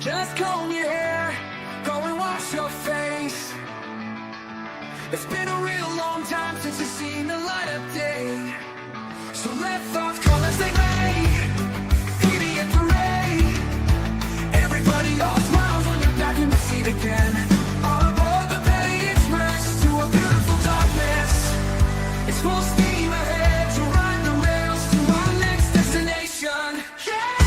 Just comb your hair, go and wash your face. It's been a real long time since you've seen the light of day. So let thoughts come as they may, beauty and parade. Everybody all smiles when you're back in the seat again. On board the Petty Express to a beautiful darkness. It's full steam ahead to ride the rails to our next destination. Yeah!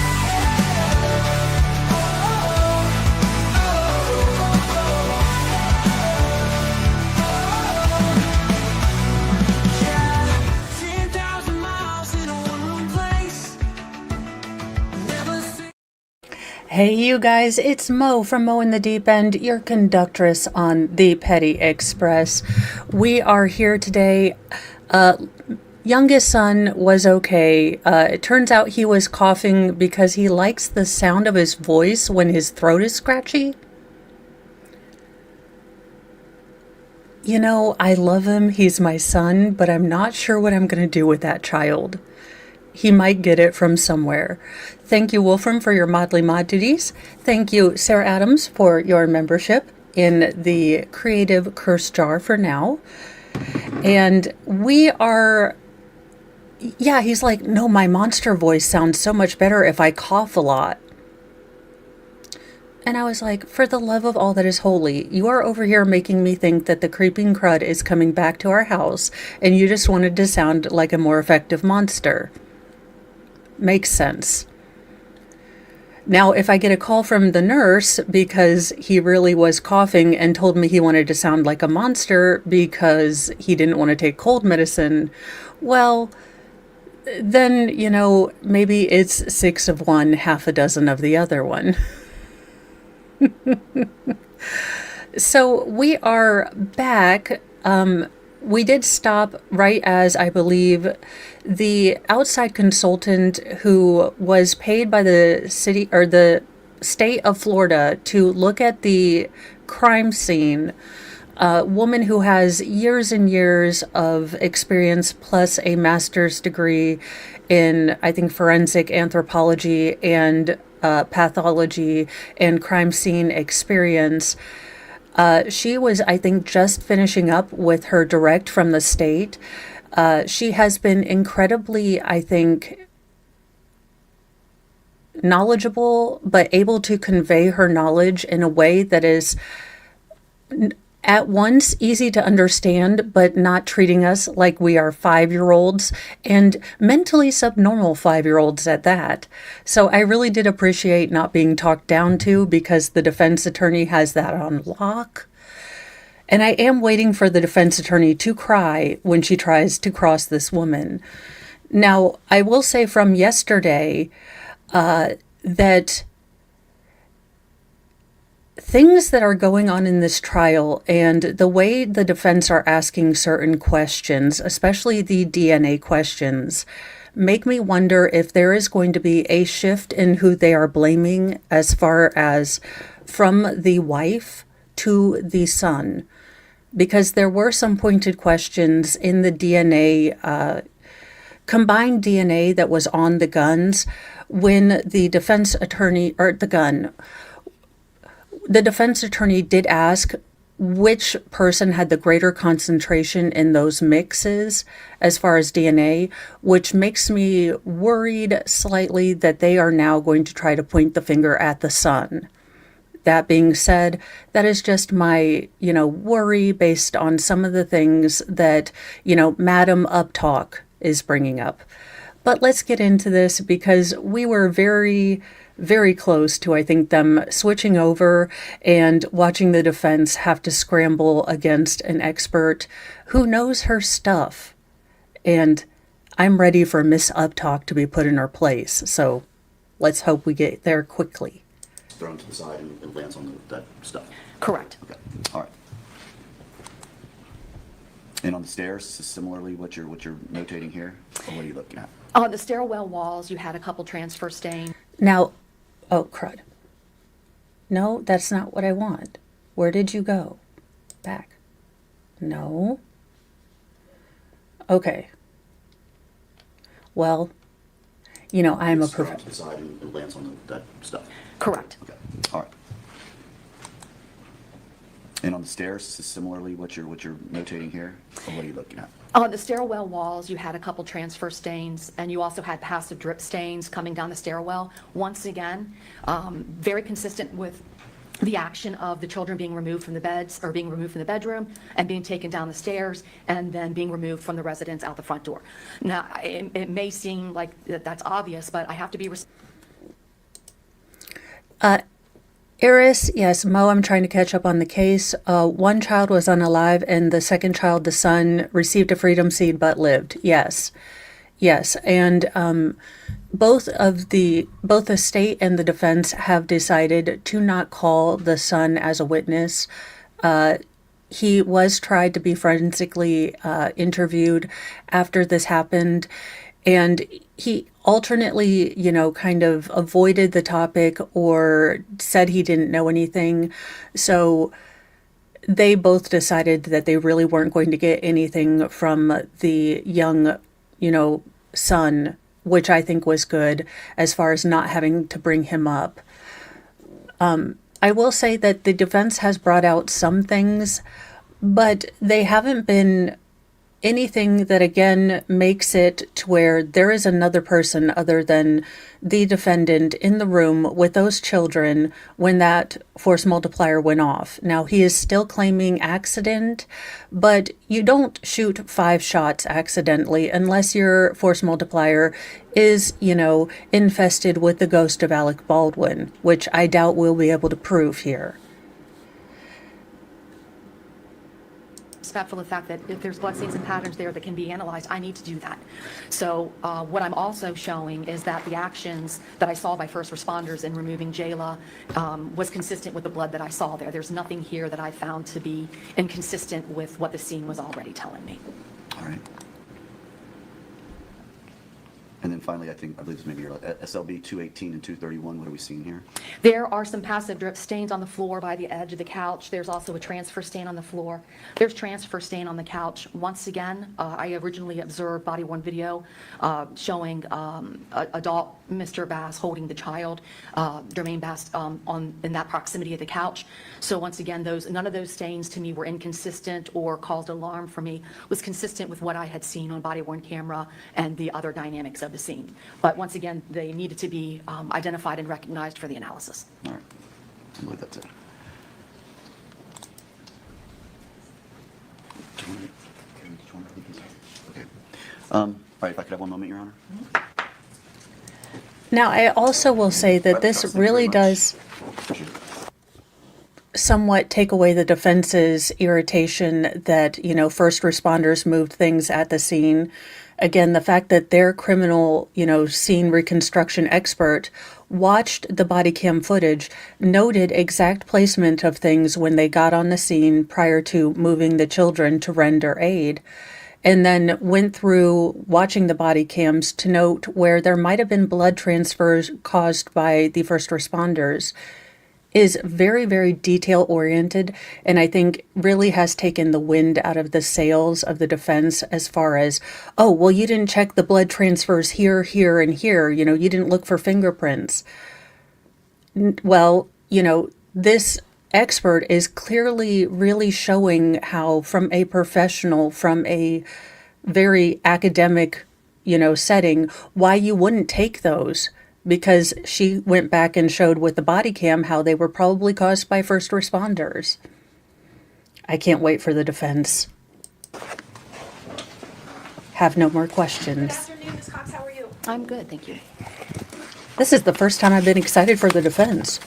Hey you guys, it's Mo from Mo in the Deep End, your conductress on the Petty Express. We are here today. Youngest son was okay. It turns out he was coughing because he likes the sound of his voice when his throat is scratchy. You know, I love him, he's my son, but I'm not sure what I'm going to do with that child. He might get it from somewhere. Thank you, Wolfram, for your Modly Mod duties. Thank you, Sarah Adams, for your membership in the Creative Curse Jar for now. And we are... Yeah, he's like, no, my monster voice sounds so much better if I cough a lot. And I was like, for the love of all that is holy, you are over here making me think that the creeping crud is coming back to our house, and you just wanted to sound like a more effective monster. Makes sense. Now, if I get a call from the nurse because he really was coughing and told me he wanted to sound like a monster because he didn't want to take cold medicine, well, then, you know, maybe it's 6 of one, half a dozen of the other one. So we are back. We did stop right as, I believe, the outside consultant who was paid by the city or the state of Florida to look at the crime scene, a woman who has years and years of experience plus a master's degree in, I think, forensic anthropology and pathology and crime scene experience. She was, I think, just finishing up with her direct from the state. She has been incredibly, I think, knowledgeable, but able to convey her knowledge in a way that is at once easy to understand, but not treating us like we are 5-year-olds and mentally subnormal 5-year-olds at that. So I really did appreciate not being talked down to because the defense attorney has that on lock. And I am waiting for the defense attorney to cry when she tries to cross this woman. Now, I will say from yesterday that things that are going on in this trial and the way the defense are asking certain questions, especially the DNA questions, make me wonder if there is going to be a shift in who they are blaming as far as from the wife to the son. Because there were some pointed questions in the DNA, combined DNA that was on the guns when the defense attorney, or the defense attorney did ask which person had the greater concentration in those mixes as far as DNA, which makes me worried slightly that they are now going to try to point the finger at the son. That being said, that is just my, worry based on some of the things that, Madam Uptalk is bringing up. But let's get into this because we were very, very close to, I think, them switching over and watching the defense have to scramble against an expert who knows her stuff. And I'm ready for Miss Uptalk to be put in her place. So let's hope we get there quickly. Thrown to the side and it lands on that stuff. Correct. Okay. All right. And on the stairs, similarly, what you're notating here, or what are you looking at? On the stairwell walls, you had a couple transfer stains. Now, oh, crud. No, that's not what I want. Where did you go? Back. No. Okay. Well, I'm a thrown to the side and it lands on that stuff. Correct. Okay. All right. And on the stairs, similarly, what you're notating here, or what are you looking at? On the stairwell walls, you had a couple transfer stains, and you also had passive drip stains coming down the stairwell. Once again, very consistent with the action of the children being removed from the beds, or being removed from the bedroom, and being taken down the stairs, and then being removed from the residence out the front door. Now, it may seem like that's obvious, but I have to be Iris, yes, Mo, I'm trying to catch up on the case. One child was unalive, and the second child, the son, received a freedom seed but lived. Yes, yes, and both the state and the defense have decided to not call the son as a witness. He was tried to be forensically interviewed after this happened, and he alternately, kind of avoided the topic or said he didn't know anything. So they both decided that they really weren't going to get anything from the young, son, which I think was good as far as not having to bring him up. I will say that the defense has brought out some things, but they haven't been anything that again makes it to where there is another person other than the defendant in the room with those children when that force multiplier went off. Now, he is still claiming accident, but you don't shoot 5 shots accidentally unless your force multiplier is, infested with the ghost of Alec Baldwin, which I doubt we'll be able to prove here. respectful of the fact that if there's bloodstains and patterns there that can be analyzed, I need to do that. So what I'm also showing is that the actions that I saw by first responders in removing Jayla was consistent with the blood that I saw there. There's nothing here that I found to be inconsistent with what the scene was already telling me. All right. And then finally, I believe it's maybe your SLB 218 and 231. What are we seeing here? There are some passive drip stains on the floor by the edge of the couch. There's also a transfer stain on the floor. There's transfer stain on the couch. Once again, I originally observed body-worn video showing adult Mr. Bass holding the child, Jermaine Bass, in that proximity of the couch. So once again, none of those stains to me were inconsistent or caused alarm for me. It was consistent with what I had seen on body-worn camera and the other dynamics of the scene. But once again, they needed to be identified and recognized for the analysis. All right. I believe that's it. Okay. All right, if I could have one moment, Your Honor. Now, I also will say that this Thank you really very much. does somewhat take away the defense's irritation that, first responders moved things at the scene. Again, the fact that their criminal, scene reconstruction expert watched the body cam footage, noted exact placement of things when they got on the scene prior to moving the children to render aid, and then went through watching the body cams to note where there might have been blood transfers caused by the first responders, is very, very detail-oriented, and I think really has taken the wind out of the sails of the defense as far as, oh, well, you didn't check the blood transfers here, here, and here, you didn't look for fingerprints. Well, this expert is clearly really showing how, from a professional, from a very academic, setting, why you wouldn't take those. Because she went back and showed with the body cam how they were probably caused by first responders. I can't wait for the defense. Have no more questions. Good afternoon, Ms. Cox. How are you? I'm good, thank you. This is the first time I've been excited for the defense.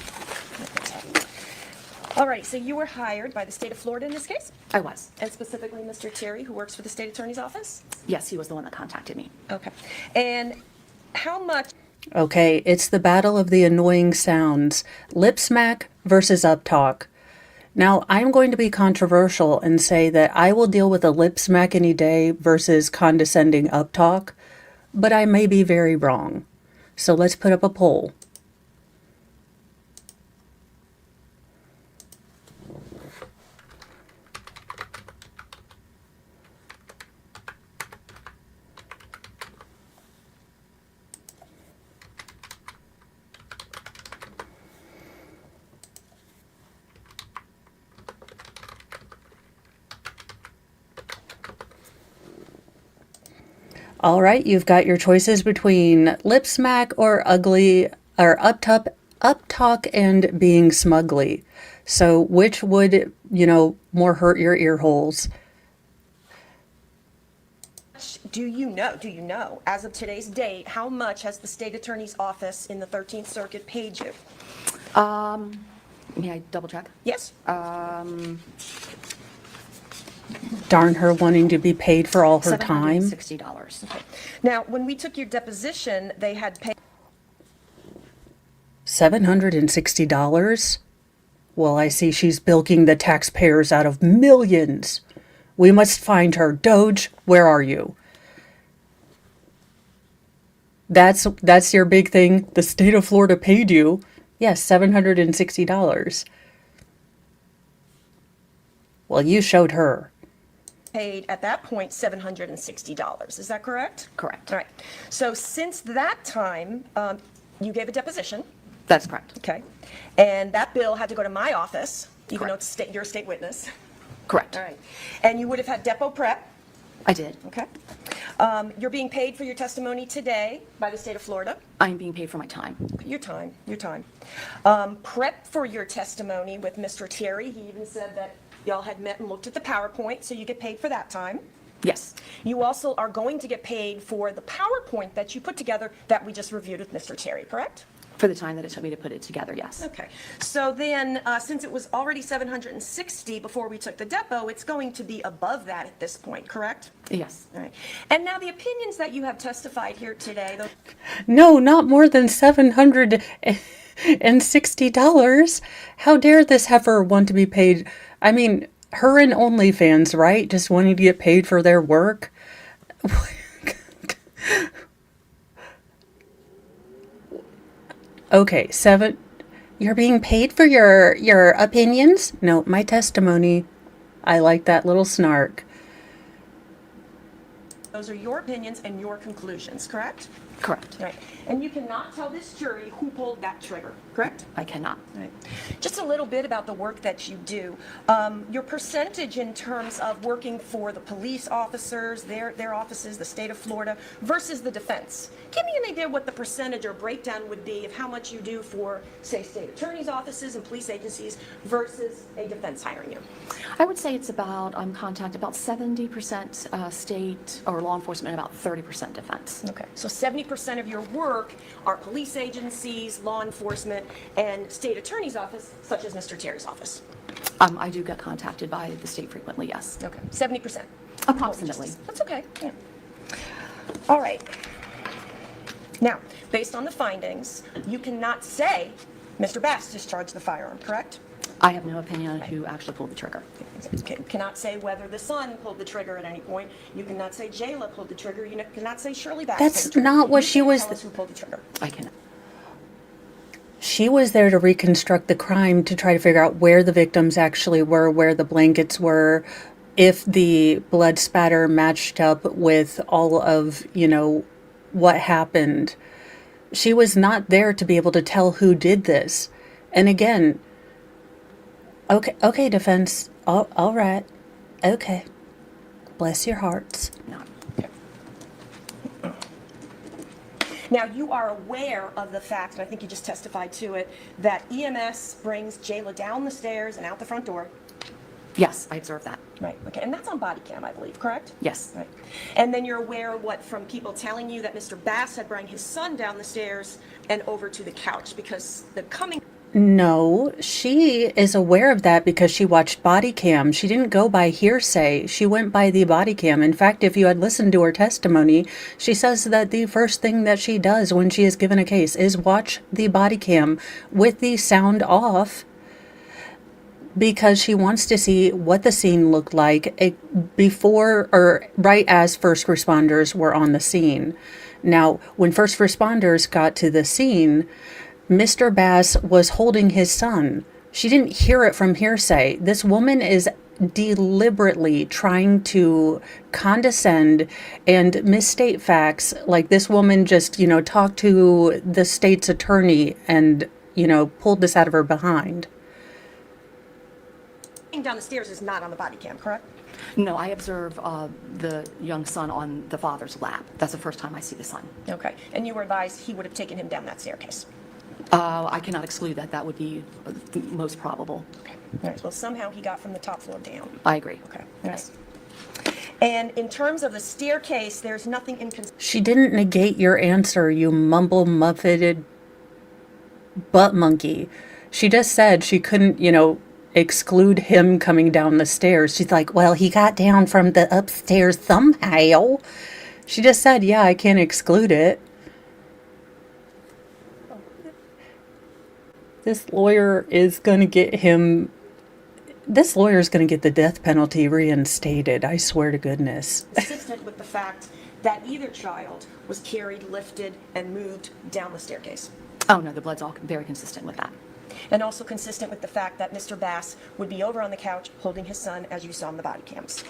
All right, so you were hired by the state of Florida in this case, I was. and specifically Mr. Terry, who works for the state attorney's office? Yes, he was the one that contacted me. Okay. And how much... Okay, it's the battle of the annoying sounds. Lip smack versus uptalk. Now, I'm going to be controversial and say that I will deal with a lip smack any day versus condescending uptalk, but I may be very wrong. So let's put up a poll. All right, you've got your choices between lip smack or ugly or up talk and being smugly. So which would, more hurt your ear holes? Do you know, as of today's date, how much has the state attorney's office in the 13th Circuit paid you? May I double check? Yes? Darn her wanting to be paid for all her time. $760. Now, when we took your deposition, they had paid $760? Well, I see she's bilking the taxpayers out of millions. We must find her. Doge, where are you? That's your big thing. The state of Florida paid you. Yes, $760. Well, you showed her. paid at that point $760. Is that correct? Correct. All right. So since that time, you gave a deposition, That's correct. okay? And that bill had to go to my office, even though Correct. you're a state witness. Correct. All right. And you would have had depot prep, I did. okay? You're being paid for your testimony today by the state of Florida. I'm being paid for my time. Your time. Prep for your testimony with Mr. Terry. He even said that y'all had met and looked at the PowerPoint, so you get paid for that time. Yes. You also are going to get paid for the PowerPoint that you put together that we just reviewed with Mr. Terry, correct? For the time that it took me to put it together, yes. Okay. So then, since it was already $760 before we took the depot, it's going to be above that at this point, correct? Yes. All right. And now the opinions that you have testified here today, No, not more than $760. How dare this heifer want to be paid? I mean, her and OnlyFans, right? Just wanting to get paid for their work. Okay, you're being paid for your opinions? No, my testimony. I like that little snark. those are your opinions and your conclusions, correct? Correct. Right. And you cannot tell this jury who pulled that trigger, correct? I cannot. Right. Just a little bit about the work that you do. Your percentage in terms of working for the police officers, their offices, the state of Florida, versus the defense. Give me an idea what the percentage or breakdown would be of how much you do for, say, state attorneys' offices and police agencies versus a defense hiring you. I would say it's about, contact, about 70% state or law enforcement and about 30% defense. Okay. So 70% of your work are police agencies, law enforcement, and state attorney's office, such as Mr. Terry's office. I do get contacted by the state frequently, yes. Okay. 70%. Approximately. That's okay. Yeah. All right. Now, based on the findings, you cannot say Mr. Bass discharged the firearm, correct? I have no opinion on who actually pulled the trigger. You cannot say whether the son pulled the trigger at any point. You cannot say Jayla pulled the trigger. You cannot say Shirley Bass pulled the That's trigger. not what You she can't was. tell us who pulled the trigger. I cannot. She was there to reconstruct the crime to try to figure out where the victims actually were, where the blankets were, if the blood spatter matched up with all of, what happened. She was not there to be able to tell who did this. And again, okay, defense. All right. Okay. Bless your hearts. No. Now, you are aware of the fact, and I think you just testified to it, that EMS brings Jayla down the stairs and out the front door. Yes, I observed that. Right. Okay. And that's on body cam, I believe, correct? Yes. Right. And then you're aware from people telling you that Mr. Bass had brought his son down the stairs and over to the couch because the coming. No, she is aware of that because she watched body cam. She didn't go by hearsay. She went by the body cam. In fact, if you had listened to her testimony, she says that the first thing that she does when she is given a case is watch the body cam with the sound off because she wants to see what the scene looked like before or right as first responders were on the scene. Now, when first responders got to the scene, Mr. Bass was holding his son. She didn't hear it from hearsay. This woman is deliberately trying to condescend and misstate facts. Like this woman just, talked to the state's attorney and, pulled this out of her behind. walking down the stairs is not on the body cam, correct? No, I observe the young son on the father's lap. That's the first time I see the son. Okay. And you were advised he would have taken him down that staircase? I cannot exclude that. That would be the most probable. Okay. All right. Well, somehow he got from the top floor down. I agree. Okay. Yes. And in terms of the staircase, there's nothing inconsistent. She didn't negate your answer, you mumble-muffeted butt monkey. She just said she couldn't, exclude him coming down the stairs. She's like, well, he got down from the upstairs somehow. She just said, yeah, I can't exclude it. This lawyer is going to get him... This lawyer's going to get the death penalty reinstated, I swear to goodness. Consistent with the fact that either child was carried, lifted, and moved down the staircase. Oh, no, the blood's all very consistent with that. And also consistent with the fact that Mr. Bass would be over on the couch holding his son, as you saw in the body cams.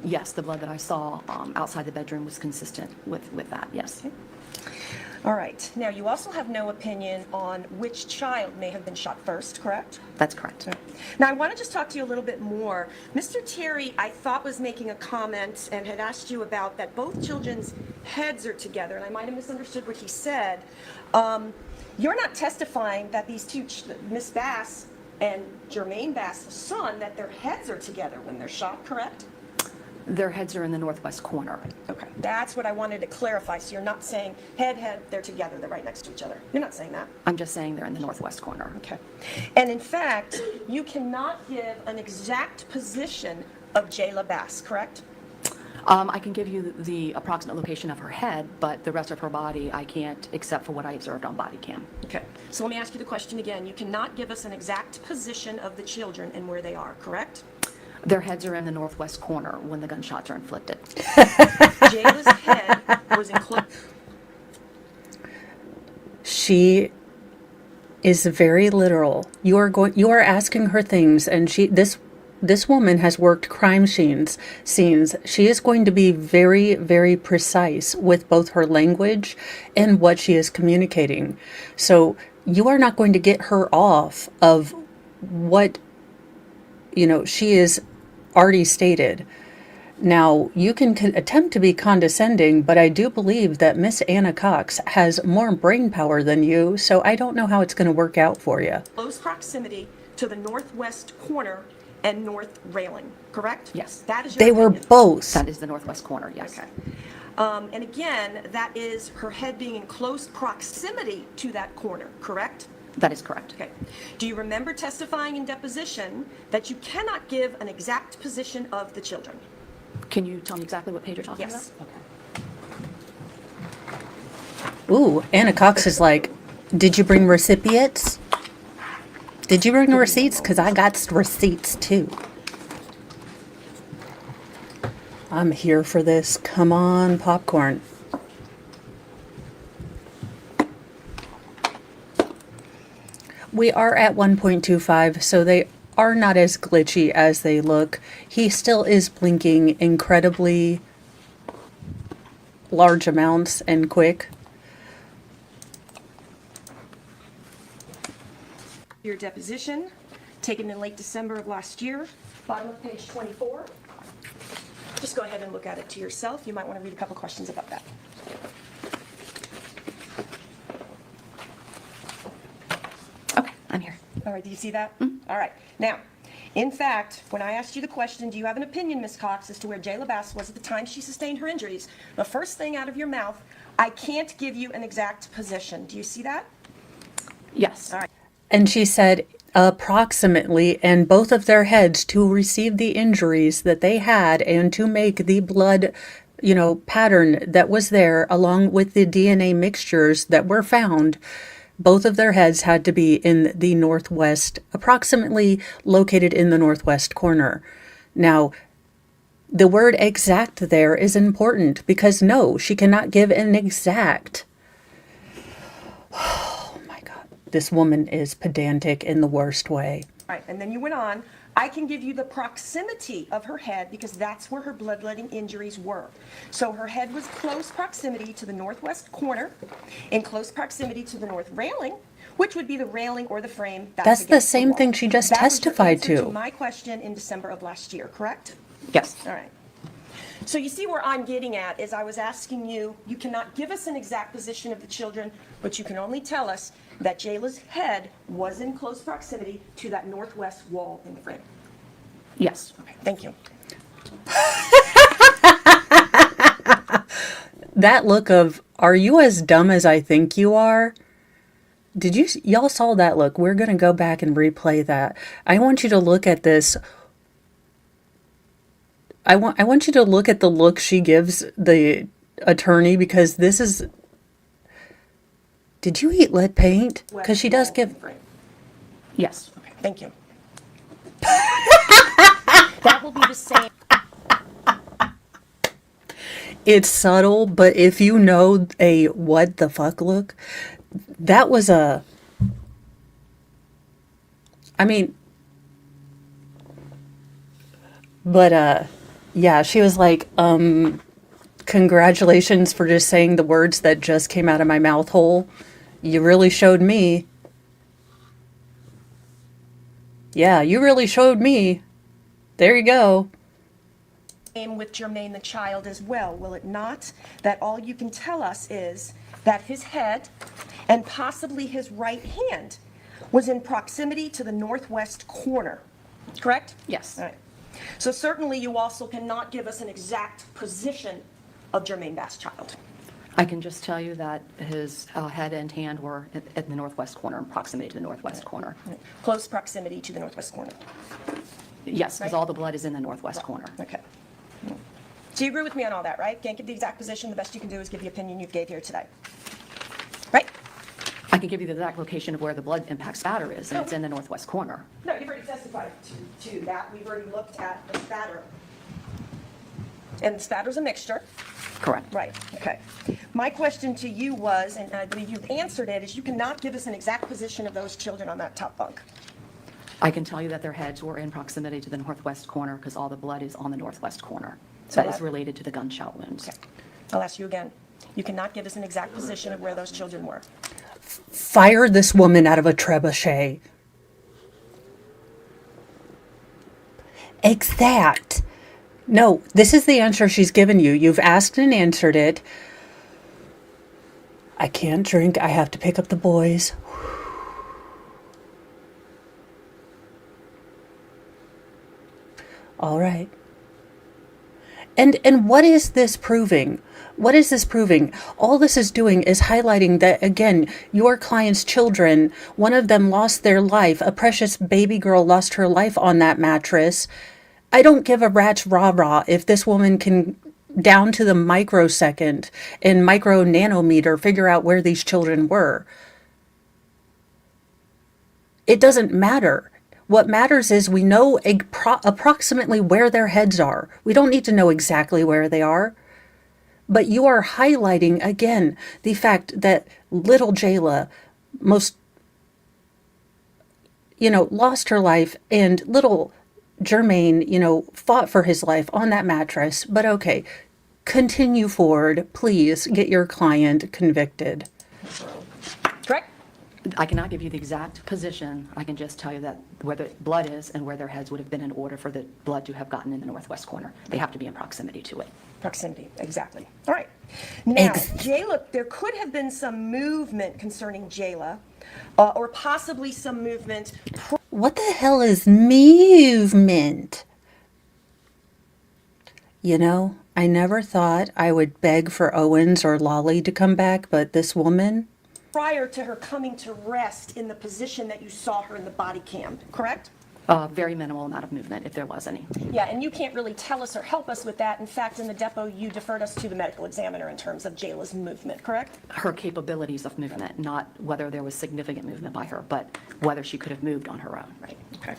Yes, the blood that I saw outside the bedroom was consistent with that, yes. Okay. All right. Now, you also have no opinion on which child may have been shot first, correct? That's correct. Now, I want to just talk to you a little bit more. Mr. Terry, I thought, was making a comment and had asked you about that both children's heads are together, and I might have misunderstood what he said. You're not testifying that these two, Miss Bass and Jermaine Bass, the son, that their heads are together when they're shot, correct? Their heads are in the northwest corner. Okay. That's what I wanted to clarify. So you're not saying head, they're together, they're right next to each other. You're not saying that. I'm just saying they're in the northwest corner. Okay. And in fact, you cannot give an exact position of Jayla Bass, correct? I can give you the approximate location of her head, but the rest of her body I can't, except for what I observed on body cam. Okay. So let me ask you the question again. You cannot give us an exact position of the children and where they are, correct? Their heads are in the northwest corner when the gunshots are inflicted. Jayla's head was in close. She is very literal. You are asking her things, and this woman has worked crime scenes. She is going to be very, very precise with both her language and what she is communicating. So you are not going to get her off of what, she is already stated. Now, you can attempt to be condescending, but I do believe that Miss Anna Cox has more brain power than you, so I don't know how it's going to work out for you. Close proximity to the northwest corner and north railing, correct? Yes. That is your They were opinion. both. That is the northwest corner, yes. Okay. And again, that is her head being in close proximity to that corner, correct? That is correct. Okay. Do you remember testifying in deposition that you cannot give an exact position of the children? Can you tell me exactly what page you're talking Yes. about? Okay. Ooh, Anna Cox is like, did you bring recipients? Did you bring the receipts? Because I got receipts too. I'm here for this. Come on, popcorn. We are at 1.25, so they are not as glitchy as they look. He still is blinking incredibly large amounts and quick. Your deposition, taken in late December of last year, bottom of page 24. Just go ahead and look at it to yourself. You might want to read a couple questions about that. Okay, I'm here. All right, do you see that? All right. Now, in fact, when I asked you the question, do you have an opinion, Ms. Cox, as to where Jayla Bass was at the time she sustained her injuries, the first thing out of your mouth, I can't give you an exact position. Do you see that? Yes. All right. And she said approximately, and both of their heads to receive the injuries that they had and to make the blood, pattern that was there, along with the DNA mixtures that were found. Both of their heads had to be in the northwest, approximately located in the northwest corner. Now, the word exact there is important because no, she cannot give an exact. Oh my God. This woman is pedantic in the worst way. All right, and then you went on. I can give you the proximity of her head because that's where her bloodletting injuries were. So her head was close proximity to the northwest corner, in close proximity to the north railing, which would be the railing or the frame. That's the against same wall. thing she just That was your testified answer to. my question in December of last year, correct? Yes. All right. So you see where I'm getting at is I was asking you, you cannot give us an exact position of the children, but you can only tell us that Jayla's head was in close proximity to that northwest wall in the frame. Yes. Okay, thank you. That look of, are you as dumb as I think you are? Y'all saw that look? We're going to go back and replay that. I want you to look at this. I want you to look at the look she gives the attorney, because this is, did you eat lead paint? Because she does West wall in give, the frame. Yes. Okay, thank you. That will be the same. it's subtle, but if you know a what the fuck look, that was a, I mean, but yeah, she was like, congratulations for just saying the words that just came out of my mouth hole. You really showed me. Yeah, you really showed me. There you go. With Jermaine the child as well, will it not? That all you can tell us is that his head and possibly his right hand was in proximity to the northwest corner, correct? Yes. All right. So certainly you also cannot give us an exact position of Jermaine Bass' child. I can just tell you that his head and hand were at the northwest corner, in proximity to the northwest corner. Close proximity to the northwest corner. Yes, because Right. all the blood is in the northwest corner. Okay. So you agree with me on all that, right? Can't give the exact position. The best you can do is give the opinion you gave here today. Right? I can give you the exact location of where the blood impact spatter is, and it's in the northwest corner. No, you've already testified to that. We've already looked at the spatter. And the spatter's a mixture. Correct. Right, okay. My question to you was, and I believe you've answered it, is you cannot give us an exact position of those children on that top bunk. I can tell you that their heads were in proximity to the northwest corner because all the blood is on the northwest corner. So That is that- related to the gunshot wounds. Okay. I'll ask you again. You cannot give us an exact position of where those children were. Fire this woman out of a trebuchet. Exact. No, this is the answer she's given you. You've asked and answered it. I can't drink. I have to pick up the boys. All right. And what is this proving? What is this proving? All this is doing is highlighting that, again, your client's children, one of them lost their life. A precious baby girl lost her life on that mattress. I don't give a rat's rah-rah if this woman can, down to the microsecond and micro nanometer, figure out where these children were. It doesn't matter. What matters is we know approximately where their heads are. We don't need to know exactly where they are. But you are highlighting, again, the fact that little Jayla lost her life, and little Jermaine, fought for his life on that mattress. But okay, continue forward. Please get your client convicted. Correct? I cannot give you the exact position. I can just tell you that where the blood is and where their heads would have been in order for the blood to have gotten in the northwest corner. They have to be in proximity to it. Proximity, exactly. All right. Now, Jayla, there could have been some movement concerning Jayla, or possibly some movement. What the hell is movement? I never thought I would beg for Owens or Lolly to come back, but this woman... Prior to her coming to rest in the position that you saw her in the body cam, correct? Very minimal amount of movement, if there was any. Yeah, and you can't really tell us or help us with that. In fact, in the depot, you deferred us to the medical examiner in terms of Jayla's movement, correct? Her capabilities of movement, not whether there was significant movement by her, but whether she could have moved on her own. Right, okay.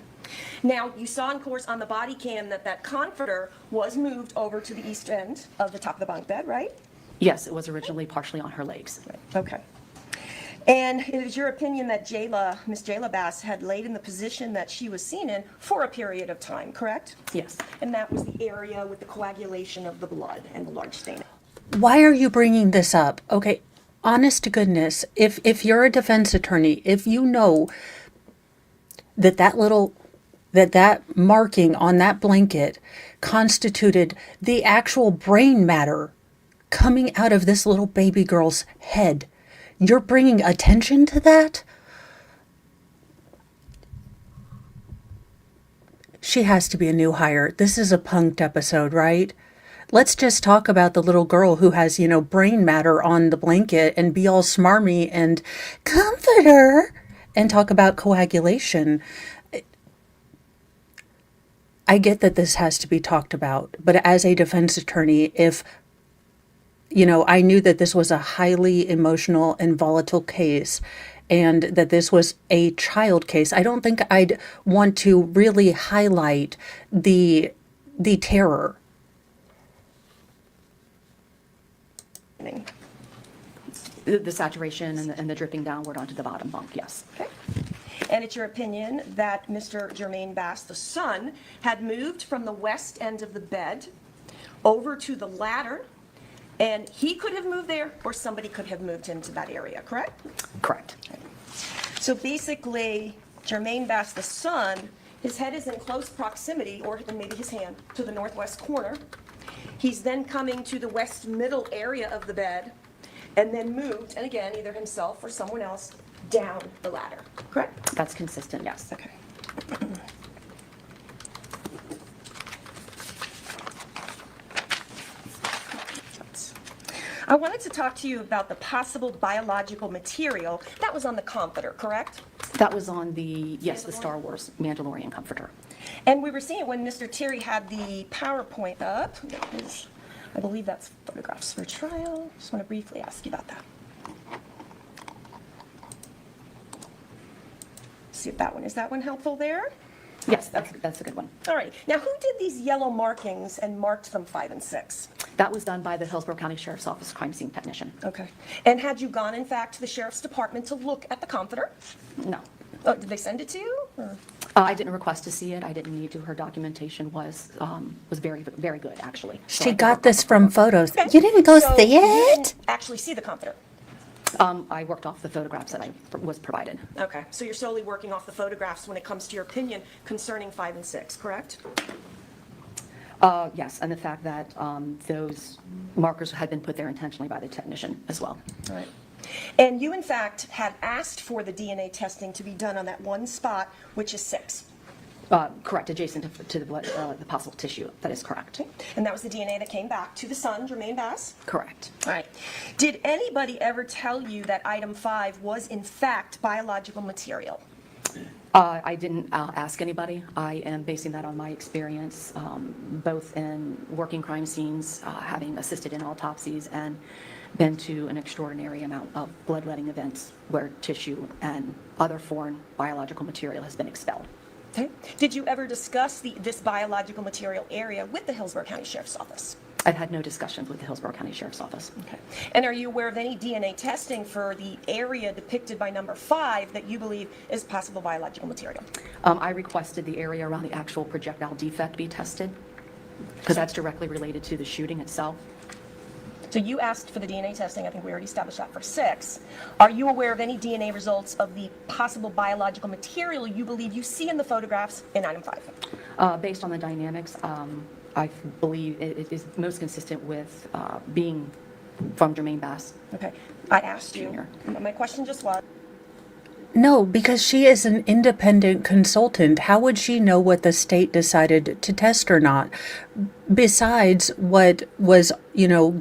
Now, you saw, of course, on the body cam that comforter was moved over to the east end of the top of the bunk bed, right? Yes, it was originally partially on her legs. Right, okay. And it is your opinion that Miss Jayla Bass, had laid in the position that she was seen in for a period of time, correct? Yes. And that was the area with the coagulation of the blood and the large stain. Why are you bringing this up? Okay, honest to goodness, if you're a defense attorney, if you know that that marking on that blanket constituted the actual brain matter coming out of this little baby girl's head, you're bringing attention to that? She has to be a new hire. This is a punked episode, right? Let's just talk about the little girl who has, brain matter on the blanket and be all smarmy and comfort her and talk about coagulation. I get that this has to be talked about, but as a defense attorney, if, I knew that this was a highly emotional and volatile case and that this was a child case, I don't think I'd want to really highlight the terror. The saturation and the dripping downward onto the bottom bunk, yes. Okay. And it's your opinion that Mr. Jermaine Bass, the son, had moved from the west end of the bed over to the ladder, and he could have moved there, or somebody could have moved him to that area, correct? Correct. So basically, Jermaine Bass, the son, his head is in close proximity, or maybe his hand, to the northwest corner. He's then coming to the west middle area of the bed, and then moved, and again, either himself or someone else, down the ladder, correct? That's consistent, yes. Okay. I wanted to talk to you about the possible biological material that was on the comforter, correct? That was on the Star Wars Mandalorian comforter. And we were seeing it when Mr. Terry had the PowerPoint up. I believe that's photographs for trial. Just want to briefly ask you about that. See if that one is helpful there? Yes, that's a good one. All right. Now, who did these yellow markings and marked them 5 and 6? That was done by the Hillsborough County Sheriff's Office crime scene technician. Okay. And had you gone, in fact, to the sheriff's department to look at the comforter? No. Oh, did they send it to you? Or? I didn't request to see it. I didn't need to. Her documentation was very, very good, actually. So She I could got work this off of from her. photos. Okay. You didn't go So see you it? didn't actually see the comforter? I worked off the photographs that I was provided. Okay. So you're solely working off the photographs when it comes to your opinion concerning 5 and 6, correct? Yes, and the fact that those markers had been put there intentionally by the technician as well. All right. And you, in fact, had asked for the DNA testing to be done on that one spot, which is 6. Correct, adjacent to the blood, the possible tissue. That is correct. And that was the DNA that came back to the son, Jermaine Bass? Correct. All right. Did anybody ever tell you that item 5 was, in fact, biological material? I didn't ask anybody. I am basing that on my experience, both in working crime scenes, having assisted in autopsies, and been to an extraordinary amount of bloodletting events where tissue and other foreign biological material has been expelled. Okay. Did you ever discuss this biological material area with the Hillsborough County Sheriff's Office? I've had no discussions with the Hillsborough County Sheriff's Office. Okay. And are you aware of any DNA testing for the area depicted by number 5 that you believe is possible biological material? I requested the area around the actual projectile defect be tested, because that's directly related to the shooting itself. So you asked for the DNA testing. I think we already established that for 6. Are you aware of any DNA results of the possible biological material you believe you see in the photographs in item 5? Based on the dynamics, I believe it is most consistent with being from Jermaine Bass. Okay. I asked you. Junior. My question just was. No, because she is an independent consultant. How would she know what the state decided to test or not? Besides what was,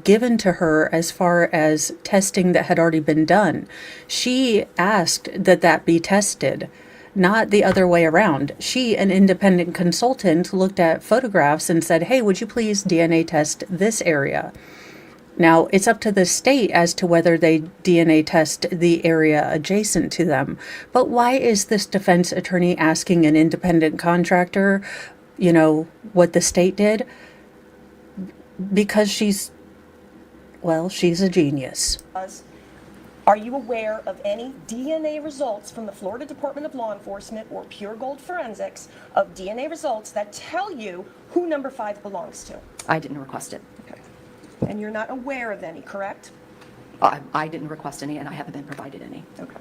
given to her as far as testing that had already been done. She asked that be tested, not the other way around. She, an independent consultant, looked at photographs and said, hey, would you please DNA test this area? Now, it's up to the state as to whether they DNA test the area adjacent to them. But why is this defense attorney asking an independent contractor, what the state did? Because she's a genius. Are you aware of any DNA results from the Florida Department of Law Enforcement or Pure Gold Forensics of DNA results that tell you who number 5 belongs to? I didn't request it. Okay. And you're not aware of any, correct? I didn't request any, and I haven't been provided any. Okay.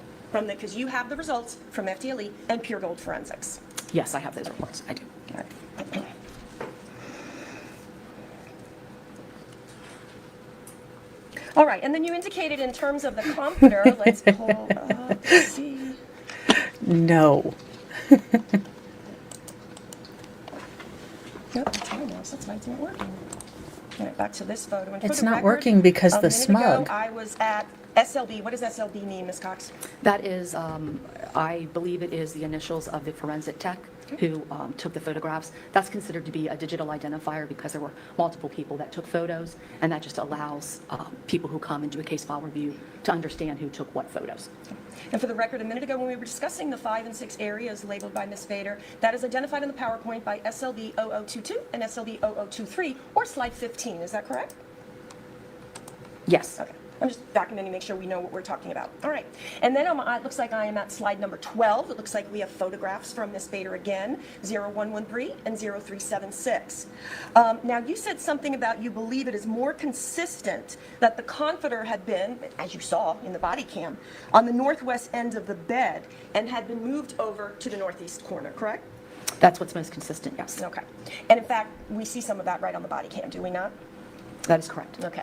Because you have the results from FDLE and Pure Gold Forensics. Yes, I have those reports. I do. All right. All right, and then you indicated in terms of the comforter, let's pull up, let's see. No. Nope, that's my mouse, that's why it's not working. All right, back to this photo. And for It's the not record, working because a the minute ago, smug. I was at SLB. What does SLB mean, Ms. Cox? That is, I believe it is the initials of the forensic tech who took the photographs. That's considered to be a digital identifier because there were multiple people that took photos, and that just allows people who come and do a case file review to understand who took what photos. And for the record, a minute ago when we were discussing the 5 and 6 areas labeled by Ms. Vader, that is identified in the PowerPoint by SLB 0022 and SLB 0023, or slide 15. Is that correct? Yes. Okay. I'm just documenting, make sure we know what we're talking about. All right. And then it looks like I am at slide number 12. It looks like we have photographs from Ms. Bader again, 0113 and 0376. Now, you said something about you believe it is more consistent that the comforter had been, as you saw in the body cam, on the northwest end of the bed and had been moved over to the northeast corner, correct? That's what's most consistent, yes. Okay. And in fact, we see some of that right on the body cam, do we not? That is correct. Okay.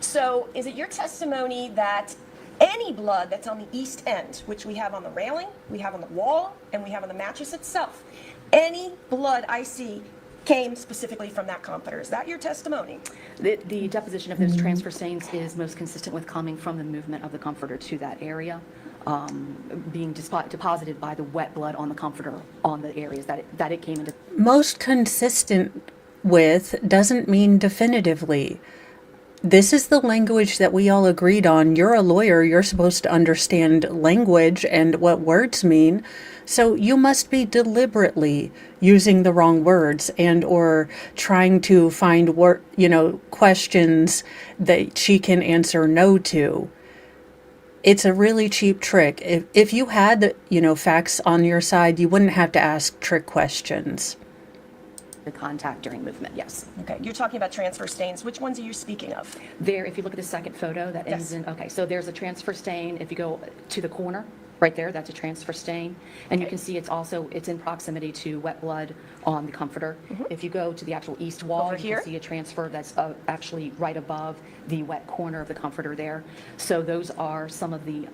So is it your testimony that any blood that's on the east end, which we have on the railing, we have on the wall, and we have on the mattress itself, any blood I see came specifically from that comforter? Is that your testimony? The deposition of those transfer stains is most consistent with coming from the movement of the comforter to that area, being deposited by the wet blood on the comforter on the areas that it came into. Most consistent with doesn't mean definitively. This is the language that we all agreed on. You're a lawyer. You're supposed to understand language and what words mean. So you must be deliberately using the wrong words and or trying to find questions that she can answer no to. It's a really cheap trick. If you had, facts on your side, you wouldn't have to ask trick questions. The contact during movement, yes. Okay. You're talking about transfer stains. Which ones are you speaking of? There, if you look at the second photo, that ends Yes. in, okay, so there's a transfer stain. If you go to the corner, right there, that's a transfer stain. And you can see it's in proximity to wet blood on the comforter. If you go to the actual east wall, Over you here? can see a transfer that's actually right above the wet corner of the comforter there. So those are some of the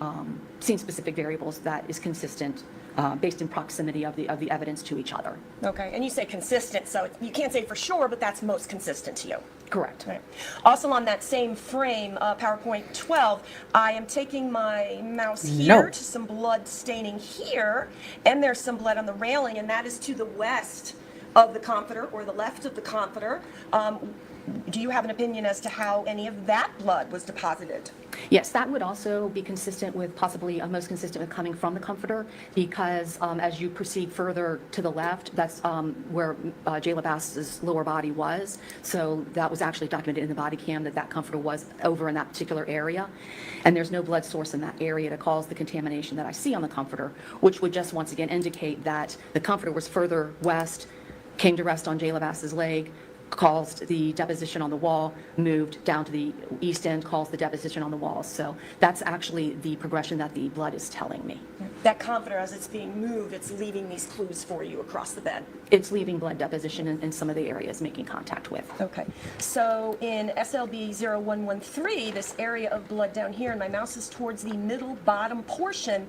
scene-specific variables that is consistent based in proximity of the evidence to each other. Okay. And you say consistent, so you can't say for sure, but that's most consistent to you. Correct. Right. Also on that same frame, PowerPoint 12, I am taking my mouse here No. to some blood staining here, and there's some blood on the railing, and that is to the west of the comforter or the left of the comforter. Do you have an opinion as to how any of that blood was deposited? Yes, that would also be consistent with, possibly most consistent with coming from the comforter, because as you proceed further to the left, that's where Jayla Bass's lower body was. So that was actually documented in the body cam that comforter was over in that particular area. And there's no blood source in that area to cause the contamination that I see on the comforter, which would just once again indicate that the comforter was further west, came to rest on Jayla Bass's leg, caused the deposition on the wall, moved down to the east end, caused the deposition on the wall. So that's actually the progression that the blood is telling me. That comforter, as it's being moved, it's leaving these clues for you across the bed. It's leaving blood deposition in some of the areas making contact with. Okay. So in SLB 0113, this area of blood down here, and my mouse is towards the middle bottom portion,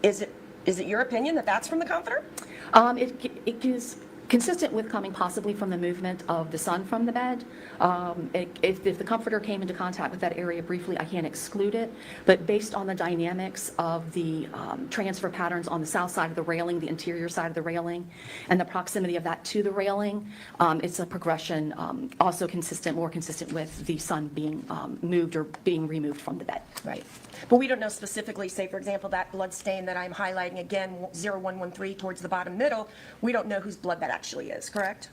is it your opinion that that's from the comforter? It is consistent with coming possibly from the movement of the sun from the bed. If the comforter came into contact with that area briefly, I can't exclude it. But based on the dynamics of the transfer patterns on the south side of the railing, the interior side of the railing, and the proximity of that to the railing, it's a progression also more consistent with the sun being moved or being removed from the bed. Right. But we don't know specifically, say, for example, that blood stain that I'm highlighting again, 0113 towards the bottom middle, we don't know whose blood that actually is, correct?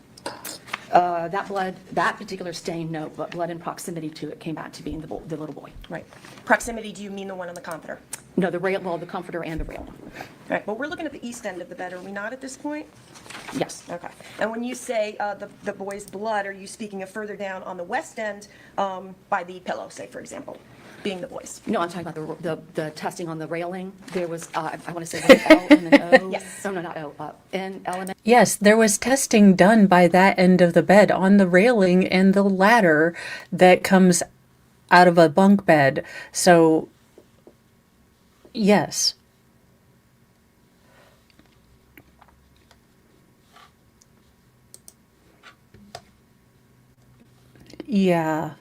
That particular stain, no, but blood in proximity to it came back to being the little boy. Right. Proximity, do you mean the one on the comforter? No, the comforter and the railing. Right. But we're looking at the east end of the bed, are we not at this point? Yes. Okay. And when you say the boy's blood, are you speaking of further down on the west end by the pillow, say, for example? being the voice. No, I'm talking about the testing on the railing. There was, I want to say, was it L and then O? Yes. Oh, no, not O, N, element. Yes, there was testing done by that end of the bed on the railing and the ladder that comes out of a bunk bed. So, yes. Yeah.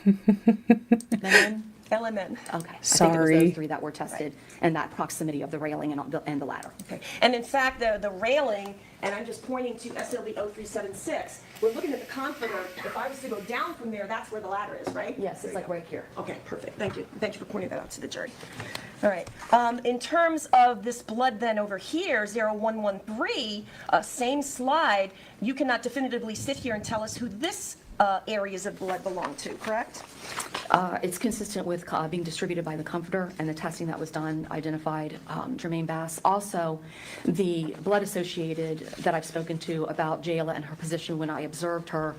Then, LMN. okay. I think it was Sorry. those three that were tested, and that proximity of the railing and the ladder. Okay. And in fact, the railing, and I'm just pointing to SLV 0376, we're looking at the comforter. If I was to go down from there, that's where the ladder is, right? Yes, it's like right here. Okay, perfect. Thank you. Thank you for pointing that out to the jury. All right. In terms of this blood then over here, 0113, same slide, you cannot definitively sit here and tell us who this areas of blood belong to, correct? It's consistent with being distributed by the comforter, and the testing that was done identified Jermaine Bass. Also, the blood associated that I've spoken to about Jayla and her position when I observed her,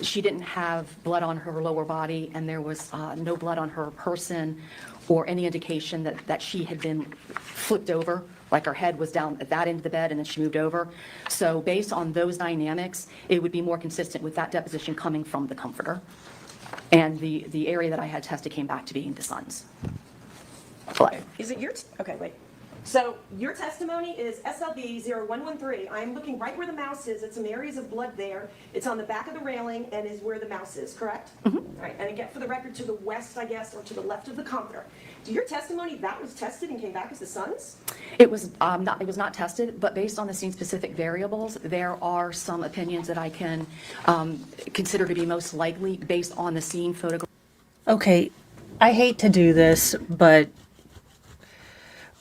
she didn't have blood on her lower body, and there was no blood on her person or any indication that she had been flipped over, like her head was down at that end of the bed and then she moved over. So based on those dynamics, it would be more consistent with that deposition coming from the comforter. And the area that I had tested came back to being the son's blood. Is it your, okay, wait. So your testimony is SLB 0113. I'm looking right where the mouse is. It's some areas of blood there. It's on the back of the railing and is where the mouse is, correct? Mm-hmm. All right, and again, for the record, to the west, I guess, or to the left of the comforter. Do your testimony, that was tested and came back as the son's? It was not tested, but based on the scene-specific variables, there are some opinions that I can consider to be most likely based on the scene photograph. Okay, I hate to do this, but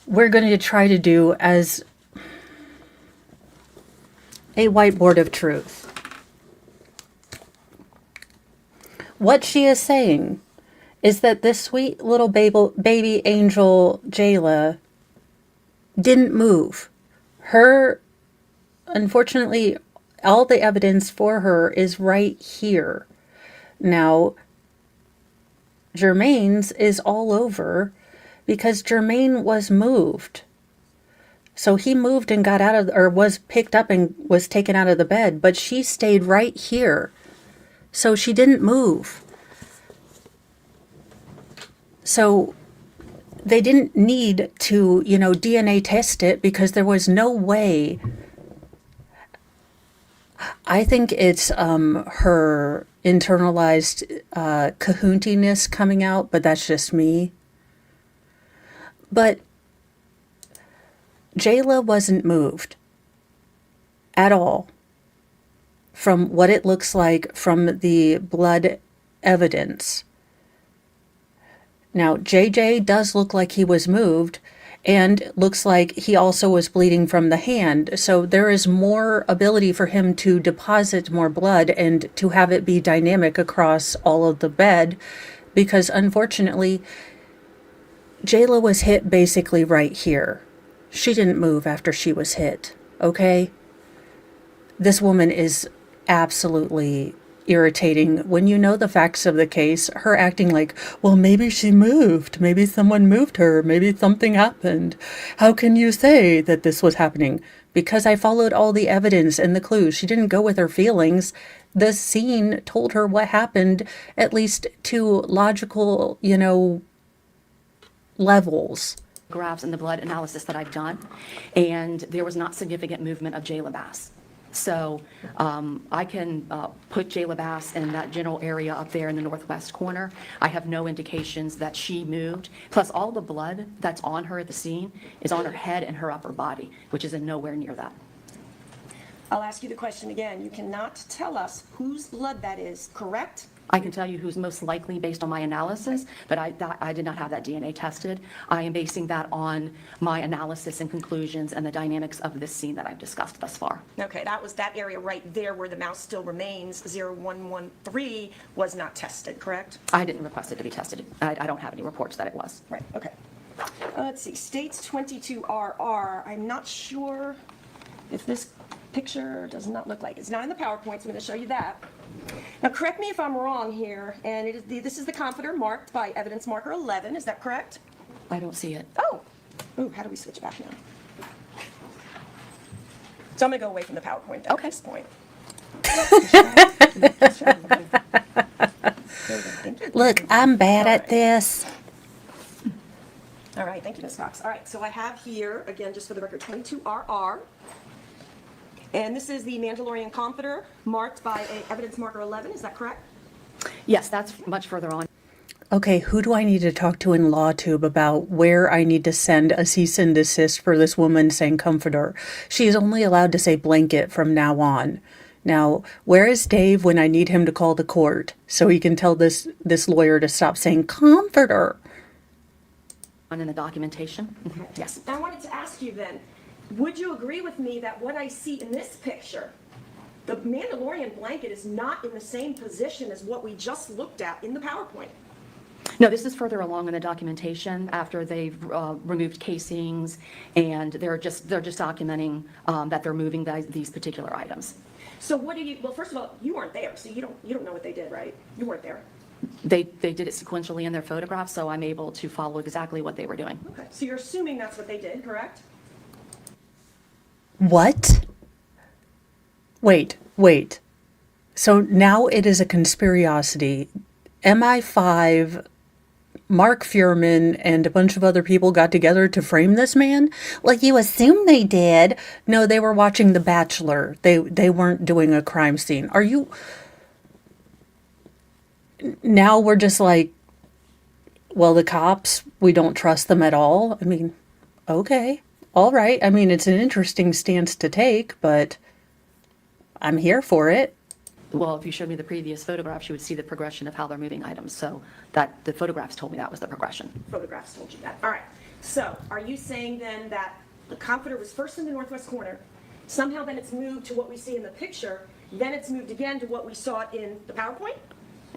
we're going to try to do as a whiteboard of truth. What she is saying is that this sweet little baby angel Jayla didn't move. Unfortunately, all the evidence for her is right here. Now, Jermaine's is all over because Jermaine was moved. So he moved and got out of, or was picked up and was taken out of the bed, but she stayed right here. So she didn't move. So they didn't need to, DNA test it because there was no way. I think it's her internalized kahuntiness coming out, but that's just me. But Jayla wasn't moved at all from what it looks like from the blood evidence. Now, JJ does look like he was moved, and looks like he also was bleeding from the hand. So there is more ability for him to deposit more blood and to have it be dynamic across all of the bed, because unfortunately, Jayla was hit basically right here. She didn't move after she was hit, okay? This woman is absolutely irritating when you know the facts of the case. Her acting like, well, maybe she moved. Maybe someone moved her. Maybe something happened. How can you say that this was happening? Because I followed all the evidence and the clues. She didn't go with her feelings. The scene told her what happened, at least to logical, levels. Graphs and the blood analysis that I've done, and there was not significant movement of Jayla Bass. So I can put Jayla Bass in that general area up there in the northwest corner. I have no indications that she moved. Plus, all the blood that's on her at the scene is on her head and her upper body, which is in nowhere near that. I'll ask you the question again. You cannot tell us whose blood that is, correct? I can tell you who's most likely based on my analysis, but I did not have that DNA tested. I am basing that on my analysis and conclusions and the dynamics of this scene that I've discussed thus far. Okay, that was that area right there where the mouse still remains, 0113, was not tested, correct? I didn't request it to be tested. I don't have any reports that it was. Right, okay. Let's see, States 22RR. I'm not sure if this picture does not look like, it's not in the PowerPoint, so I'm going to show you that. Now, correct me if I'm wrong here, and this is the comforter marked by evidence marker 11, is that correct? I don't see it. Oh, ooh, how do we switch back now? So I'm gonna go away from the PowerPoint then at Okay. this point. Look, I'm bad at this. All right, thank you, Ms. Cox. All right, so I have here, again, just for the record, 22RR. And this is the Mandalorian comforter marked by evidence marker 11, is that correct? Yes, that's much further on. Okay, who do I need to talk to in LawTube about where I need to send a cease and desist for this woman saying comforter? She is only allowed to say blanket from now on. Now, where is Dave when I need him to call the court so he can tell this lawyer to stop saying comforter? In the documentation. Yes. I wanted to ask you then, would you agree with me that what I see in this picture, the Mandalorian blanket is not in the same position as what we just looked at in the PowerPoint? No, this is further along in the documentation after they've removed casings, and they're just documenting that they're moving these particular items. So what do you, well, first of all, you weren't there, so you don't know what they did, right? You weren't there. They did it sequentially in their photographs, so I'm able to follow exactly what they were doing. Okay, so you're assuming that's what they did, correct? What? Wait. So now it is a conspiracy. MI5, Mark Fuhrman, and a bunch of other people got together to frame this man? Like you assume they did. No, they were watching The Bachelor. They weren't doing a crime scene. Are you... Now we're just like, well, the cops, we don't trust them at all. I mean, okay, all right. I mean, it's an interesting stance to take, but I'm here for it. Well, if you showed me the previous photographs, you would see the progression of how they're moving items. So that the photographs told me that was the progression. Photographs told you that. All right. So are you saying then that the comforter was first in the northwest corner, somehow then it's moved to what we see in the picture, then it's moved again to what we saw in the PowerPoint?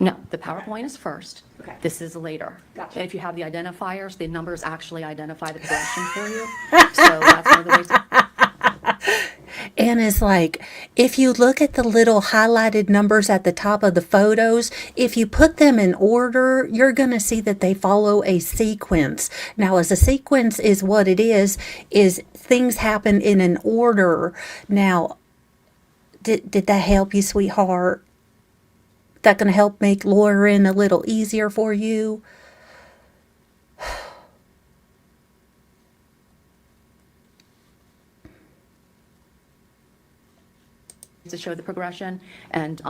No, the PowerPoint is first. Okay. This is later. Gotcha. And if you have the identifiers, the numbers actually identify the progression for you. So that's one of the ways. And it's like, if you look at the little highlighted numbers at the top of the photos, if you put them in order, you're going to see that they follow a sequence. Now, as a sequence is what it is things happen in an order. Now, did that help you, sweetheart? That going to help make lawyering a little easier for you? To show the progression and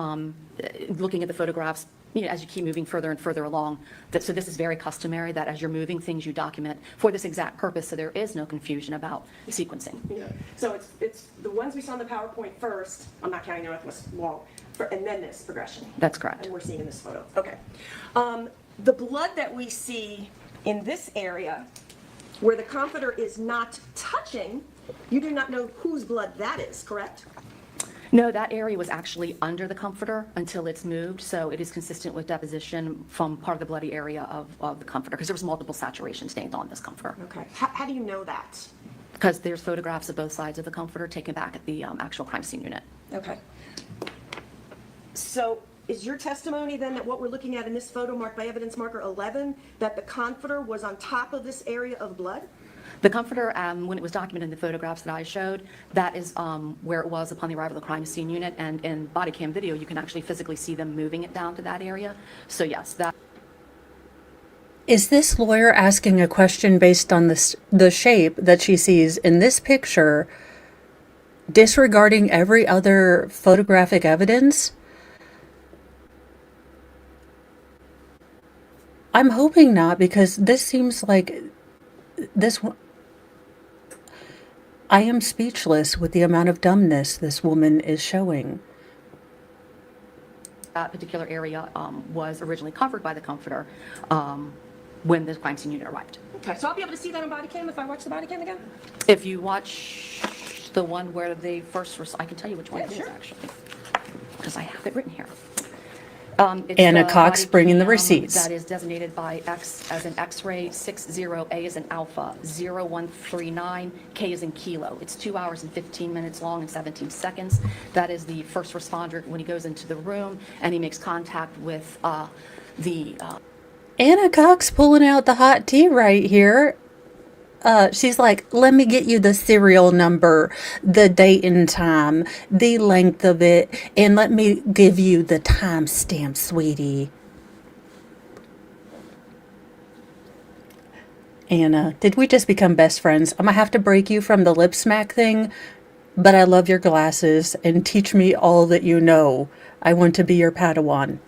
looking at the photographs, you know, as you keep moving further and further along. So this is very customary that as you're moving things, you document for this exact purpose, so there is no confusion about sequencing. Yeah. So it's the ones we saw in the PowerPoint first, I'm not counting the northwest wall, and then this progression. That's correct. And we're seeing in this photo. Okay. The blood that we see in this area where the comforter is not touching, you do not know whose blood that is, correct? No, that area was actually under the comforter until it's moved, so it is consistent with deposition from part of the bloody area of the comforter, because there was multiple saturation stains on this comforter. Okay. How do you know that? Because there's photographs of both sides of the comforter taken back at the actual crime scene unit. Okay. So is your testimony then that what we're looking at in this photo marked by evidence marker 11, that the comforter was on top of this area of blood? The comforter, when it was documented in the photographs that I showed, that is where it was upon the arrival of the crime scene unit, and in body cam video, you can actually physically see them moving it down to that area. So yes, that. Is this lawyer asking a question based on the shape that she sees in this picture, disregarding every other photographic evidence? I'm hoping not, because this seems like this one. I am speechless with the amount of dumbness this woman is showing. That particular area was originally covered by the comforter when the crime scene unit arrived. Okay, so I'll be able to see that on body cam if I watch the body cam again? If you watch the one where they first, I can tell you which one Yeah, it is sure. actually, because I have it written here. It's Anna the Cox body bringing the cam receipts. That is designated by X as an X-ray, 60A as an alpha, 0139, K as in kilo. It's 2 hours and 15 minutes long and 17 seconds. That is the first responder when he goes into the room and he makes contact with the Anna Cox pulling out the hot tea right here. She's like, let me get you the serial number, the date and time, the length of it, and let me give you the timestamp, sweetie. Anna, did we just become best friends? I'm gonna have to break you from the lip smack thing, but I love your glasses and teach me all that you know. I want to be your Padawan.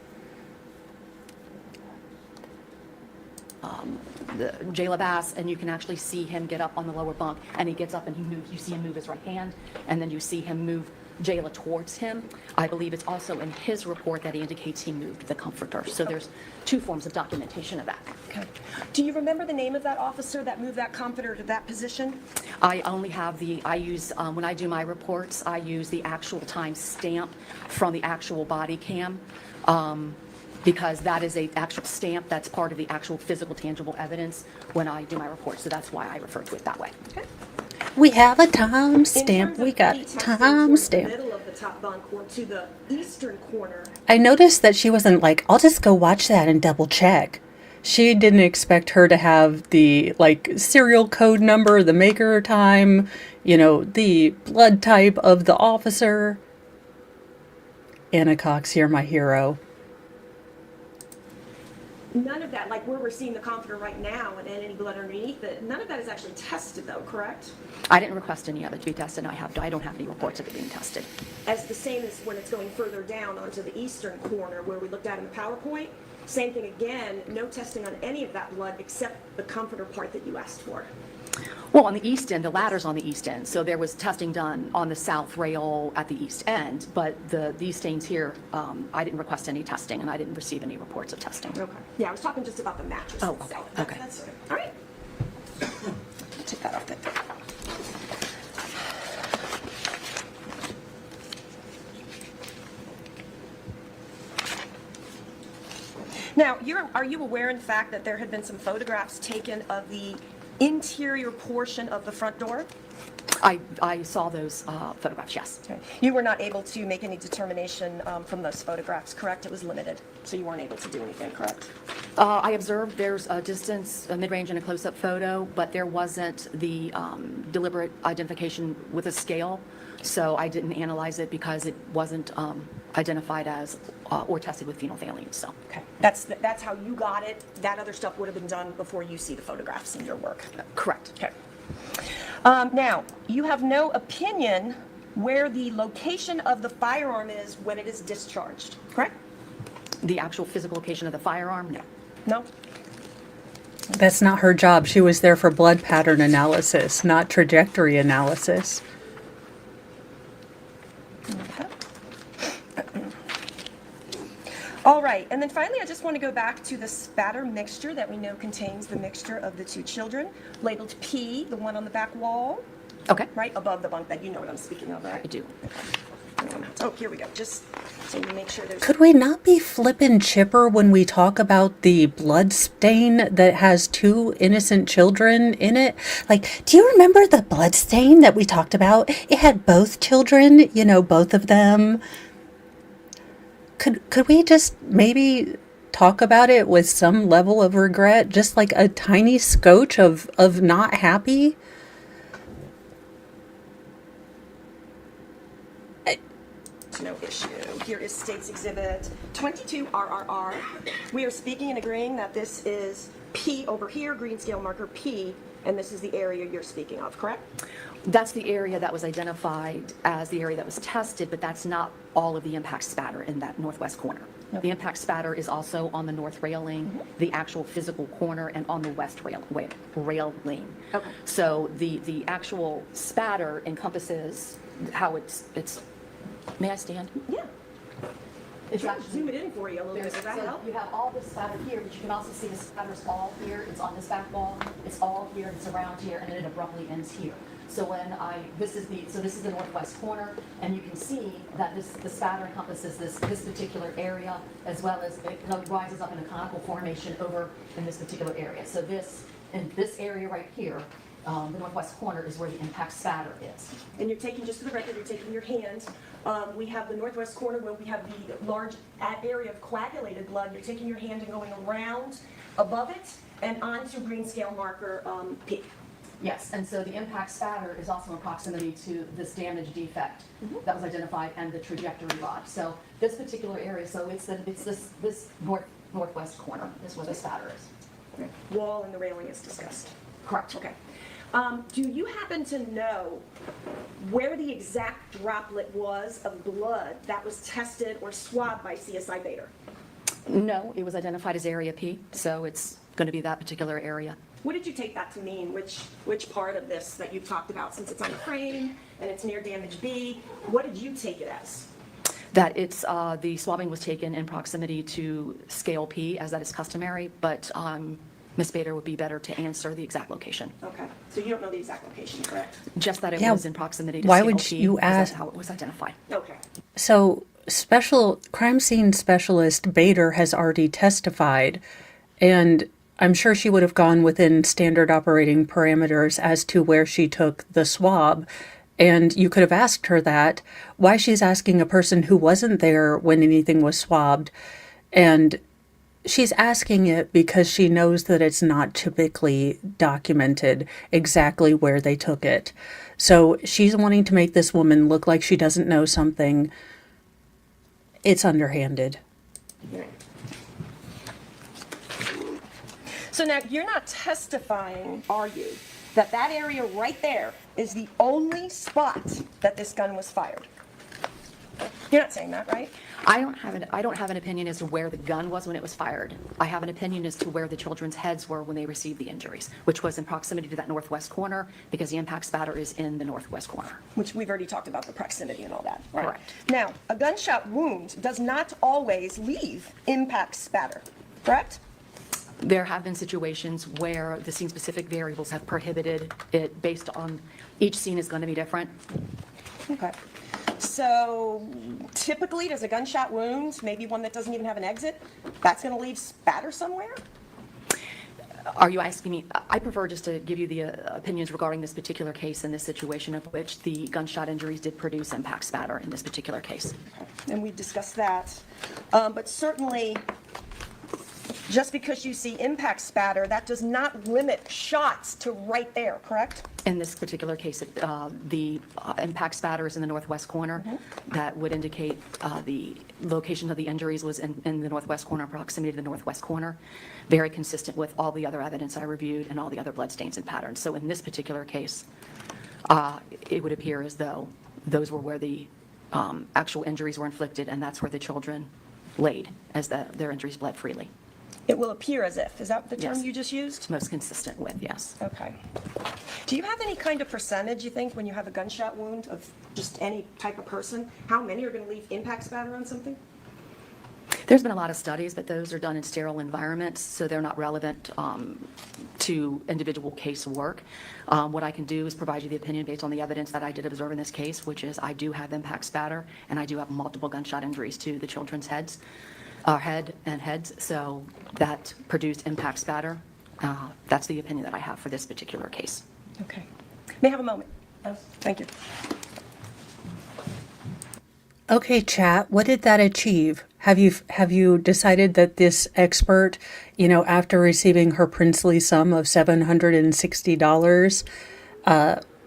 Jermaine Bass, and you can actually see him get up on the lower bunk, and he gets up and he moves. You see him move his right hand, and then you see him move Jayla towards him. I believe it's also in his report that he indicates he moved the comforter. So there's two forms of documentation of that. Okay. Do you remember the name of that officer that moved that comforter to that position? I only have I use, when I do my reports, I use the actual time stamp from the actual body cam. Because that is a actual stamp that's part of the actual physical tangible evidence when I do my report. So that's why I refer to it that way. Okay. We have a In timestamp. terms We of got any testing towards the timestamp. middle of the top bunk or to the eastern corner, I noticed that she wasn't like, I'll just go watch that and double check. She didn't expect her to have the like serial code number, the maker time, the blood type of the officer. Anna Cox, you're my hero. none of that, like where we're seeing the comforter right now and any blood underneath it, none of that is actually tested though, correct? I didn't request any of it to be tested. I don't have any reports of it being tested. As the same as when it's going further down onto the eastern corner where we looked at in the PowerPoint, same thing again, no testing on any of that blood except the comforter part that you asked for. Well, on the east end, the ladder's on the east end, so there was testing done on the south rail at the east end, but these stains here, I didn't request any testing, and I didn't receive any reports of testing. Okay. Yeah, I was talking just about the mattress Oh, itself. okay. That's okay. All right. Take that off then. Now, are you aware, in fact, that there had been some photographs taken of the interior portion of the front door? I saw those photographs, yes. Okay. You were not able to make any determination from those photographs, correct? It was limited, so you weren't able to do anything, correct? I observed there's a distance, a mid-range, and a close-up photo, but there wasn't the deliberate identification with a scale, so I didn't analyze it because it wasn't identified as or tested with phenolphthalein, so. Okay. That's how you got it. That other stuff would have been done before you see the photographs in your work. Correct. Okay. Now, you have no opinion where the location of the firearm is when it is discharged, correct? The actual physical location of the firearm, no. No? That's not her job. She was there for blood pattern analysis, not trajectory analysis. Okay. All right, and then finally, I just want to go back to the spatter mixture that we know contains the mixture of the two children, labeled P, the one on the back wall, Okay. right above the bunk bed. You know what I'm speaking of, right? I do. Oh, here we go. Just so you make sure there's. Could we not be flippin' chipper when we talk about the blood stain that has two innocent children in it? Like, do you remember the blood stain that we talked about? It had both children, both of them. Could we just maybe talk about it with some level of regret? Just like a tiny scotch of not happy? No issue. Here is State's Exhibit 22 RRR. We are speaking and agreeing that this is P over here, green scale marker P, and this is the area you're speaking of, correct? That's the area that was identified as the area that was tested, but that's not all of the impact spatter in that northwest corner. Okay. The impact spatter is also on the north railing, the actual physical corner, and on the west railing. Okay. So the actual spatter encompasses how it's. May I stand? Yeah. It's I'll actually- zoom it in for you a little bit. There's, Does that so help? you have all this spatter here, but you can also see the spatter's all here. It's on this back wall. It's all here. It's around here, and then it abruptly ends here. So this is the northwest corner, and you can see that the spatter encompasses this particular area, as well as it rises up in a conical formation over in this particular area. So in this area right here, the northwest corner is where the impact spatter is. And you're taking, just for the record, you're taking your hand. We have the northwest corner where we have the large area of coagulated blood. You're taking your hand and going around above it and onto green scale marker P. Yes, and so the impact spatter is also in proximity to this damage defect that was identified and the trajectory rod. So this particular area, so it's this northwest corner is where the spatter is. Wall and the railing is discussed. Correct. Okay. Do you happen to know where the exact droplet was of blood that was tested or swabbed by CSI Bader? No, it was identified as area P, so it's going to be that particular area. What did you take that to mean? Which part of this that you've talked about? Since it's on the frame and it's near damage B, what did you take it as? That it's the swabbing was taken in proximity to scale P, as that is customary, but Ms. Bader would be better to answer the exact location. Okay, so you don't know the exact location, correct? Just that it Yeah, was in proximity to why scale would P, you because that's ask- how it was identified. Okay. So, special crime scene specialist Bader has already testified, and I'm sure she would have gone within standard operating parameters as to where she took the swab. And you could have asked her that, why she's asking a person who wasn't there when anything was swabbed. And she's asking it because she knows that it's not typically documented exactly where they took it. So she's wanting to make this woman look like she doesn't know something. It's underhanded. So now you're not testifying, are you, that that area right there is the only spot that this gun was fired? You're not saying that, right? I don't have an opinion as to where the gun was when it was fired. I have an opinion as to where the children's heads were when they received the injuries, which was in proximity to that northwest corner, because the impact spatter is in the northwest corner. Which we've already talked about the proximity and all that. Right? Correct. Now, a gunshot wound does not always leave impact spatter, correct? There have been situations where the scene-specific variables have prohibited it based on, each scene is going to be different. Okay. So typically, does a gunshot wound, maybe one that doesn't even have an exit, that's going to leave spatter somewhere? Are you asking me, I prefer just to give you the opinions regarding this particular case and this situation of which the gunshot injuries did produce impact spatter in this particular case. And we discussed that. But certainly, just because you see impact spatter, that does not limit shots to right there, correct? In this particular case, the impact spatter is in the northwest corner. That would indicate the location of the injuries was in the northwest corner, proximity to the northwest corner. Very consistent with all the other evidence I reviewed and all the other blood stains and patterns. So in this particular case, it would appear as though those were where the actual injuries were inflicted, and that's where the children laid as their injuries bled freely. It will appear as if. Is that the term Yes. you just used? Most consistent with, yes. Okay. Do you have any kind of percentage, you think, when you have a gunshot wound of just any type of person? How many are going to leave impact spatter on something? There's been a lot of studies, but those are done in sterile environments, so they're not relevant to individual case work. What I can do is provide you the opinion based on the evidence that I did observe in this case, which is I do have impact spatter, and I do have multiple gunshot injuries to the children's heads. Head and heads, so that produced impact spatter. That's the opinion that I have for this particular case. Okay. May I have a moment? Thank you. Okay, chat, what did that achieve? Have you decided that this expert, after receiving her princely sum of $760,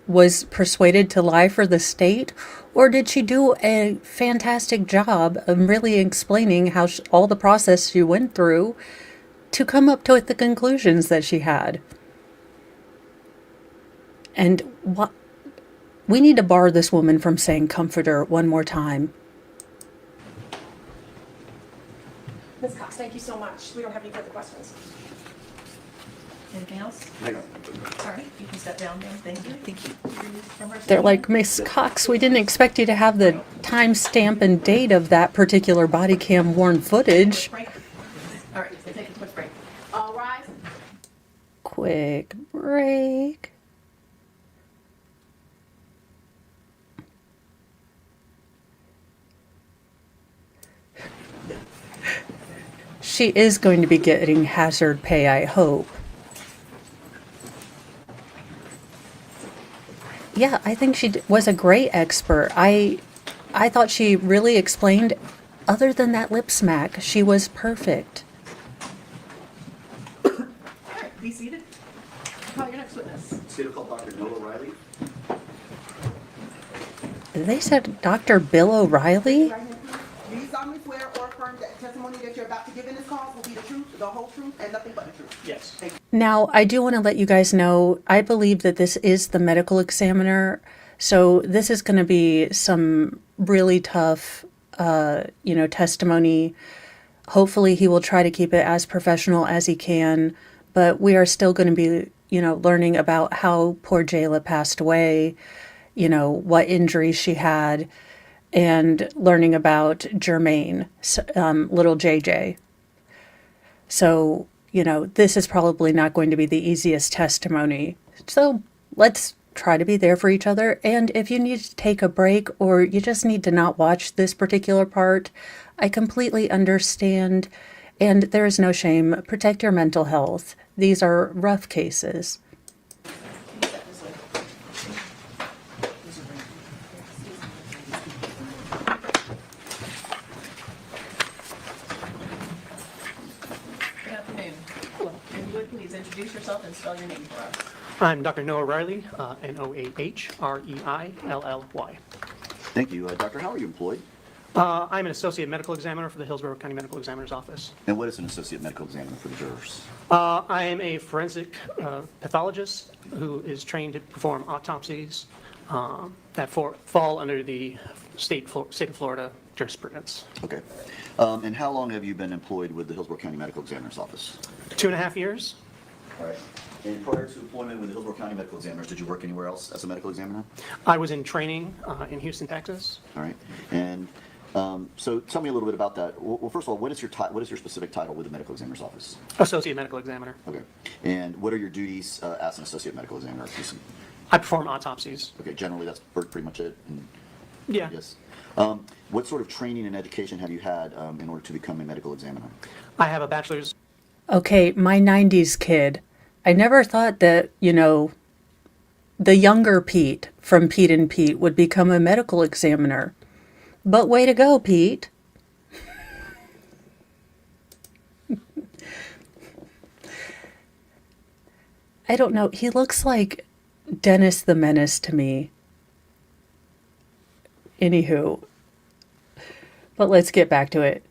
was persuaded to lie for the state? Or did she do a fantastic job of really explaining how all the process she went through to come up with the conclusions that she had? And we need to bar this woman from saying comforter one more time. Ms. Cox, thank you so much. We don't have any further questions. Anything else? All right, you can step down then. Thank you. Thank you. They're like, Miss Cox, we didn't expect you to have the timestamp and date of that particular body cam worn footage. Break. All right, so take a quick break. All rise. Quick break. she is going to be getting hazard pay, I hope. Yeah, I think she was a great expert. I thought she really explained, other than that lip smack, she was perfect. All right, be seated. Call your next witness. State of call Dr. Noah Riley. They said Dr. Bill O'Reilly? Right hand, please. Do you solemnly swear or affirm that the testimony that you're about to give in this cause will be the truth, the whole truth, and nothing but the truth? Yes. Thank you. Now, I do want to let you guys know, I believe that this is the medical examiner, so this is going to be some really tough, testimony. Hopefully he will try to keep it as professional as he can, but we are still going to be, learning about how poor Jayla passed away, what injuries she had, and learning about Jermaine, little JJ. So, this is probably not going to be the easiest testimony. So let's try to be there for each other. And if you need to take a break or you just need to not watch this particular part, I completely understand. And there is no shame. Protect your mental health. These are rough cases. Good afternoon. Hello. And you would please introduce yourself and spell your name for us. I'm Dr. Noah Riley, Noahreilly. Thank you. Doctor, how are you employed? I'm an associate medical examiner for the Hillsborough County Medical Examiner's Office. And what is an associate medical examiner for the jurors? I am a forensic pathologist who is trained to perform autopsies that fall under the state of Florida jurisprudence. Okay. And how long have you been employed with the Hillsborough County Medical Examiner's Office? 2.5 years. All right. And prior to employment with the Hillsborough County Medical Examiners, did you work anywhere else as a medical examiner? I was in training in Houston, Texas. All right. And so tell me a little bit about that. Well, first of all, what is your specific title with the medical examiner's office? Associate medical examiner. Okay. And what are your duties as an associate medical examiner? I perform autopsies. Okay. Generally, that's pretty much it. And, Yeah. yes. What sort of training and education have you had in order to become a medical examiner? I have a bachelor's. Okay, my 90s kid. I never thought that, the younger Pete from Pete and Pete would become a medical examiner. But way to go, Pete. I don't know. He looks like Dennis the Menace to me. Anywho. But let's get back to it.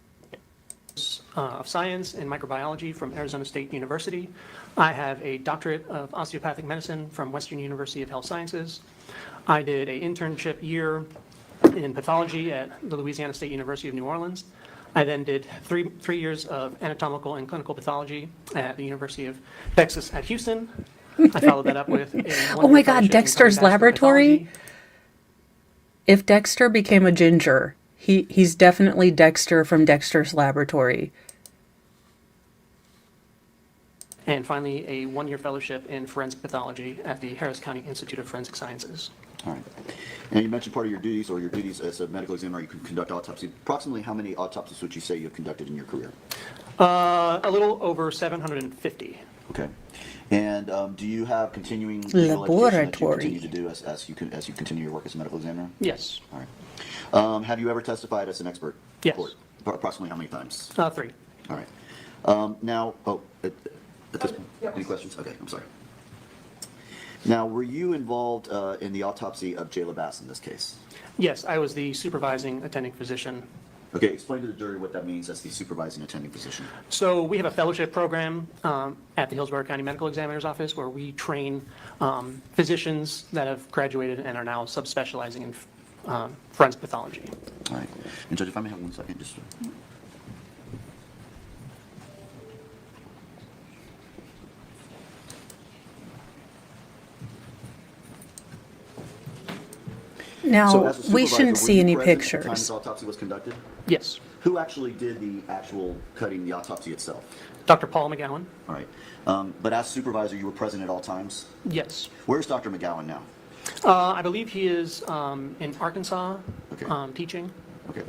Of Science and Microbiology from Arizona State University. I have a doctorate of osteopathic medicine from Western University of Health Sciences. I did an internship year in pathology at the Louisiana State University of New Orleans. I then did three years of anatomical and clinical pathology at the University of Texas at Houston. I followed that up with a Oh my one-year God, fellowship in Dexter's cardiovascular Laboratory? pathology. If Dexter became a ginger, he's definitely Dexter from Dexter's Laboratory. And finally, a one-year fellowship in forensic pathology at the Harris County Institute of Forensic Sciences. All right. And you mentioned part of your duties as a medical examiner, you can conduct autopsy. Approximately how many autopsies would you say you have conducted in your career? A little over 750. Okay. And do you have continuing legal education that you Laboratory. continue to do as you continue your work as a medical examiner? Yes. All right. Have you ever testified as an expert? in Yes. court? Approximately how many times? 3. All right. Now, at this point, any questions? Okay, I'm sorry. Now, were you involved in the autopsy of Jayla Bass in this case? Yes, I was the supervising attending physician. Okay, explain to the jury what that means as the supervising attending physician. So we have a fellowship program at the Hillsborough County Medical Examiner's Office where we train physicians that have graduated and are now subspecializing in forensic pathology. All right. And Judge, if I may have 1 second, just. Now, So as a we supervisor, shouldn't were see you any present at the time pictures. this autopsy was conducted? Yes. Who actually did the actual cutting, the autopsy itself? Dr. Paul McGowan? All right. But as supervisor, you were present at all times? Yes. Where's Dr. McGowan now? I believe he is in Arkansas Okay. teaching. Okay.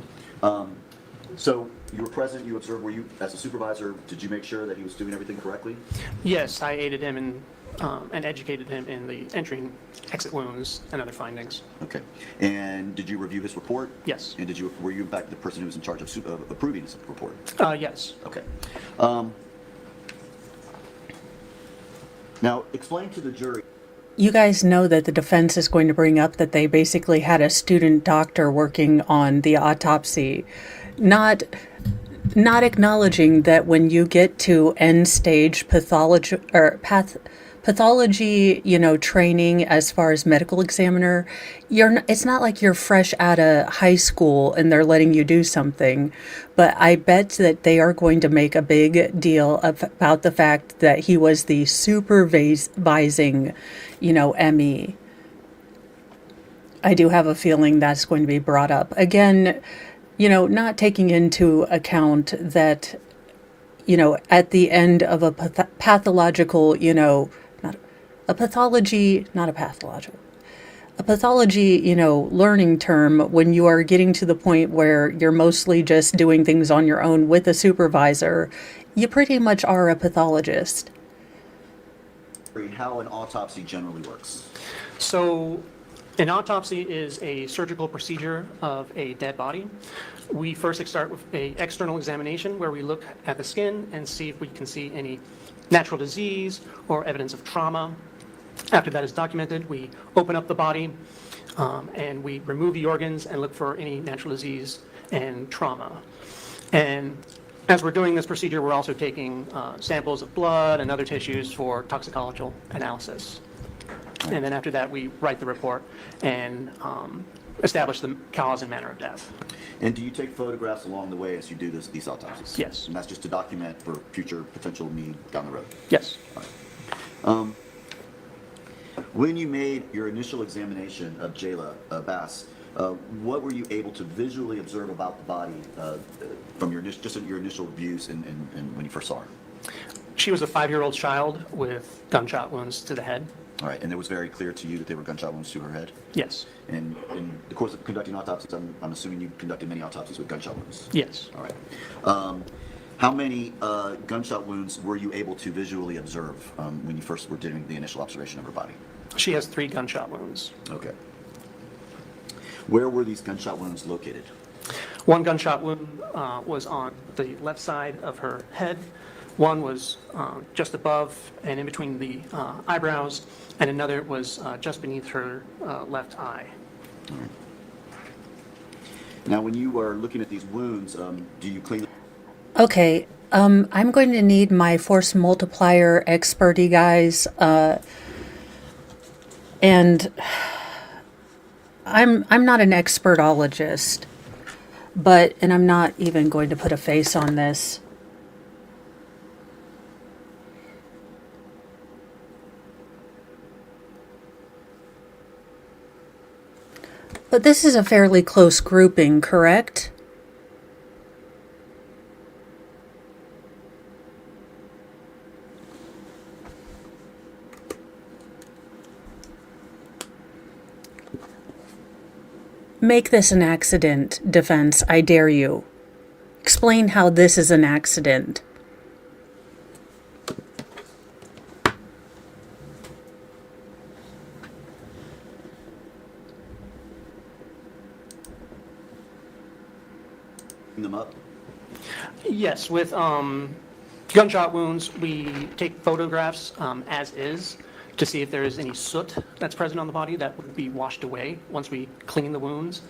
So you were present, you observed, were you, as a supervisor, did you make sure that he was doing everything correctly? Yes, I aided him in, and educated him in the entering exit wounds and other findings. Okay. And did you review his report? Yes. And were you in fact the person who was in charge of approving his report? Yes. Okay. Now, explain to the jury. You guys know that the defense is going to bring up that they basically had a student doctor working on the autopsy, not acknowledging that when you get to end stage pathology or pathology, training as far as medical examiner, it's not like you're fresh out of high school and they're letting you do something. But I bet that they are going to make a big deal about the fact that he was the supervising, ME. I do have a feeling that's going to be brought up. Again, not taking into account that, at the end of a pathological, a pathology, learning term, when you are getting to the point where you're mostly just doing things on your own with a supervisor, you pretty much are a pathologist. How an autopsy generally works. So an autopsy is a surgical procedure of a dead body. We first start with an external examination where we look at the skin and see if we can see any natural disease or evidence of trauma. After that is documented, we open up the body and we remove the organs and look for any natural disease and trauma. And as we're doing this procedure, we're also taking samples of blood and other tissues for toxicological analysis. And then after that, we write the report and establish the cause and manner of death. And do you take photographs along the way as you do these autopsies? Yes. And that's just to document for future potential need down the road? Yes. All right. When you made your initial examination of Jayla Bass, what were you able to visually observe about the body from your initial views and when you first saw her? She was a 5-year-old child with gunshot wounds to the head. All right, and it was very clear to you that they were gunshot wounds to her head? Yes. And in the course of conducting autopsies, I'm assuming you conducted many autopsies with gunshot wounds? Yes. All right. How many gunshot wounds were you able to visually observe when you first were doing the initial observation of her body? She has 3 gunshot wounds. Okay. Where were these gunshot wounds located? One gunshot wound was on the left side of her head. One was just above and in between the eyebrows, and another was just beneath her left eye. All right. Now, when you are looking at these wounds, do you clean? Okay, I'm going to need my force multiplier experty guys, and I'm not an expertologist, and I'm not even going to put a face on this. But this is a fairly close grouping, correct? Make this an accident, defense, I dare you. Explain how this is an accident. Them up? Yes, with gunshot wounds, we take photographs as is to see if there is any soot that's present on the body that would be washed away once we clean the wounds.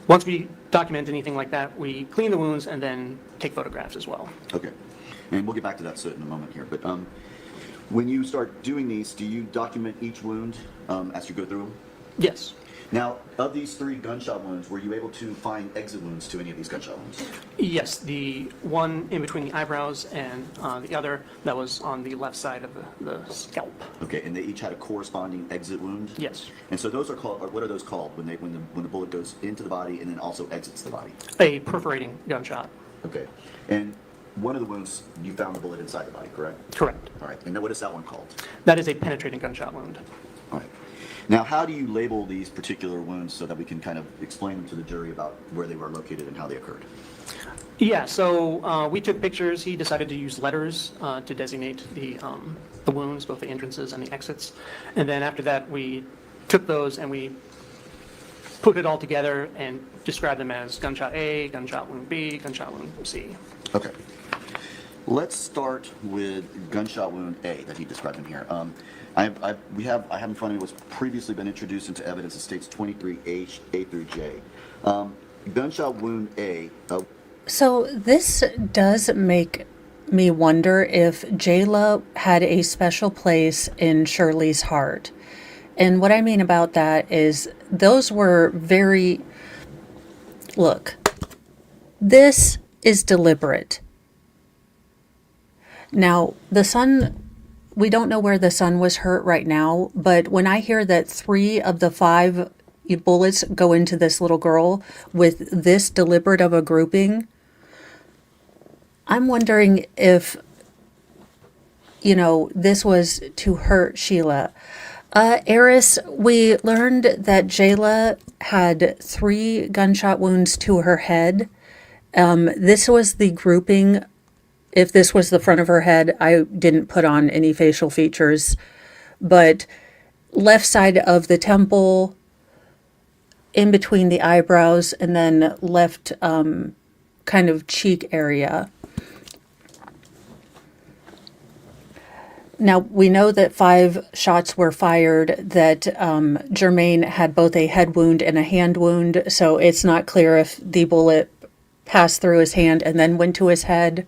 Once we document anything like that, we clean the wounds and then take photographs as well. Okay. And we'll get back to that soot in a moment here. But when you start doing these, do you document each wound as you go through them? Yes. Now, of these 3 gunshot wounds, were you able to find exit wounds to any of these gunshot wounds? Yes, the one in between the eyebrows and the other that was on the left side of the scalp. Okay, and they each had a corresponding exit wound? Yes. And so those are called, or what are those called when the bullet goes into the body and then also exits the body? A perforating gunshot. Okay. And one of the wounds, you found the bullet inside the body, correct? Correct. All right. And then what is that one called? That is a penetrating gunshot wound. All right. Now, how do you label these particular wounds so that we can kind of explain them to the jury about where they were located and how they occurred? Yeah, so we took pictures. He decided to use letters to designate the wounds, both the entrances and the exits. And then after that, we took those and we put it all together and described them as gunshot A, gunshot wound B, gunshot wound C. Okay. Let's start with gunshot wound A that he described in here. I have in front of me what's previously been introduced into evidence. It states 23H, A through J. Gunshot wound A. So this does make me wonder if Jayla had a special place in Shirley's heart. And what I mean about that is those were very... Look, this is deliberate. Now, the son, we don't know where the son was hurt right now, but when I hear that 3 of the 5 bullets go into this little girl with this deliberate of a grouping, I'm wondering if, this was to hurt Sheila. Eris, we learned that Jayla had 3 gunshot wounds to her head. This was the grouping. If this was the front of her head, I didn't put on any facial features, but left side of the temple, in between the eyebrows, and then left kind of cheek area. Now, we know that 5 shots were fired, that Jermaine had both a head wound and a hand wound, so it's not clear if the bullet passed through his hand and then went to his head.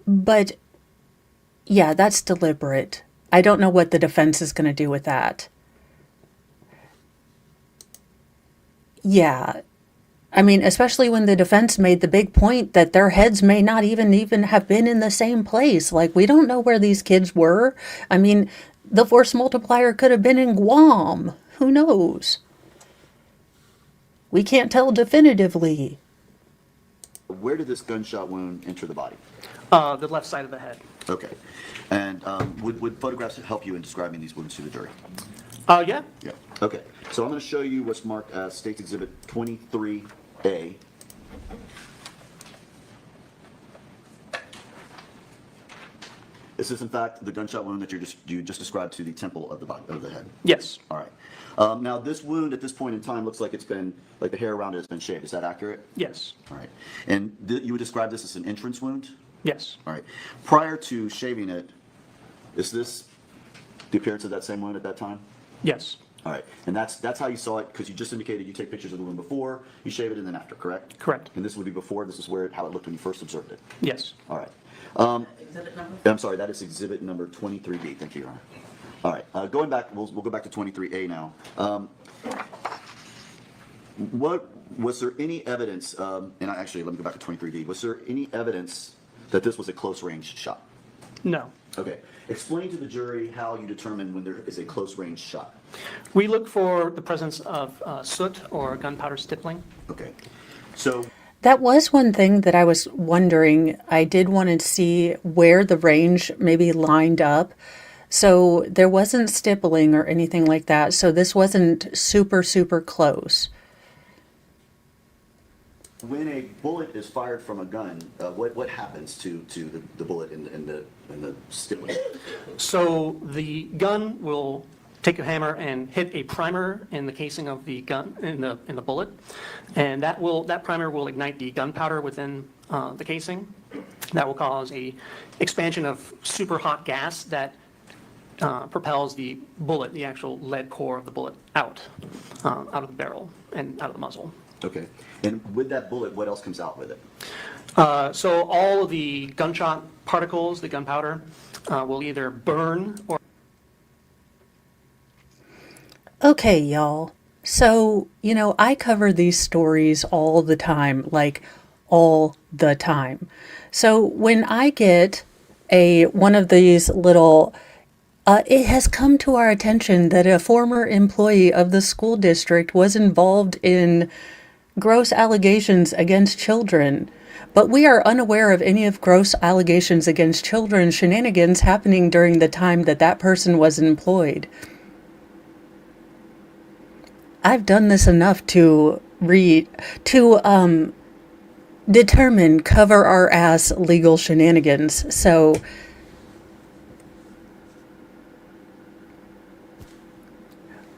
But, yeah, that's deliberate. I don't know what the defense is going to do with that. Yeah. I mean, especially when the defense made the big point that their heads may not even have been in the same place. Like, we don't know where these kids were. I mean, the force multiplier could have been in Guam. Who knows? We can't tell definitively. Where did this gunshot wound enter the body? The left side of the head. Okay. And would photographs help you in describing these wounds to the jury? Yeah. Yeah. Okay. So I'm going to show you what's marked as State's Exhibit 23A. This is, in fact, the gunshot wound that you just described to the temple of the body, of the head. Yes. All right. Now, this wound at this point in time looks like it's been, like the hair around it has been shaved. Is that accurate? Yes. All right. And you would describe this as an entrance wound? Yes. All right. Prior to shaving it, is this the appearance of that same wound at that time? Yes. All right. And that's how you saw it, because you just indicated you take pictures of the wound before, you shave it, and then after, correct? Correct. And this would be before. This is how it looked when you first observed it. Yes. All right. Exhibit number? I'm sorry, that is exhibit number 23B. Thank you, Your Honor. All right, going back, we'll go back to 23A now. Was there any evidence, actually, let me go back to 23D. Was there any evidence that this was a close range shot? No. Okay. Explain to the jury how you determine when there is a close range shot. We look for the presence of soot or gunpowder stippling. Okay. So That was one thing that I was wondering. I did want to see where the range maybe lined up. So there wasn't stippling or anything like that. So this wasn't super, super close. when a bullet is fired from a gun, what happens to the bullet in the stippling? So the gun will take a hammer and hit a primer in the casing of the gun, in the bullet, and that primer will ignite the gunpowder within the casing. That will cause a expansion of super hot gas that propels the bullet, the actual lead core of the bullet, out of the barrel and out of the muzzle. Okay. And with that bullet, what else comes out with it? So all of the gunshot particles, the gunpowder, will either burn or... Okay, y'all. So, I cover these stories all the time, like all the time. So when I get one of these little, it has come to our attention that a former employee of the school district was involved in gross allegations against children, but we are unaware of any of gross allegations against children shenanigans happening during the time that person was employed. I've done this enough to determine cover our ass legal shenanigans. So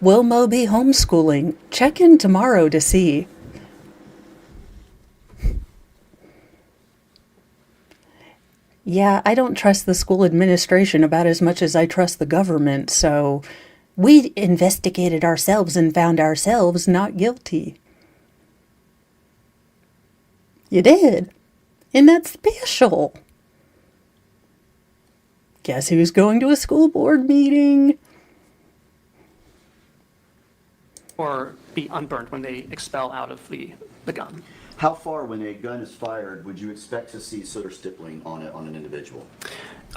will Mo be homeschooling? Check in tomorrow to see. Yeah, I don't trust the school administration about as much as I trust the government, so we investigated ourselves and found ourselves not guilty. You did? Isn't that special? Guess who's going to a school board meeting? Or be unburnt when they expel out of the gun. How far, when a gun is fired, would you expect to see soot or stippling on an individual?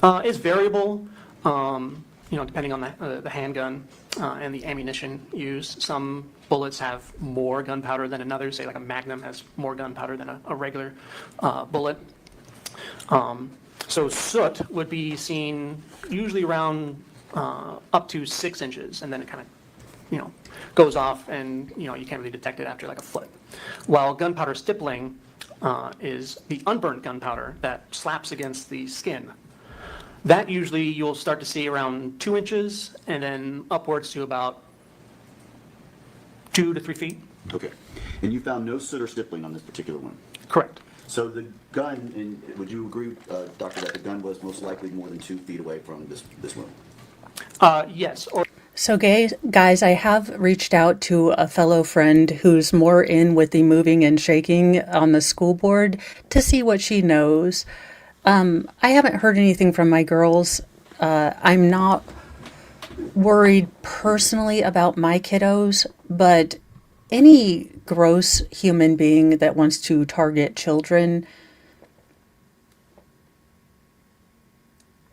It's variable, depending on the handgun and the ammunition used. Some bullets have more gunpowder than another. Say like a Magnum has more gunpowder than a regular bullet. So soot would be seen usually around up to 6 inches, and then it kind of, goes off, and you can't really detect it after like a foot. While gunpowder stippling is the unburnt gunpowder that slaps against the skin. That usually you'll start to see around 2 inches, and then upwards to about 2 to 3 feet. Okay. And you found no soot or stippling on this particular one? Correct. So the gun, and would you agree, Doctor, that the gun was most likely more than 2 feet away from this room? Yes. So, guys, I have reached out to a fellow friend who's more in with the moving and shaking on the school board to see what she knows. I haven't heard anything from my girls. I'm not worried personally about my kiddos, but any gross human being that wants to target children,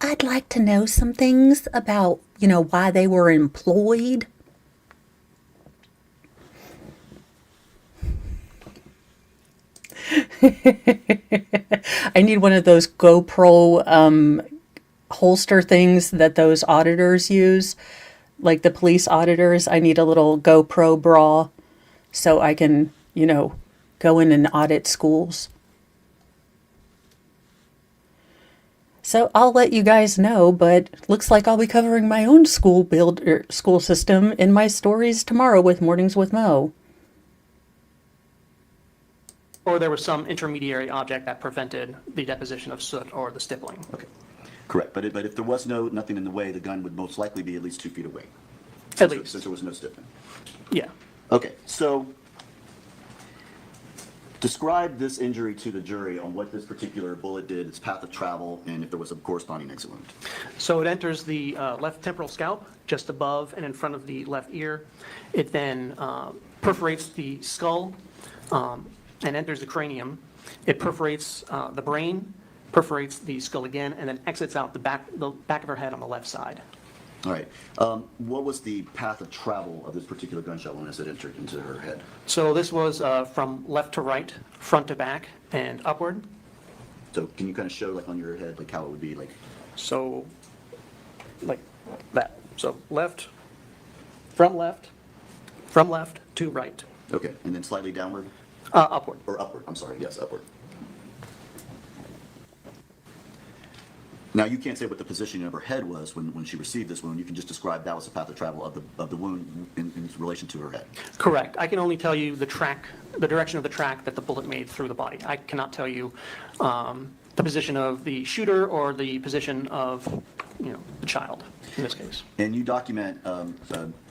I'd like to know some things about, why they were employed. I need one of those GoPro holster things that those auditors use, like the police auditors. I need a little GoPro bra so I can, go in and audit schools. So I'll let you guys know, but looks like I'll be covering my own school system in my stories tomorrow with Mornings with Mo. Or there was some intermediary object that prevented the deposition of soot or the stippling. Okay. Correct. But if there was nothing in the way, the gun would most likely be at least 2 feet away. At least. Since there was no stippling. Yeah. Okay. So describe this injury to the jury on what this particular bullet did, its path of travel, and if there was a corresponding exit wound. So it enters the left temporal scalp, just above and in front of the left ear. It then perforates the skull and enters the cranium. It perforates the brain, perforates the skull again, and then exits out the back of her head on the left side. All right. What was the path of travel of this particular gunshot wound as it entered into her head? So this was from left to right, front to back, and upward. So can you kind of show, like, on your head, like, how it would be, like? So, like that. So left, from left to right. Okay. And then slightly downward? Upward. Or upward, I'm sorry. Yes, upward. Now, you can't say what the position of her head was when she received this wound. You can just describe that was the path of travel of the wound in relation to her head. Correct. I can only tell you the direction of the track that the bullet made through the body. I cannot tell you the position of the shooter or the position of, the child in this case. And you document,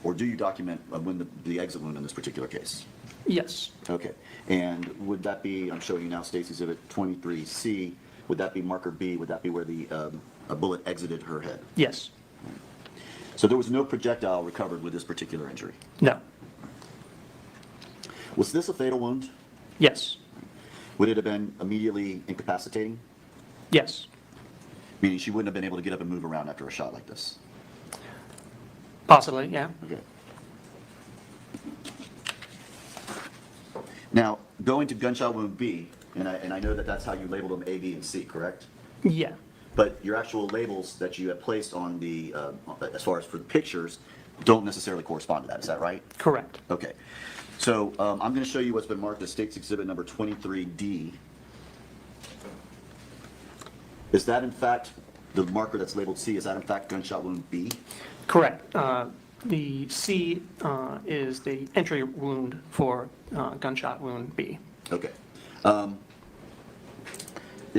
or do you document when the exit wound in this particular case? Yes. Okay. And would that be, I'm showing you now State's Exhibit 23C, would that be marker B? Would that be where the a bullet exited her head? Yes. So there was no projectile recovered with this particular injury? No. Was this a fatal wound? Yes. Would it have been immediately incapacitating? Yes. Meaning she wouldn't have been able to get up and move around after a shot like this? Possibly, yeah. Okay. Now, going to gunshot wound B, and I know that that's how you labeled them A, B, and C, correct? Yeah. But your actual labels that you have placed on the, as far as for the pictures, don't necessarily correspond to that. Is that right? Correct. Okay. So I'm going to show you what's been marked as State's Exhibit number 23D. Is that in fact the marker that's labeled C? Is that in fact gunshot wound B? Correct. The C is the entry wound for gunshot wound B. Okay. And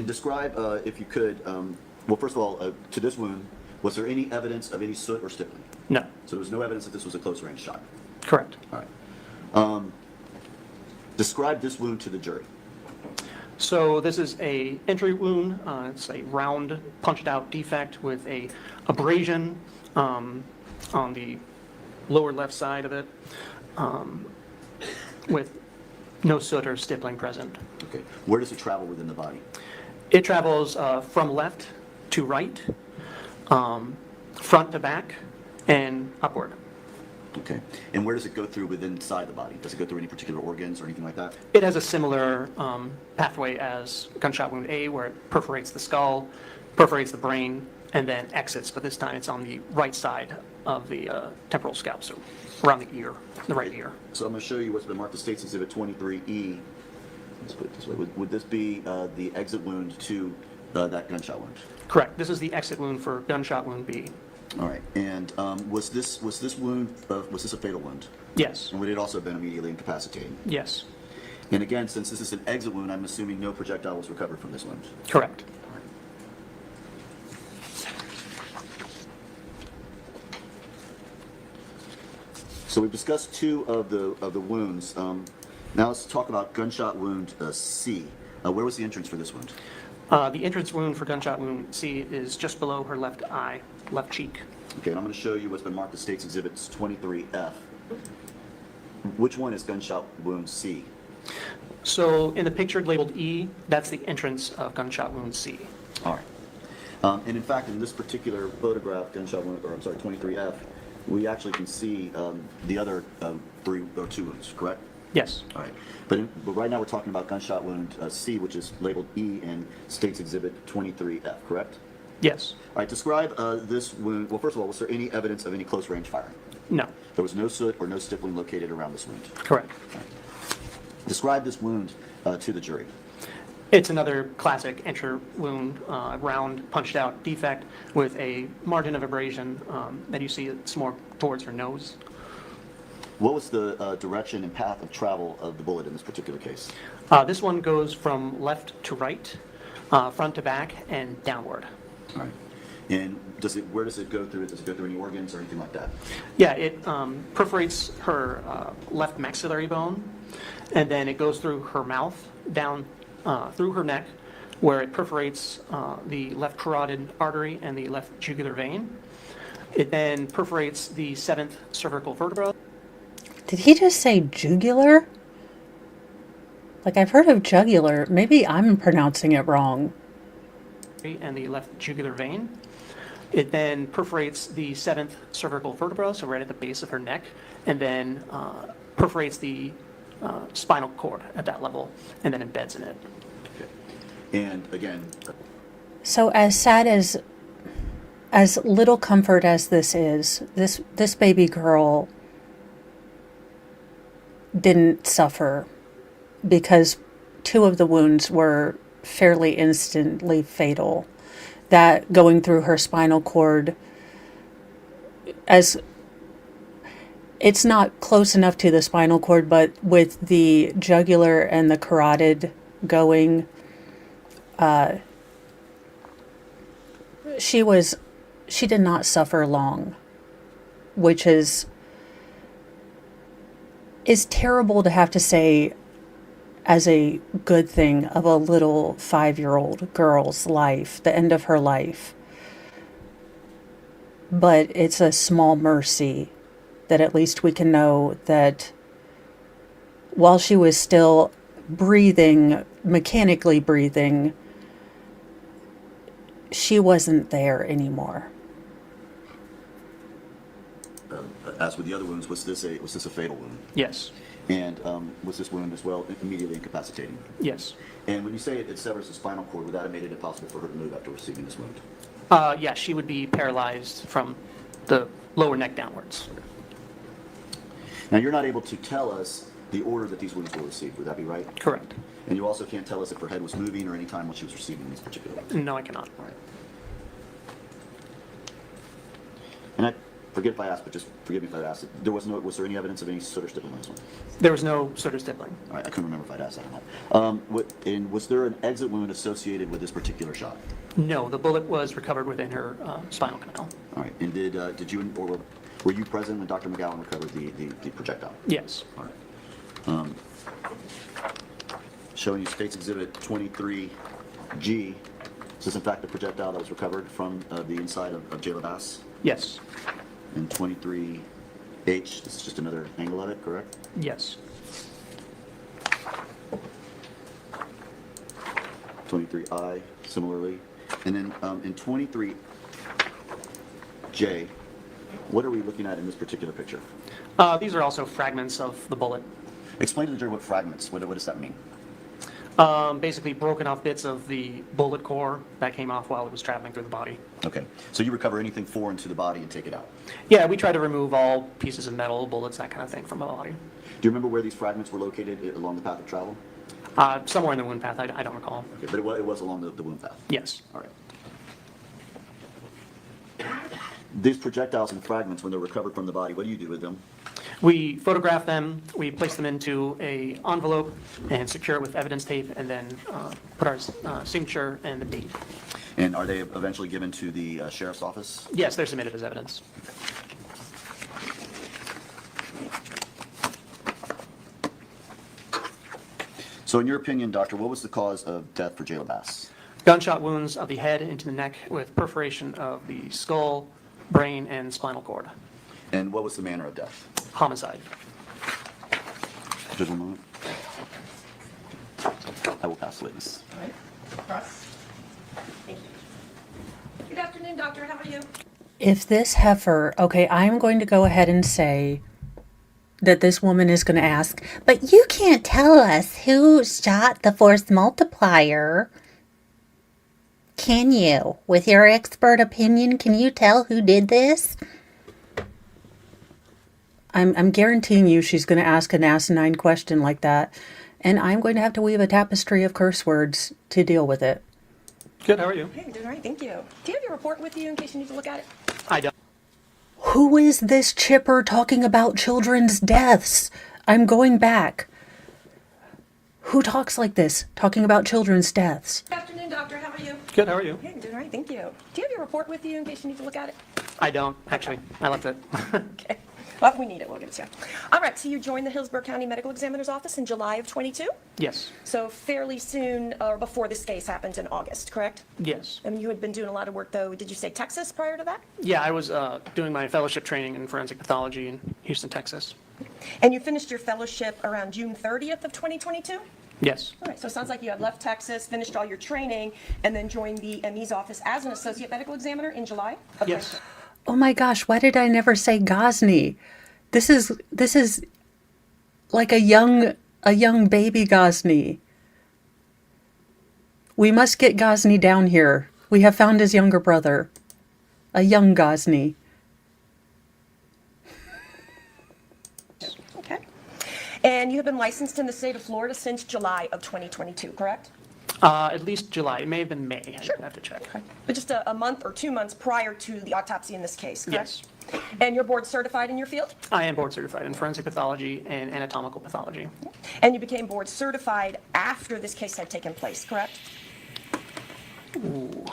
describe, if you could, well, first of all, to this wound, was there any evidence of any soot or stippling? No. So there was no evidence that this was a close range shot. Correct. All right. Describe this wound to the jury. So this is a entry wound. It's a round, punched out defect with a abrasion on the lower left side of it, with no soot or stippling present. Okay. Where does it travel within the body? It travels from left to right, front to back, and upward. Okay. And where does it go through within inside the body? Does it go through any particular organs or anything like that? It has a similar pathway as gunshot wound A, where it perforates the skull, perforates the brain, and then exits, but this time it's on the right side of the temporal scalp, so around the ear, the right ear. So I'm going to show you what's been marked as State's Exhibit 23E. Let's put it this way. Would this be the exit wound to that gunshot wound? Correct. This is the exit wound for gunshot wound B. All right. And was this wound, was this a fatal wound? Yes. And would it also have been immediately incapacitating? Yes. And again, since this is an exit wound, I'm assuming no projectile was recovered from this wound. Correct. So we've discussed two of the wounds. Now let's talk about gunshot wound C. Where was the entrance for this wound? The entrance wound for gunshot wound C is just below her left eye, left cheek. Okay, and I'm going to show you what's been marked as State's Exhibits 23F. Which one is gunshot wound C? So in the picture labeled E, that's the entrance of gunshot wound C. All right. And in fact, in this particular photograph, gunshot wound, or I'm sorry, 23F, we actually can see the other three or two wounds, correct? Yes. All right. But right now we're talking about gunshot wound C, which is labeled E in State's Exhibit 23F, correct? Yes. All right, describe this wound. Well, first of all, was there any evidence of any close range firing? No. There was no soot or no stippling located around this wound. Correct. Describe this wound to the jury. It's another classic entry wound, round, punched out defect with a margin of abrasion that you see it's more towards her nose. What was the direction and path of travel of the bullet in this particular case? This one goes from left to right, front to back, and downward. All right. And where does it go through? Does it go through any organs or anything like that? Yeah, it perforates her left maxillary bone, and then it goes through her mouth, down through her neck, where it perforates the left carotid artery and the left jugular vein. It then perforates the 7th cervical vertebra. Did he just say jugular? Like, I've heard of jugular. Maybe I'm pronouncing it wrong. And the left jugular vein. It then perforates the 7th cervical vertebra, so right at the base of her neck, and then perforates the spinal cord at that level, and then embeds in it. Okay. And again, So as sad as little comfort as this is, this baby girl didn't suffer because two of the wounds were fairly instantly fatal. That going through her spinal cord, as it's not close enough to the spinal cord, but with the jugular and the carotid going, she did not suffer long, which is terrible to have to say as a good thing of a little 5-year-old girl's life, the end of her life. But it's a small mercy that at least we can know that while she was still breathing, mechanically breathing, she wasn't there anymore. as with the other wounds, was this a fatal wound? Yes. And was this wound as well immediately incapacitating? Yes. And when you say it severs the spinal cord, would that have made it impossible for her to move after receiving this wound? Yeah, she would be paralyzed from the lower neck downwards. Now, you're not able to tell us the order that these wounds were received, would that be right? Correct. And you also can't tell us if her head was moving or any time when she was receiving these particular wounds? No, I cannot. All right. And I forget if I asked, but just forgive me if I asked it. Was there any evidence of any soot or stippling on this one? There was no sort of stippling. All right, I couldn't remember if I'd asked that or not. And was there an exit wound associated with this particular shot? No, the bullet was recovered within her spinal canal. All right, and did you or were you present when Dr. McGowan recovered the projectile? Yes. All right. Showing you State's Exhibit 23G. Is this in fact the projectile that was recovered from the inside of Jayla Bass? Yes. And 23H, this is just another angle of it, correct? Yes. 23I, similarly. And then in 23J, what are we looking at in this particular picture? These are also fragments of the bullet. Explain to the jury what fragments, what does that mean? Basically broken off bits of the bullet core that came off while it was traveling through the body. Okay, so you recover anything foreign to the body and take it out. Yeah, we try to remove all pieces of metal, bullets, that kind of thing from the body. Do you remember where these fragments were located along the path of travel? Somewhere in the wound path, I don't recall. Okay, but it was along the wound path? Yes. All right. These projectiles and fragments, when they're recovered from the body, what do you do with them? We photograph them, we place them into a envelope and secure it with evidence tape, and then put our signature and the date. And are they eventually given to the sheriff's office? Yes, they're submitted as evidence. So in your opinion, doctor, what was the cause of death for Jayla Bass? Gunshot wounds of the head into the neck with perforation of the skull, brain, and spinal cord. And what was the manner of death? Homicide. Just one moment. I will pass the witness. All right. Cross. Thank you. Good afternoon, doctor. How are you? If this heifer, okay, I'm going to go ahead and say that this woman is going to ask, but you can't tell us who shot the force multiplier. Can you? With your expert opinion, can you tell who did this? I'm guaranteeing you she's going to ask an asinine question like that, and I'm going to have to weave a tapestry of curse words to deal with it. Good, how are you? Hey, you're doing all right. Thank you. Do you have your report with you in case you need to look at it? I don't. Who is this chipper talking about children's deaths? I'm going back. Who talks like this, talking about children's deaths? Good afternoon, doctor. How are you? Good, how are you? Hey, you're doing all right. Thank you. Do you have your report with you in case you need to look at it? I don't, actually. I left it. Okay. Well, if we need it, we'll get it to you. All right, so you joined the Hillsborough County Medical Examiner's Office in July of 22? Yes. So fairly soon, or before this case happened in August, correct? Yes. I mean, you had been doing a lot of work, though. Did you say Texas prior to that? Yeah, I was doing my fellowship training in forensic pathology in Houston, Texas. And you finished your fellowship around June 30th of 2022? Yes. All right, so it sounds like you had left Texas, finished all your training, and then joined the ME's office as an associate medical examiner in July? of Yes. Oh my gosh, why did I never say Ghazni? This is like a young baby Ghazni. We must get Ghazni down here. We have found his younger brother. A young Ghazni. Okay. And you have been licensed in the state of Florida since July of 2022, correct? At least July. It may have been May. I have to check. But just a month or 2 months prior to the autopsy in this case, correct? Yes. And you're board certified in your field? I am board certified in forensic pathology and anatomical pathology. And you became board certified after this case had taken place, correct? Ooh.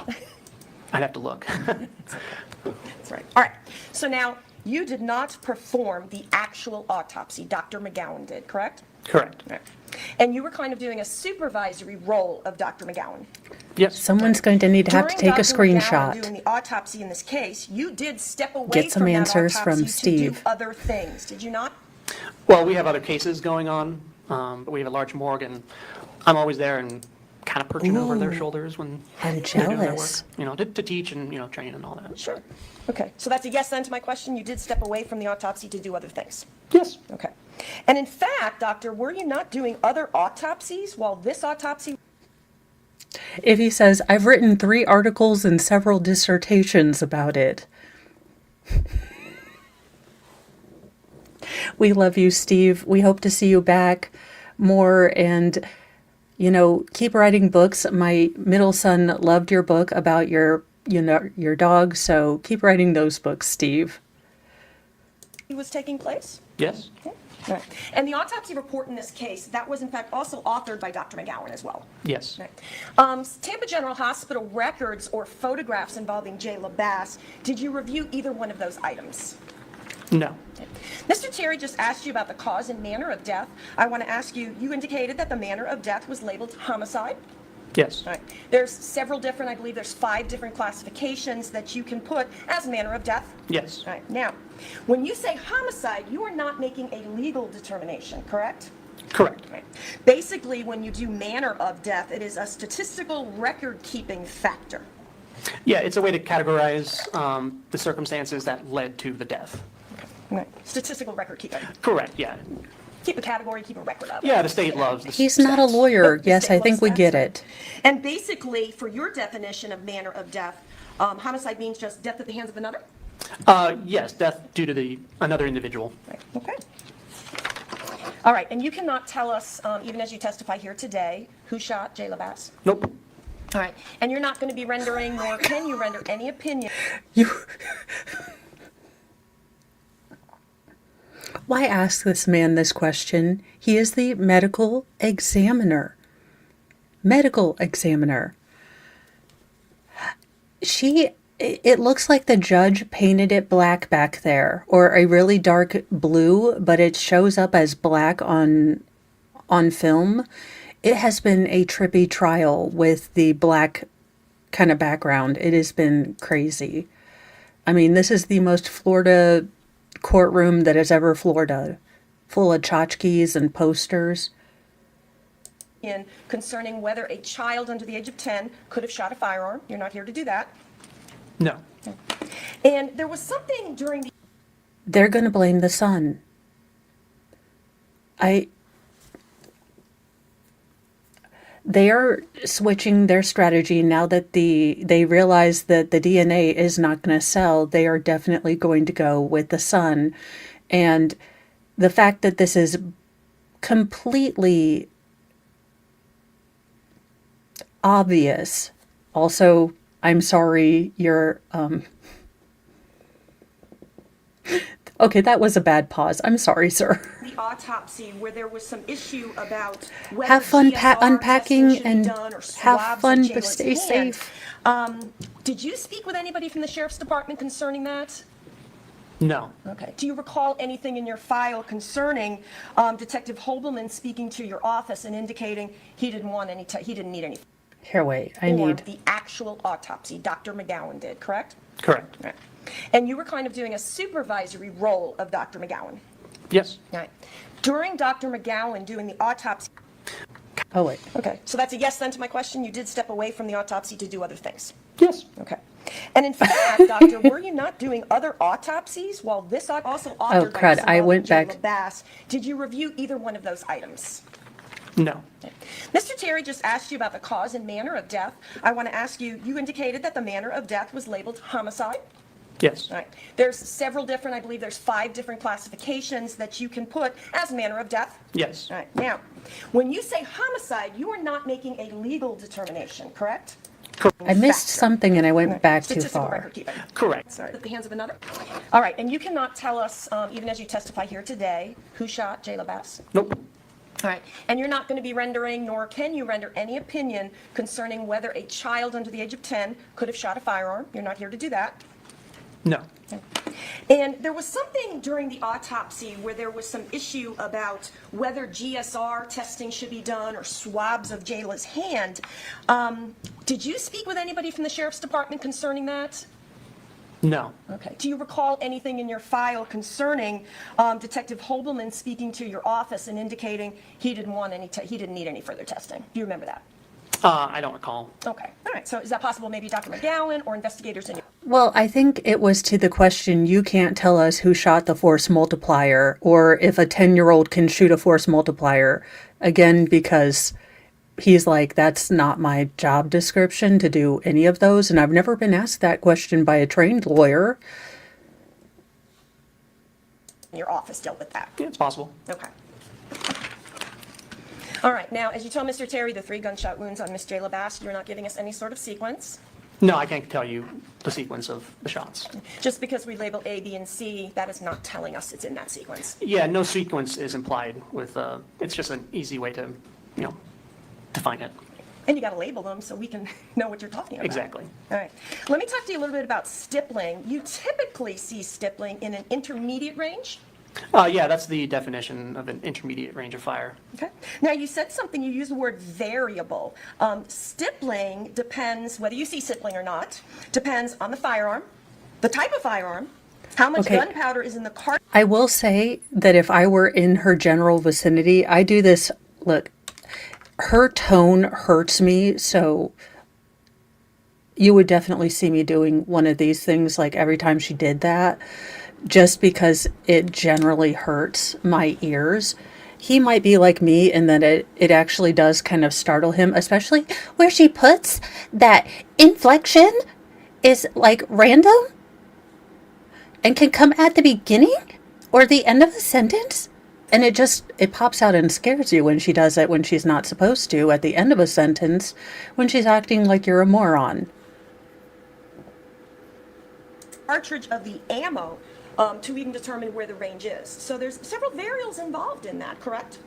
I'd have to look. That's right. All right. So now, you did not perform the actual autopsy. Dr. McGowan did, correct? Correct. All right. And you were kind of doing a supervisory role of Dr. McGowan. Yes. Someone's going to need to have to During take a Dr. McGowan screenshot. doing the autopsy in this case, you did step away Get some from that answers from autopsy to do Steve. other things, did you not? Well, we have other cases going on, but we have a large morgue, and I'm always there and kind of perching over their shoulders when I'm they're doing their work. jealous. You know, to teach and, you know, train and all that. Sure. Okay, so that's a yes then to my question. You did step away from the autopsy to do other things. Yes. Okay. And in fact, doctor, were you not doing other autopsies while this autopsy? If he says, I've written 3 articles and several dissertations about it. We love you, Steve. We hope to see you back more, and keep writing books. My middle son loved your book about your dog, so keep writing those books, Steve. Was taking place? Yes? Okay. All right. And the autopsy report in this case, that was in fact also authored by Dr. McGowan as well. Yes. Right. Tampa General Hospital records or photographs involving Jayla Bass, did you review either one of those items? No. Okay. Mr. Terry just asked you about the cause and manner of death. I want to ask you, you indicated that the manner of death was labeled homicide. Yes. All right. There's several different, I believe there's 5 different classifications that you can put as manner of death. Yes. All right. Now, when you say homicide, you are not making a legal determination, correct? Correct. Right. Basically, when you do manner of death, it is a statistical record-keeping factor. Yeah, it's a way to categorize the circumstances that led to the death. Right. Statistical record-keeping. Correct, yeah. Keep a category, keep a record of it. Yeah, the state loves this. He's not a lawyer. The Yes, state I think loves we that, get so- it. And basically, for your definition of manner of death, homicide means just death at the hands of another? Yes, death due to another individual. Right. Okay. All right, and you cannot tell us, even as you testify here today, who shot Jayla Bass? Nope. All right, and you're not going to be rendering, nor can you render any opinion. You. Why ask this man this question? He is the medical examiner. Medical examiner. It looks like the judge painted it black back there, or a really dark blue, but it shows up as black on film. It has been a trippy trial with the black kind of background. It has been crazy. I mean, this is the most Florida courtroom that has ever Florida, full of tchotchkes and posters. Concerning whether a child under the age of 10 could have shot a firearm. You're not here to do that. No. And there was something during the They're going to blame the son. They are switching their strategy now that they realize that the DNA is not going to sell. They are definitely going to go with the son. And the fact that this is completely obvious. Also, I'm sorry, you're okay, that was a bad pause. I'm sorry, sir. the autopsy where there was some issue about whether Have fun GSR unpacking testing should be and done or have swabs fun, of but Jayla's stay hand. safe. Did you speak with anybody from the sheriff's department concerning that? No. Okay. Do you recall anything in your file concerning Detective Holbelman speaking to your office and indicating he didn't want any, he didn't need any? Here, wait, I Or need. the actual autopsy, Dr. McGowan did, correct? Correct. Right. And you were kind of doing a supervisory role of Dr. McGowan. Yes. Right. During Dr. McGowan doing the autopsy. Oh, wait. Okay. So that's a yes then to my question. You did step away from the autopsy to do other things. Yes. Okay. And in fact, doctor, were you not doing other autopsies while this also authored by crud, Ms. I went Jayla back. Bass? Did you review either one of those items? No. Mr. Terry just asked you about the cause and manner of death. I want to ask you, you indicated that the manner of death was labeled homicide. Yes. All right. There's several different, I believe there's 5 different classifications that you can put as manner of death. Yes. All right. Now, when you say homicide, you are not making a legal determination, correct? I missed Factor. something and I went back too Statistical far. record keeping. Correct. Sorry, at the hands of another. All right, and you cannot tell us, even as you testify here today, who shot Jayla Bass? Nope. All right, and you're not going to be rendering, nor can you render any opinion concerning whether a child under the age of 10 could have shot a firearm. You're not here to do that. No. And there was something during the autopsy where there was some issue about whether GSR testing should be done or swabs of Jayla's hand. Did you speak with anybody from the sheriff's department concerning that? No. Okay. Do you recall anything in your file concerning Detective Holbelman speaking to your office and indicating he didn't want any, he didn't need any further testing? Do you remember that? I don't recall. Okay. All right. So is that possible? Maybe Dr. McGowan or investigators in your. Well, I think it was to the question, you can't tell us who shot the force multiplier or if a 10-year-old can shoot a force multiplier. Again, because he's like, that's not my job description to do any of those. And I've never been asked that question by a trained lawyer. your office dealt with that. Yeah, it's possible. Okay. All right, now, as you told Mr. Terry, the 3 gunshot wounds on Miss Jayla Bass, you're not giving us any sort of sequence. No, I can't tell you the sequence of the shots. Just because we label A, B, and C, that is not telling us it's in that sequence. Yeah, no sequence is implied with, it's just an easy way to, define it. And you got to label them so we can know what you're talking about. Exactly. All right. Let me talk to you a little bit about stippling. You typically see stippling in an intermediate range. Yeah, that's the definition of an intermediate range of fire. Okay. Now, you said something, you used the word variable. Stippling depends, whether you see stippling or not, depends on the firearm, the type of firearm, how much Okay. gunpowder is in the cart. I will say that if I were in her general vicinity, I do this. Look, her tone hurts me, so you would definitely see me doing one of these things like every time she did that, just because it generally hurts my ears. He might be like me in that it actually does kind of startle him, especially where she puts that inflection is like random and can come at the beginning or the end of the sentence. And it pops out and scares you when she does it when she's not supposed to at the end of a sentence when she's acting like you're a moron. Cartridge of the ammo to even determine where the range is. So there's several variables involved in that, correct?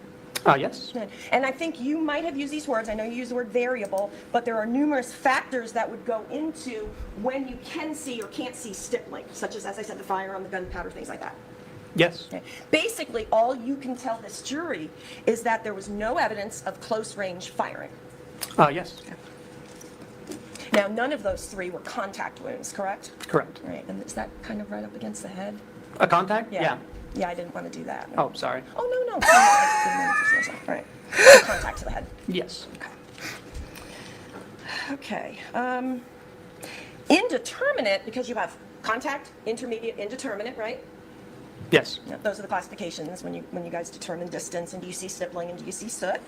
Yes. And I think you might have used these words. I know you use the word variable, but there are numerous factors that would go into when you can see or can't see stippling, such as I said, the firearm, the gunpowder, things like that. Yes. Okay. Basically, all you can tell this jury is that there was no evidence of close range firing. Yes. Now, none of those 3 were contact wounds, correct? Correct. Right, and is that kind of right up against the head? A contact? Yeah. Yeah, I didn't want to do that. Oh, sorry. Oh, no. All right. So contact to the head. Yes. Okay. Indeterminate, because you have contact, intermediate, indeterminate, right? Yes. Now, those are the classifications when you guys determine distance, and do you see stippling and do you see soot.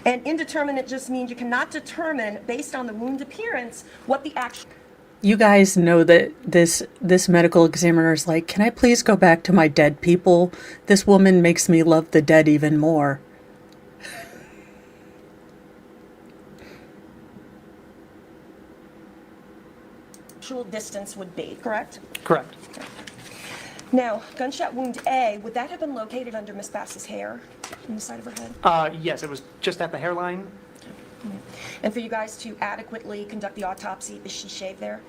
And indeterminate just means you cannot determine, based on the wound appearance, what the actual... You guys know that this medical examiner is like, can I please go back to my dead people? This woman makes me love the dead even more. actual distance would be, correct? Correct. Now, gunshot wound A, would that have been located under Miss Bass's hair on the side of her head? Yes, it was just at the hairline. And for you guys to adequately conduct the autopsy, is she shaved there?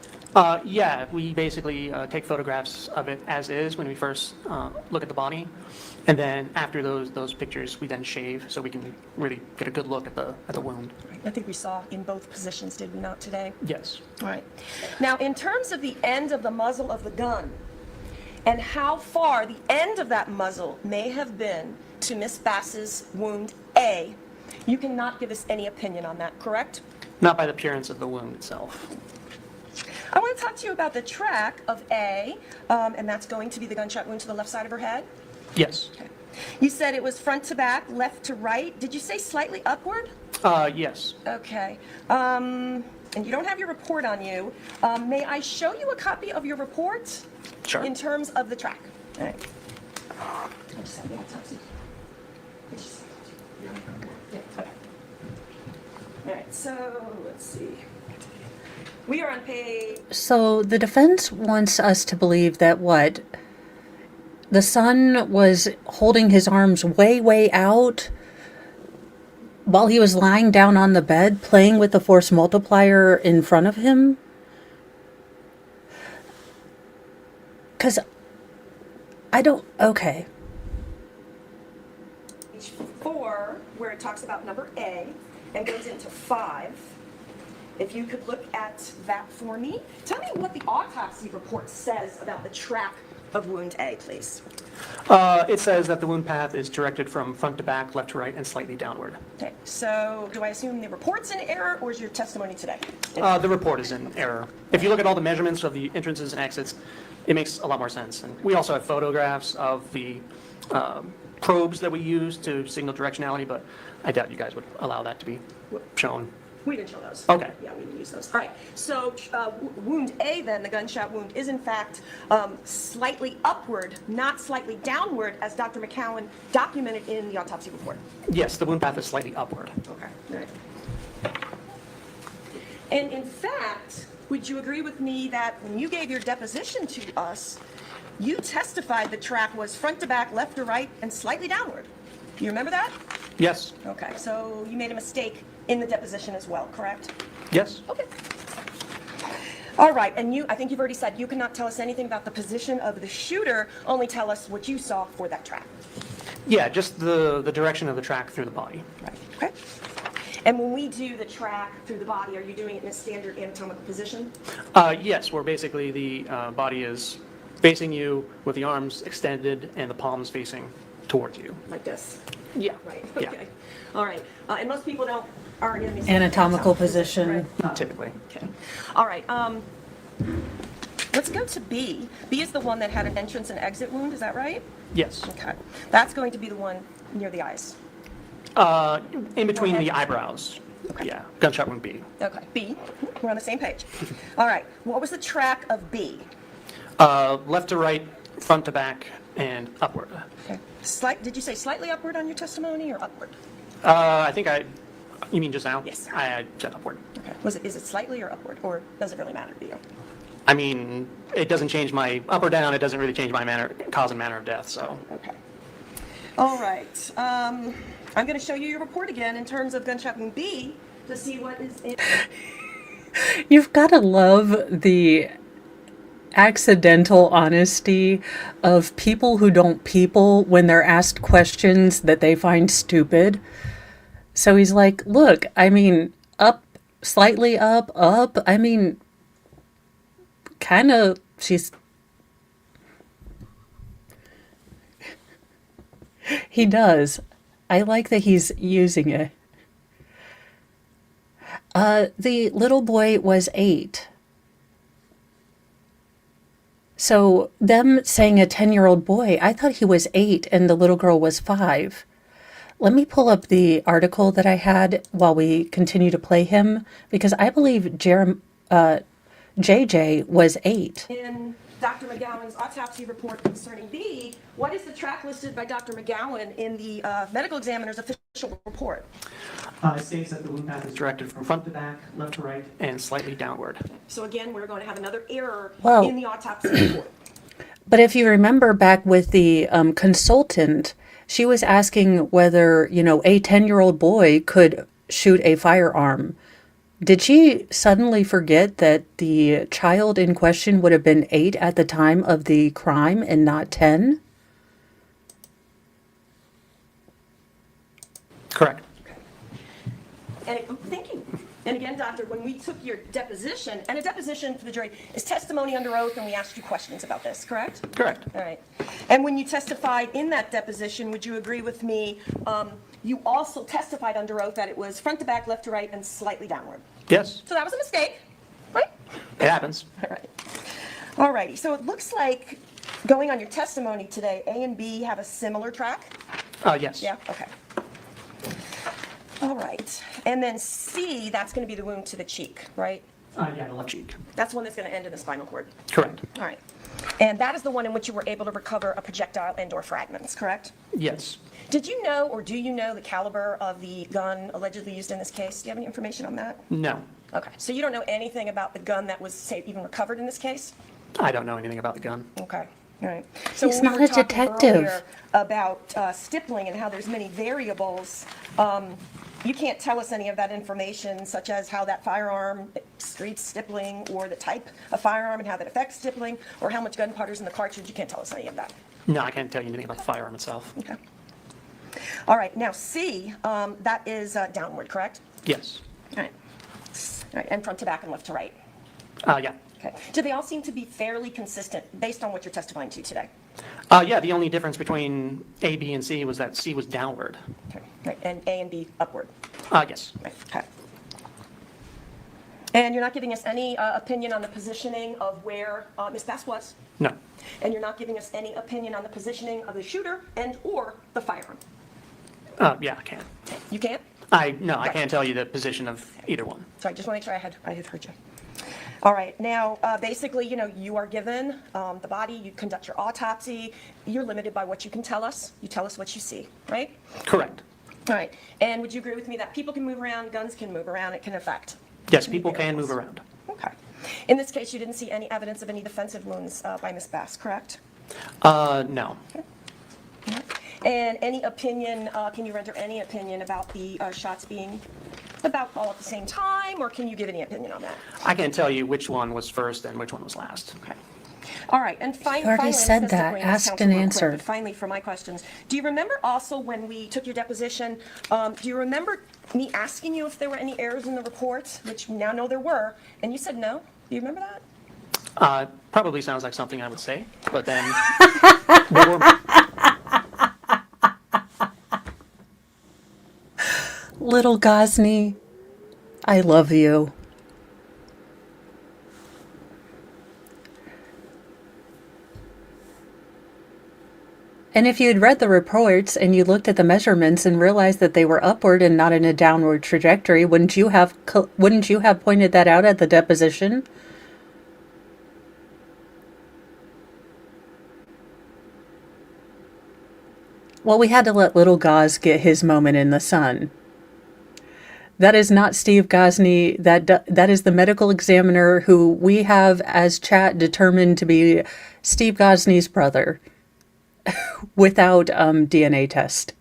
Yeah, we basically take photographs of it as is when we first look at the body, and then after those pictures, we then shave so we can really get a good look at the wound. I think we saw in both positions, did we not today? Yes. All right. Now, in terms of the end of the muzzle of the gun, and how far the end of that muzzle may have been to Miss Bass's wound A, you cannot give us any opinion on that, correct? Not by the appearance of the wound itself. I want to talk to you about the track of A, and that's going to be the gunshot wound to the left side of her head. Yes. Okay. You said it was front to back, left to right. Did you say slightly upward? Yes. Okay. And you don't have your report on you. May I show you a copy of your report? Sure. In terms of the track. All right. I just have the autopsy. Yeah, okay. All right, so let's see. We are on page... So the defense wants us to believe that what? The son was holding his arms way, way out while he was lying down on the bed playing with the force multiplier in front of him? Because I don't... Okay. Page 4, where it talks about number A, and goes into 5. If you could look at that for me. Tell me what the autopsy report says about the track of wound A, please. It says that the wound path is directed from front to back, left to right, and slightly downward. Okay, so do I assume the report's in error, or is your testimony today? The report is in error. If you look at all the measurements of the entrances and exits, it makes a lot more sense. And we also have photographs of the probes that we use to signal directionality, but I doubt you guys would allow that to be shown. We didn't show those. Okay. Yeah, we didn't use those. All right. So wound A, then, the gunshot wound, is in fact slightly upward, not slightly downward, as Dr. McCowan documented in the autopsy report. Yes, the wound path is slightly upward. Okay. All right. And in fact, would you agree with me that when you gave your deposition to us, you testified the track was front to back, left to right, and slightly downward? Do you remember that? Yes. Okay, so you made a mistake in the deposition as well, correct? Yes. Okay. All right, and I think you've already said you cannot tell us anything about the position of the shooter, only tell us what you saw for that track. Yeah, just the direction of the track through the body. Right, okay. And when we do the track through the body, are you doing it in a standard anatomical position? Yes, where basically the body is facing you with the arms extended and the palms facing towards you. Like this? Yeah. Right, Yeah. okay. All right, and most people aren't in the Anatomical position. right? Typically. Okay. All right, let's go to B. B is the one that had an entrance and exit wound, is that right? Yes. Okay. That's going to be the one near the eyes. In between Okay. the eyebrows. Okay. Yeah. Gunshot wound B. Okay, B. We're on the same page. All right, what was the track of B? Left to right, front to back, and upward. Okay. Did you say slightly upward on your testimony or upward? I think you mean just now? Yes. I said upward. Okay. Is it slightly or upward, or does it really matter to you? I mean, it doesn't change my up or down. It doesn't really change my cause and manner of death. So. Okay. All right. I'm going to show you your report again in terms of gunshot wound B to see what is in. You've got to love the accidental honesty of people who don't people when they're asked questions that they find stupid. So he's like, look, I mean, up, slightly up, I mean, kind of, he does. I like that he's using it. The little boy was 8. So them saying a 10-year-old boy, I thought he was 8 and the little girl was 5. Let me pull up the article that I had while we continue to play him, because I believe JJ was 8. In Dr. McGowan's autopsy report concerning B, what is the track listed by Dr. McGowan in the medical examiner's official report? It states that the wound path is directed from front to back, left to right, and slightly downward. So again, we're going to have another error Well- in the autopsy report. But if you remember back with the consultant, she was asking whether, a 10-year-old boy could shoot a firearm. Did she suddenly forget that the child in question would have been 8 at the time of the crime and not 10? Correct. Thank you. And again, doctor, when we took your deposition, and a deposition for the jury is testimony under oath, and we asked you questions about this, correct? Correct. All right. And when you testified in that deposition, would you agree with me, you also testified under oath that it was front to back, left to right, and slightly downward? Yes. So that was a mistake, right? It happens. All right. All righty. So it looks like, going on your testimony today, A and B have a similar track? Yes. Yeah, okay. All right. And then C, that's going to be the wound to the cheek, right? Yeah, the left cheek. That's one that's going to end in the spinal cord. Correct. All right. And that is the one in which you were able to recover a projectile and/or fragments, correct? Yes. Did you know, or do you know, the caliber of the gun allegedly used in this case? Do you have any information on that? No. Okay. So you don't know anything about the gun that was, say, even recovered in this case? I don't know anything about the gun. Okay. All right. So He's when we not were a talking detective. earlier about stippling and how there's many variables, you can't tell us any of that information, such as how that firearm treats stippling, or the type of firearm and how that affects stippling, or how much gunpowder's in the cartridge. You can't tell us any of that. No, I can't tell you anything about the firearm itself. Okay. All right. Now C, that is downward, correct? Yes. All right. All right. And front to back and left to right. Yeah. Okay. Do they all seem to be fairly consistent based on what you're testifying to today? Yeah, the only difference between A, B, and C was that C was downward. Okay. Right. And A and B upward. Yes. Right. Okay. And you're not giving us any opinion on the positioning of where Ms. Bass was? No. And you're not giving us any opinion on the positioning of the shooter and/or the firearm? Yeah, I can. You can't? No, I can't tell you the position of either one. So I just want to make sure I had heard you. All right, now, basically, you are given the body, you conduct your autopsy, you're limited by what you can tell us. You tell us what you see, right? Correct. All right, and would you agree with me that people can move around, guns can move around, it can affect? Yes, people can move around. Okay. In this case, you didn't see any evidence of any defensive wounds by Ms. Bass, correct? No. And any opinion, can you render any opinion about the shots being about all at the same time, or can you give any opinion on that? I can't tell you which one was first and which one was last. Okay. All right, and finally, You already I'm said just gonna that. bring this Asked counsel and real quick, answered. but finally, for my questions, do you remember also when we took your deposition, do you remember me asking you if there were any errors in the report, which we now know there were, and you said no? Do you remember that? Probably sounds like something I would say, but then there were, Little Ghazni, I love you. And if you had read the reports and you looked at the measurements and realized that they were upward and not in a downward trajectory, wouldn't you have pointed that out at the deposition? Well, we had to let little Gaz get his moment in the sun. That is not Steve Ghazni. That is the medical examiner who we have as chat determined to be Steve Ghazni's brother without DNA test.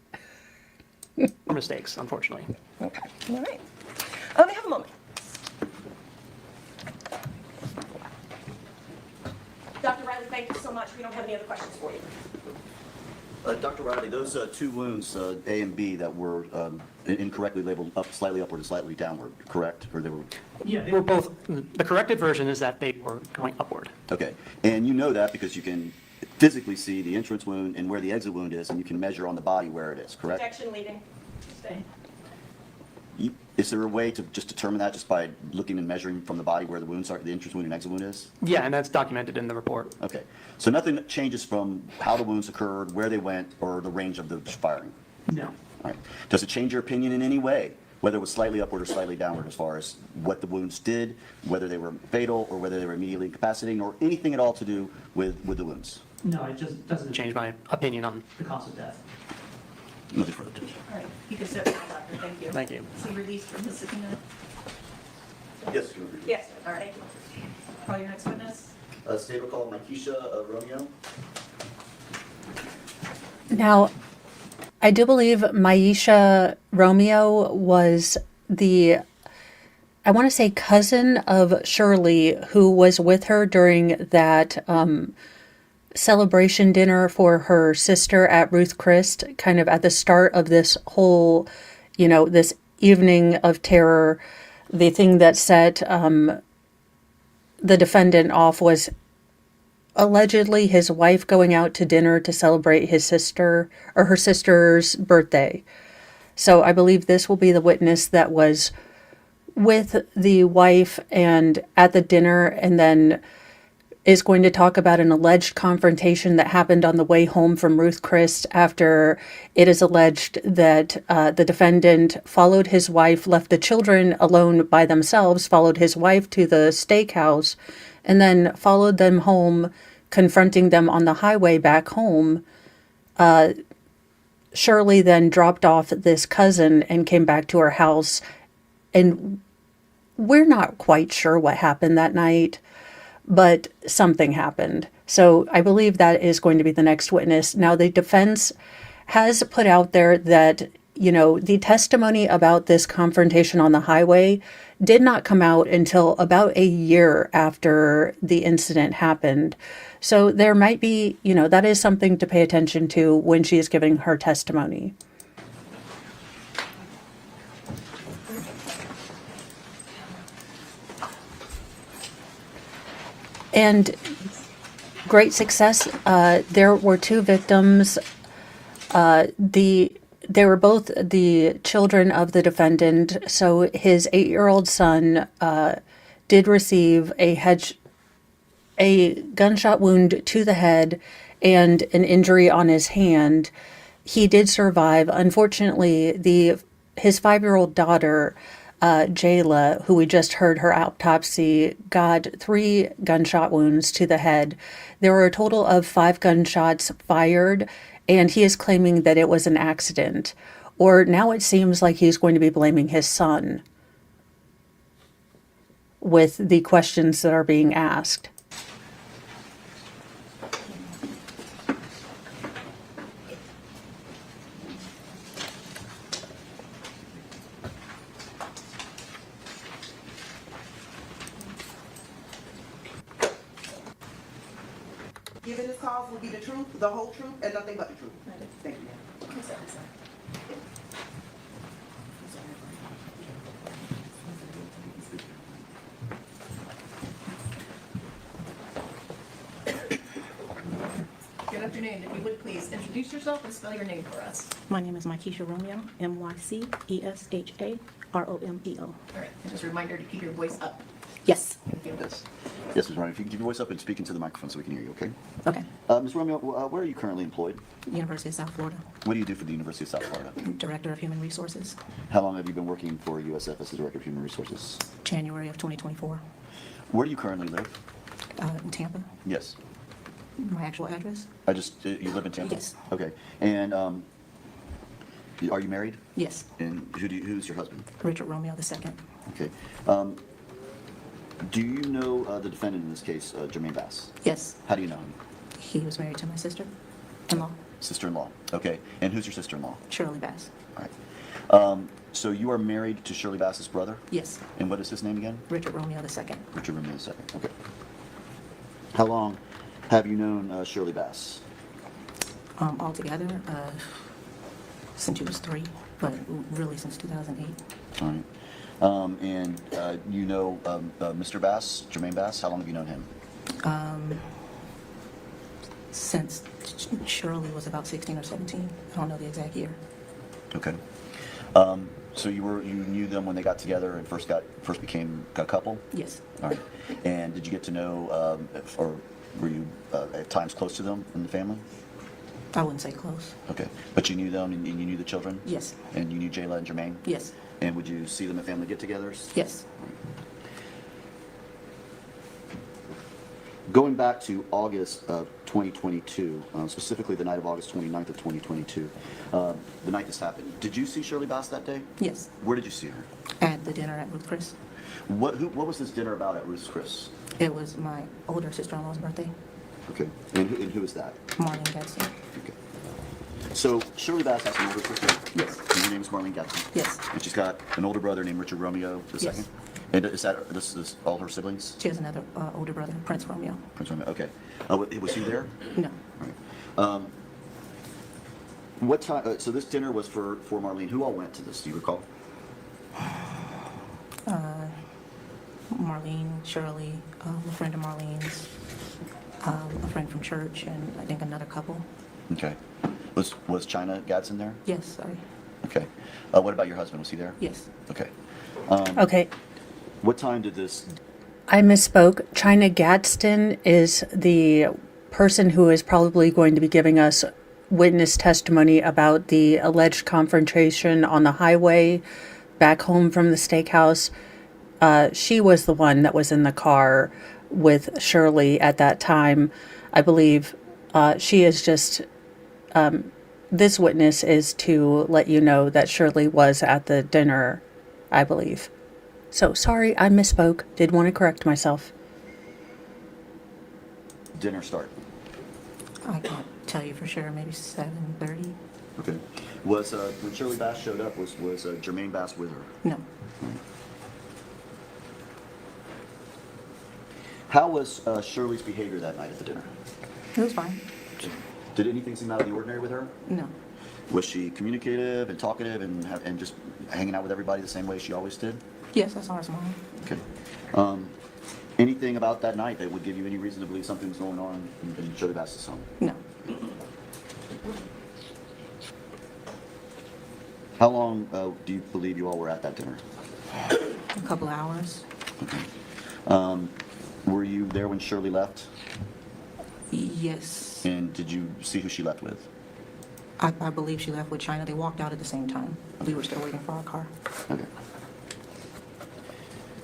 mistakes, unfortunately. Okay, all right. Let me have a moment. Dr. Riley, thank you so much. We don't have any other questions for you. Dr. Riley, those two wounds, A and B, that were incorrectly labeled slightly upward and slightly downward, correct? Or they were? Yeah, they were both. The corrected version is that they were going upward. Okay, and you know that because you can physically see the entrance wound and where the exit wound is, and you can measure on the body where it is, correct? Projection leading. Stay. Is there a way to just determine that just by looking and measuring from the body where the wounds are, the entrance wound and exit wound is? Yeah, and that's documented in the report. Okay, so nothing changes from how the wounds occurred, where they went, or the range of the firing? No. All right. Does it change your opinion in any way, whether it was slightly upward or slightly downward, as far as what the wounds did, whether they were fatal or whether they were immediately incapacitating, or anything at all to do with the wounds? No, it just doesn't change my opinion on the cause of death. Nothing further. All right, you can sit down, doctor, thank you. Thank you. Is he released from his subpoena? Yes. Yes. All right. Call your next witness. State recall, Makisha Romeo. Now, I do believe Maisha Romeo was I want to say cousin of Shirley, who was with her during that celebration dinner for her sister at Ruth Christ, kind of at the start of this whole, this evening of terror. The thing that set the defendant off was allegedly his wife going out to dinner to celebrate his sister or her sister's birthday. So I believe this will be the witness that was with the wife and at the dinner, and then is going to talk about an alleged confrontation that happened on the way home from Ruth Christ after it is alleged that the defendant followed his wife, left the children alone by themselves, followed his wife to the steakhouse, and then followed them home, confronting them on the highway back home. Shirley then dropped off this cousin and came back to her house, and we're not quite sure what happened that night, but something happened. So I believe that is going to be the next witness. Now, the defense has put out there that, the testimony about this confrontation on the highway did not come out until about a year after the incident happened. So there might be, that is something to pay attention to when she is giving her testimony. And great success. There were two victims. They were both the children of the defendant. So his 8-year-old son did receive a gunshot wound to the head and an injury on his hand. He did survive. Unfortunately, the his 5-year-old daughter, Jayla, who we just heard her autopsy, got 3 gunshot wounds to the head. There were a total of 5 gunshots fired, and he is claiming that it was an accident. Or now it seems like he's going to be blaming his son with the questions that are being asked. Giving this cause will be the truth, the whole truth, and nothing but the truth. Thank you, ma'am. Good afternoon. If you would please introduce yourself and spell your name for us. My name is Mykesha Romeo, Mycesharomeo. All right, and just a reminder to keep your voice up. Yes. Yes. Yes, Ms. Romeo, if you can keep your voice up and speak into the microphone so we can hear you, okay? Okay. Ms. Romeo, where are you currently employed? University of South Florida, What do you do for the University of South Florida? Director of Human Resources, How long have you been working for USF as the Director of Human Resources? January of 2024. Where do you currently live? In Tampa. Yes. My actual address? You live in Tampa? Yes. Okay. And are you married? Yes. And who's your husband? Richard Romeo II. Okay. Do you know the defendant in this case, Jermaine Bass? Yes. How do you know him? He was married to my sister-in-law, Sister-in-law. Okay. And who's your sister-in-law? Shirley Bass. All right. So you are married to Shirley Bass's brother? Yes. And what is his name again? Richard Romeo II. Richard Romeo II. Okay. How long have you known Shirley Bass? Altogether, since he was 3, but really since 2008. All right. And you know Mr. Bass, Jermaine Bass? How long have you known him? Since Shirley was about 16 or 17. I don't know the exact year. Okay. So you knew them when they got together and first became a couple? Yes. All right. And did you get to know, or were you at times close to them in the family? I wouldn't say close. Okay. But you knew them and you knew the children? Yes. And you knew Jayla and Jermaine? Yes. And would you see them at family get-togethers? Yes. Going back to August of 2022, specifically the night of August 29th of 2022, the night this happened, did you see Shirley Bass that day? Yes. Where did you see her? At the dinner at Ruth Chris. What was this dinner about at Ruth's Chris? It was my older sister-in-law's birthday, Okay. And who is that? Marlene Gadsden. Okay. So Shirley Bass has an older sister. Yes. And her name is Marlene Gadsden. Yes. And she's got an older brother named Richard Romeo II. Yes. And this is all her siblings? She has another older brother, Prince Romeo. Prince Romeo. Okay. Was he there? No. All right. What time? So this dinner was for Marlene. Who all went to this? Do you recall? Marlene, Shirley, a friend of Marlene's, a friend from church, and I think another couple. Okay. Was China Gadsden there? Yes, sorry. Okay. What about your husband? Was he there? Yes. Okay. Okay, What time did this? I misspoke. China Gadsden is the person who is probably going to be giving us witness testimony about the alleged confrontation on the highway back home from the steakhouse. She was the one that was in the car with Shirley at that time. I believe she is just, this witness is to let you know that Shirley was at the dinner, I believe. So sorry, I misspoke. Did want to correct myself. Dinner start? I can't tell you for sure, maybe 7:30. Okay. Was when Shirley Bass showed up, was Jermaine Bass with her? No. How was Shirley's behavior that night at the dinner? It was fine. Did anything seem out of the ordinary with her? No. Was she communicative and talkative and just hanging out with everybody the same way she always did? Yes, I saw her smiling. Okay. Anything about that night that would give you any reason to believe something was going on in Shirley Bass's home? No. How long do you believe you all were at that dinner? A couple of hours. Were you there when Shirley left? Yes. And did you see who she left with? I believe she left with China. They walked out at the same time. We were still waiting for our car. Okay.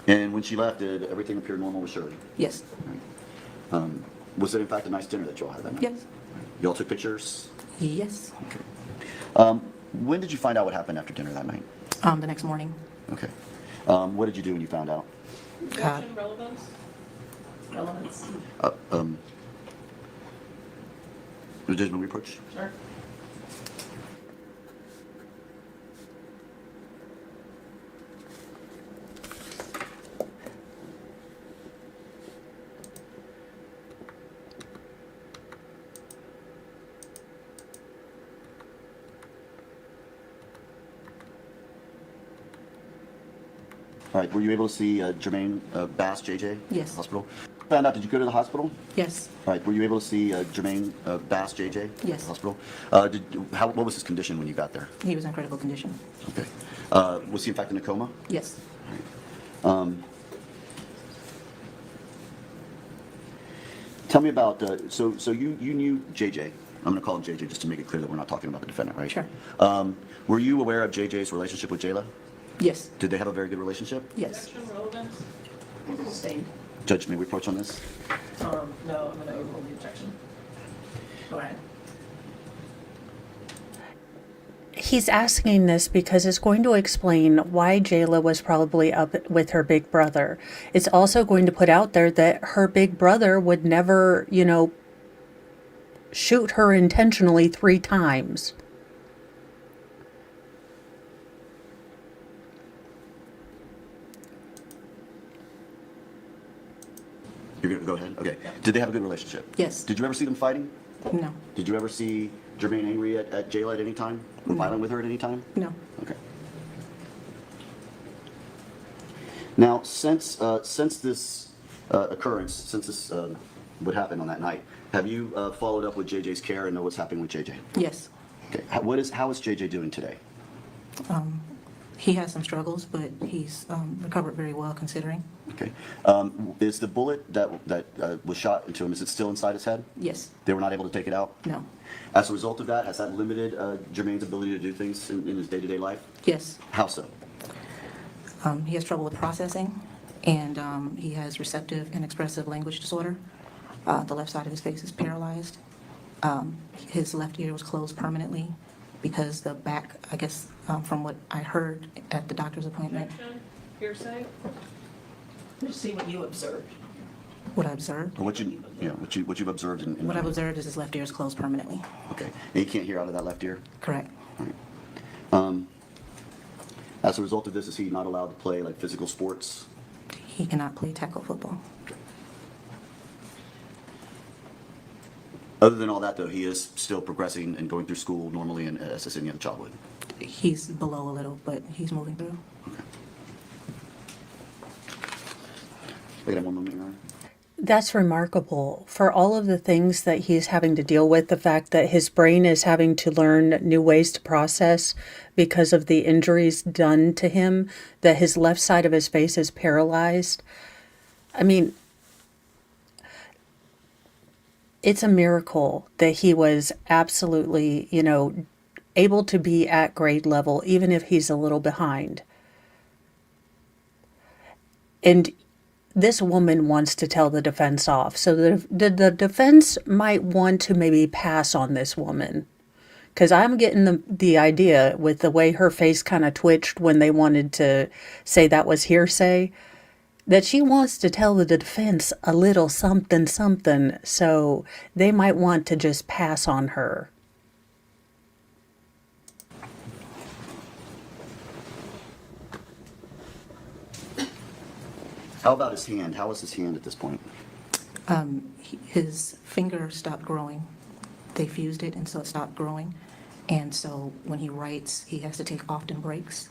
And when she left, did everything appear normal with Shirley? Yes. Was it in fact a nice dinner that you all had that night? Yes. You all took pictures? Yes. When did you find out what happened after dinner that night? The next morning. Okay. What did you do when you found out? Objection, relevance? Relevance. Legitimate reproach? Sure. All right, were you able to see Jermaine Bass, JJ? Yes. Hospital? Found out, did you go to the hospital? Yes. All right, were you able to see Jermaine Bass, JJ? Yes. Hospital? What was his condition when you got there? He was in critical condition. Okay. Was he in fact in a coma? Yes. Tell me about, so you knew JJ. I'm going to call him JJ just to make it clear that we're not talking about the defendant, right? Sure. Were you aware of JJ's relationship with Jayla? Yes. Did they have a very good relationship? Yes. Objection, relevance? Sustained. Judge, may we approach on this? No, I'm going to overrule the objection. Go ahead. He's asking this because it's going to explain why Jayla was probably up with her big brother. It's also going to put out there that her big brother would never, shoot her intentionally 3 times. You're going to go ahead? Okay. Did they have a good relationship? Yes. Did you ever see them fighting? No. Did you ever see Jermaine angry at Jayla at any time? Or violent with her at any time? No. Okay. Now, since this occurrence, since this what happened on that night, have you followed up with JJ's care and know what's happening with JJ? Yes. Okay. How is JJ doing today? He has some struggles, but he's recovered very well considering. Okay. Is the bullet that was shot into him, is it still inside his head? Yes. They were not able to take it out? No. As a result of that, has that limited Jermaine's ability to do things in his day-to-day life? Yes. How so? He has trouble with processing, and he has receptive and expressive language disorder. The left side of his face is paralyzed. His left ear was closed permanently because the back, I guess, from what I heard at the doctor's appointment, Objection, hearsay? Just see what you observed. what I observed. Or what you've observed in What I've observed is his left ear is closed permanently. Okay. And he can't hear out of that left ear? Correct. As a result of this, is he not allowed to play like physical sports? He cannot play tackle football. Other than all that, though, he is still progressing and going through school normally and as any other child would. He's below a little, but he's moving through. Wait, one moment, Your Honor. That's remarkable for all of the things that he's having to deal with. The fact that his brain is having to learn new ways to process because of the injuries done to him, that his left side of his face is paralyzed. I mean, it's a miracle that he was absolutely, able to be at grade level, even if he's a little behind. And this woman wants to tell the defense off. So the defense might want to maybe pass on this woman. Because I'm getting the idea with the way her face kind of twitched when they wanted to say that was hearsay, that she wants to tell the defense a little something, something. So they might want to just pass on her. How about his hand? How is his hand at this point? His finger stopped growing. They fused it, and so it stopped growing. And so when he writes, he has to take often breaks.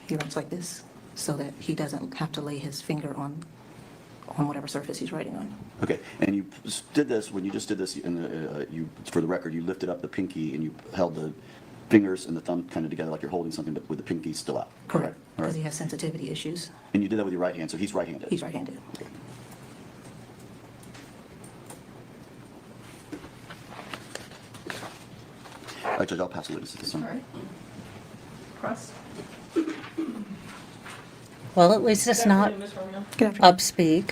He writes like this so that he doesn't have to lay his finger on whatever surface he's writing on. Okay, and you did this, when you just did this, for the record, you lifted up the pinky and you held the fingers and the thumb kind of together like you're holding something, but with the pinky still out. Correct, All because right. he has sensitivity issues. And you did that with your right hand, so he's right-handed. He's right-handed. Okay. right, Judge, I'll pass the witness at this All time. right. Cross. Well, at least it's Good not afternoon, Ms. Romeo. Good afternoon. upspeak.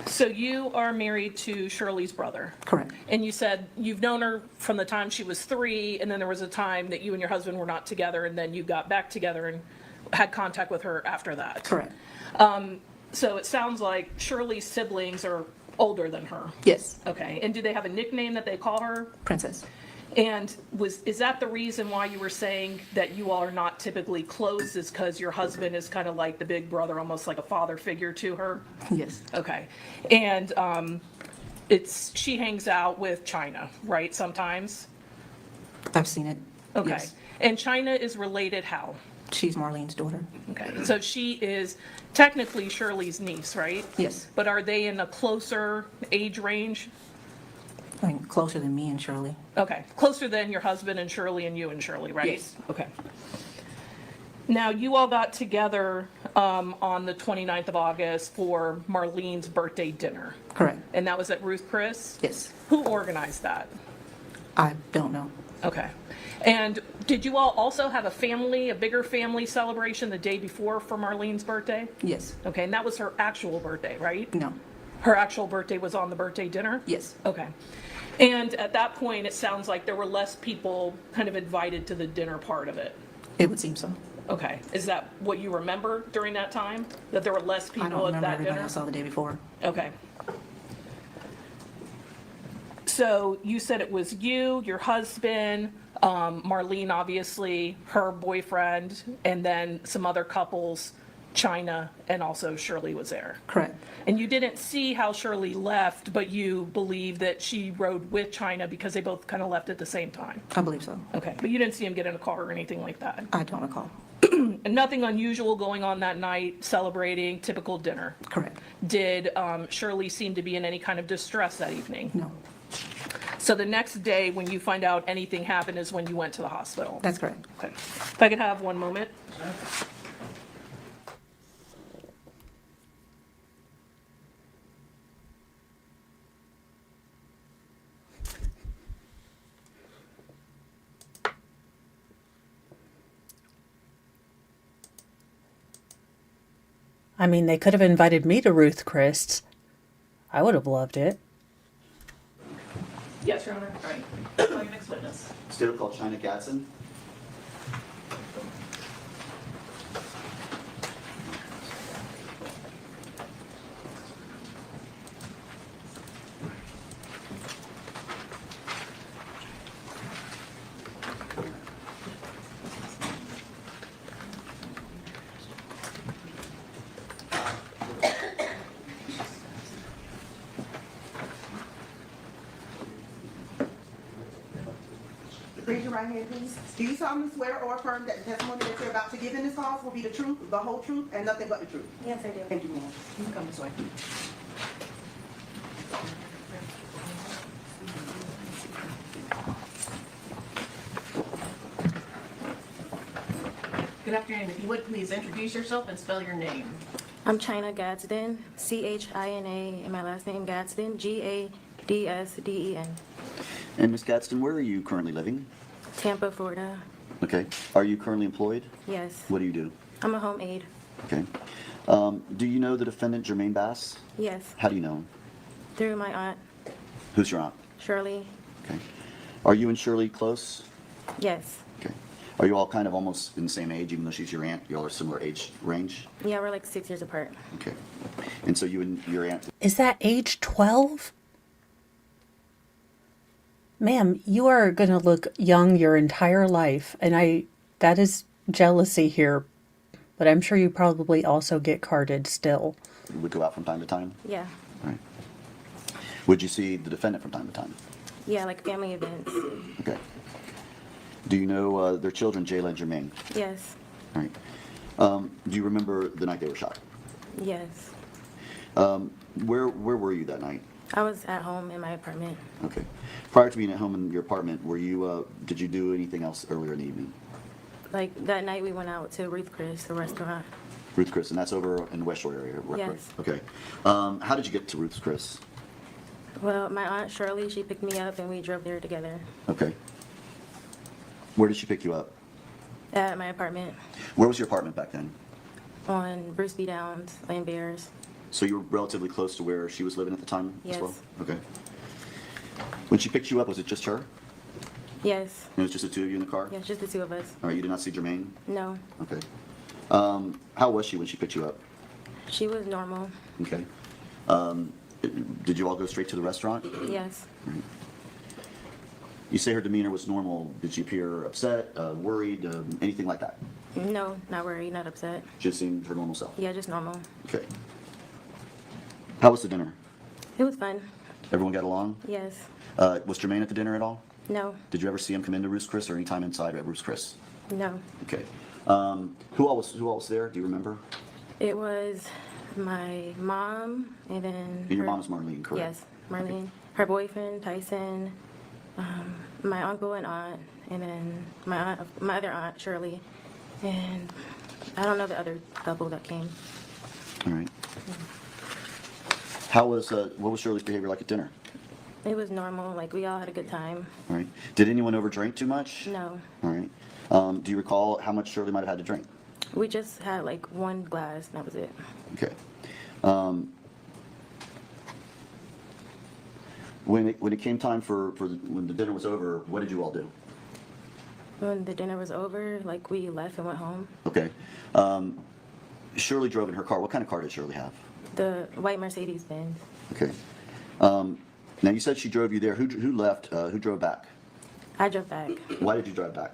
So you are married to Shirley's brother? Correct. And you said you've known her from the time she was 3, and then there was a time that you and your husband were not together, and then you got back together and had contact with her after that? Correct. So it sounds like Shirley's siblings are older than her? Yes. Okay, and do they have a nickname that they call her? Princess. And is that the reason why you were saying that you all are not typically close, is because your husband is kind of like the big brother, almost like a father figure to her? Yes. Okay, and she hangs out with China, right, sometimes? I've seen it. Okay, Yes. and China is related how? She's Marlene's daughter. Okay, so she is technically Shirley's niece, right? Yes. But are they in a closer age range? I mean, closer than me and Shirley. Okay, closer than your husband and Shirley and you and Shirley, right? Yes. Okay. Now, you all got together on the 29th of August for Marlene's birthday dinner, Correct. and that was at Ruth Chris? Yes. Who organized that? I don't know. Okay. And did you all also have a bigger family celebration the day before for Marlene's birthday? Yes. Okay, and that was her actual birthday, right? No. Her actual birthday was on the birthday dinner? Yes. Okay. And at that point, it sounds like there were less people kind of invited to the dinner part of it. It would seem so. Okay. Is that what you remember during that time? That there were less I people don't at remember that everybody dinner? I saw the day before. Okay. So you said it was you, your husband, Marlene, obviously, her boyfriend, and then some other couples, China, and also Shirley was there. Correct. And you didn't see how Shirley left, but you believe that she rode with China because they both kind of left at the same time. I believe so. Okay, but you didn't see him get in a car or anything like that. I don't recall. And nothing unusual going on that night, celebrating, typical dinner. Correct. Did Shirley seem to be in any kind of distress that evening? No. So the next day, when you find out anything happened, is when you went to the hospital? That's correct. Okay. If I could have one moment. I mean, they could have invited me to Ruth Chris's. I would have loved it. Yes, Your Honor. All right. Call your next witness. State called China Gadsden. Raise your right hand, please. Do you solemnly swear or affirm that the testimony that you're about to give in this cause will be the truth, the whole truth, and nothing but the truth? Yes, I do. Thank you, ma'am. You can come this way. Good afternoon. If you would, please introduce yourself and spell your name. I'm China Gadsden, China, and my last name Gadsden, Gadsden, And Ms. Gadsden, where are you currently living? Tampa, Florida. Okay. Are you currently employed? Yes, What do you do? I'm a home aide. Okay. Do you know the defendant, Jermaine Bass? Yes, How do you know him? through my aunt Who's your aunt? Shirley. Okay. Are you and Shirley close? Yes, Okay. Are you all kind of almost in the same age, even though she's your aunt? You all are similar age range? yeah, we're like 6 years apart. Okay. And so you and your aunt, Is that age 12? Ma'am, you are going to look young your entire life. And that is jealousy here. But I'm sure you probably also get carded still. would go out from time to time? Yeah, All right. Would you see the defendant from time to time? yeah, like family events. Okay. Do you know their children, Jayla and Jermaine? Yes, All right. Do you remember the night they were shot? yes. Where were you that night? I was at home in my apartment. Okay. Prior to being at home in your apartment, did you do anything else earlier in the evening? Like that night we went out to Ruth Chris, the restaurant. Ruth Chris, and that's over in the West Shore area, right? Yes. Okay. How did you get to Ruth Chris? Well, my aunt Shirley, she picked me up and we drove there together. Okay. Where did she pick you up? at my apartment Where was your apartment back then? on Bruce B. Downs, Lane Bears. So you were relatively close to where she was living at the time as well? Yes. Okay. When she picked you up, was it just her? Yes. It was just the two of you in the car? Yeah, just the two of us. All right, you did not see Jermaine? No. Okay. How was she when she picked you up? She was normal. Okay. Did you all go straight to the restaurant? Yes. You say her demeanor was normal. Did she appear upset, worried, anything like that? No, not worried, not upset. Just seemed her normal self? Yeah, just normal. Okay. How was the dinner? It was fun. Everyone got along? Yes. Was Jermaine at the dinner at all? No. Did you ever see him come into Ruth's Chris or any time inside at Ruth's Chris? No. Okay. Who all was there? Do you remember? It was my mom and then. And your mom was Marlene, correct? Yes, Marlene. Her boyfriend, Tyson, my uncle and aunt, and then my other aunt, Shirley, and I don't know the other couple that came. All right. What was Shirley's behavior like at dinner? It was normal, like we all had a good time. All right. Did anyone overdrink too much? No, All right. Do you recall how much Shirley might have had to drink? we just had like one glass, and that was it. Okay. When it came time for when the dinner was over, what did you all do? When the dinner was over, like we left and went home. Okay. Shirley drove in her car. What kind of car did Shirley have? The white Mercedes Benz. Okay. Now you said she drove you there. Who left? Who drove back? I drove back Why did you drive back?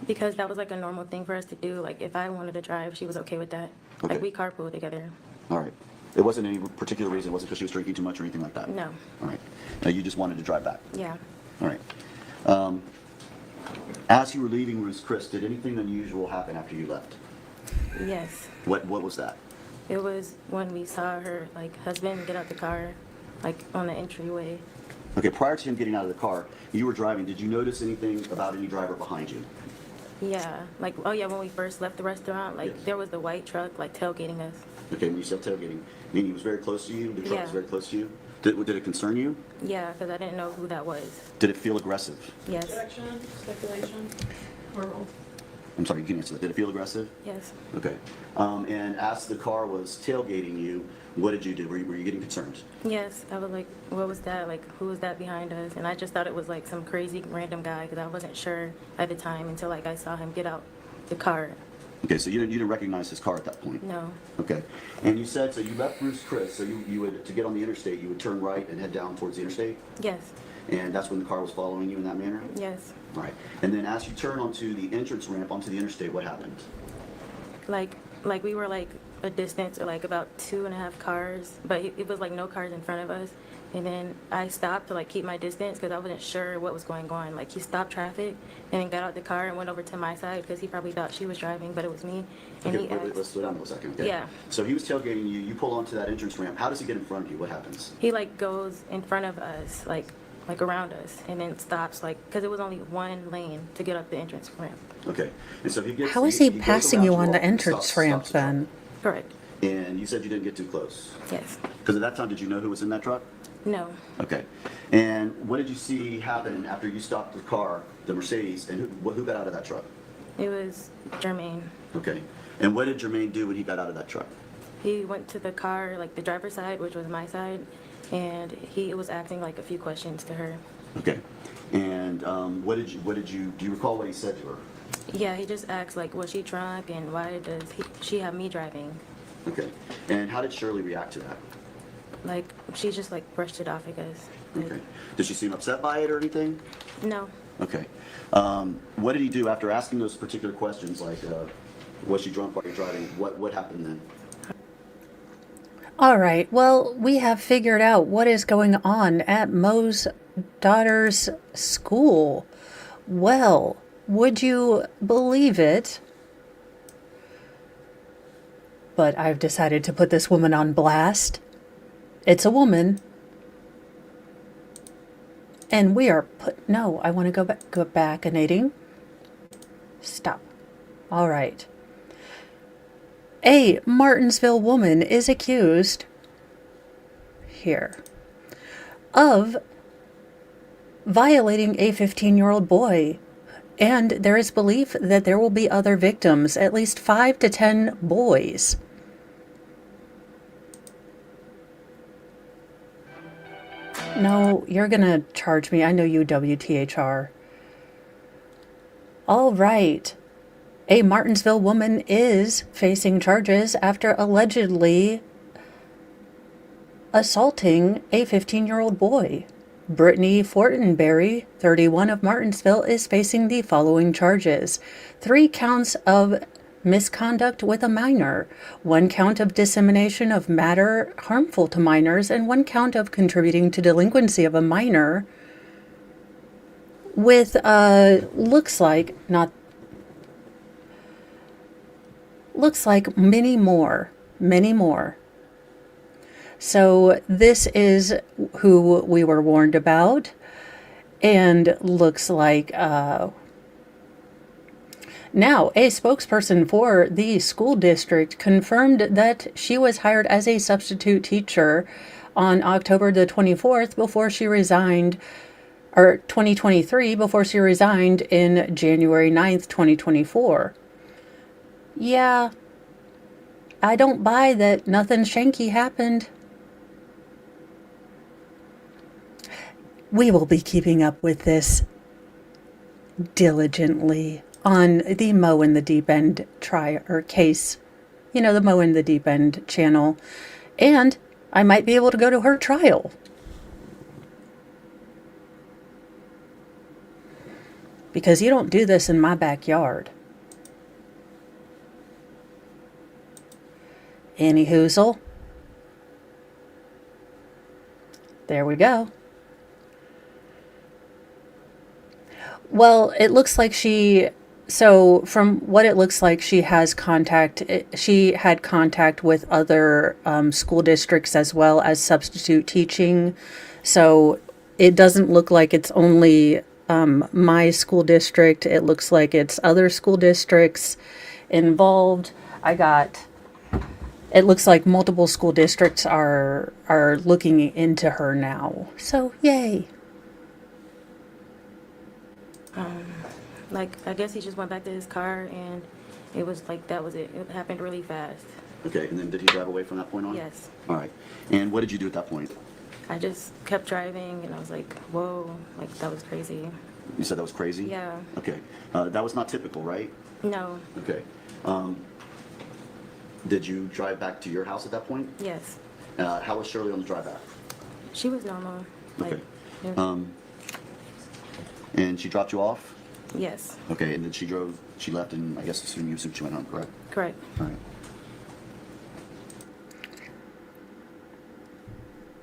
because that was like a normal thing for us to do. Like if I wanted to drive, she was okay with that. Okay. Like we carpool together. All right. It wasn't any particular reason. It wasn't because she was drinking too much or anything like that? No. All right. Now you just wanted to drive back? Yeah. All right. As you were leaving Ruth's Chris, did anything unusual happen after you left? Yes. What was that? It was when we saw her like husband get out the car, like on the entryway. Okay, prior to him getting out of the car, you were driving. Did you notice anything about any driver behind you? Yeah, like oh yeah, when we first left the restaurant, like Yes. there was the white truck like tailgating us. Okay, when you said tailgating, meaning he was very close to you? The truck Yeah. was very close to you? Did it concern you? Yeah, because I didn't know who that was. Did it feel aggressive? Yes. Objection, speculation, or I'm sorry, you can answer that. Did it feel aggressive? Yes. Okay. And as the car was tailgating you, what did you do? Were you getting concerned? Yes, I was like, what was that? Like, who was that behind us? And I just thought it was like some crazy random guy because I wasn't sure at the time until like I saw him get out the car. Okay, so you didn't recognize his car at that point? No. Okay. And you said, so you left Bruce Chris, so you would, to get on the interstate, you would turn right and head down towards the interstate? Yes. And that's when the car was following you in that manner? Yes. All right. And then as you turn onto the entrance ramp onto the interstate, what happened? Like we were like a distance or like about 2.5 cars, but it was like no cars in front of us. And then I stopped to like keep my distance because I wasn't sure what was going on. Like he stopped traffic and then got out the car and went over to my side because he probably thought she was driving, but it was me. And Okay, he wait, asked, let's slow down for a second. Okay. Yeah. So he was tailgating you. You pull onto that entrance ramp. How does he get in front of you? What happens? he like goes in front of us, like around us, and then stops like because it was only one lane to get up the entrance ramp. Okay. And so he gets. How is he goes passing around you you on all the and entrance stops ramp the truck. then? Correct. And you said you didn't get too close. Yes. Because at that time, did you know who was in that truck? No. Okay. And what did you see happen after you stopped the car, the Mercedes, and who got out of that truck? It was Jermaine. Okay. And what did Jermaine do when he got out of that truck? He went to the car, like the driver's side, which was my side, and he was asking like a few questions to her. Okay. And do you recall what he said to her? Yeah, he just asked like, was she drunk and why does she have me driving? Okay. And how did Shirley react to that? Like she just like brushed it off, I guess. Like, Okay. Did she seem upset by it or anything? No. Okay. What did he do after asking those particular questions, like, was she drunk while you're driving? What happened then? All right, well, we have figured out what is going on at Mo's daughter's school. Well, would you believe it? But I've decided to put this woman on blast. It's a woman. And we are no, I want to go back, Nadine. Stop. All right. A Martinsville woman is accused here of violating a 15-year-old boy And there is belief that there will be other victims, at least 5 to 10 boys. No, you're gonna charge me. I know you, WTHR. All right. A Martinsville woman is facing charges after allegedly assaulting a 15-year-old boy. Brittany Fortenberry, 31 of Martinsville, is facing the following charges: 3 counts of misconduct with a minor, 1 count of dissemination of matter harmful to minors, and 1 count of contributing to delinquency of a minor with, looks like many more. So this is who we were warned about, and looks like, now, a spokesperson for the school district confirmed that she was hired as a substitute teacher on October the 24th before she resigned, or 2023, before she resigned in January 9th, 2024. Yeah, I don't buy that nothing shanky happened. We will be keeping up with this diligently on the Mo in the Deep End case, the Mo in the Deep End channel, and I might be able to go to her trial. Because you don't do this in my backyard. Any hoozle. There we go. Well, it looks like from what it looks like, she had contact with other school districts as well as substitute teaching. So it doesn't look like it's only my school district. It looks like it's other school districts involved. It looks like multiple school districts are looking into her now. So yay. I guess he just went back to his car, and it was like, that was it. It happened really fast. Okay, and then did he drive away from that point on? Yes. All right. And what did you do at that point? I just kept driving, and I was like, whoa, like, that was crazy. You said that was crazy? Yeah. Okay. That was not typical, right? No. Okay. Did you drive back to your house at that point? Yes. How was Shirley on the drive back? She was normal. Okay. Yeah. And she dropped you off? Yes. Okay, and then she left, and I guess you assumed she went home, correct? Correct. All right.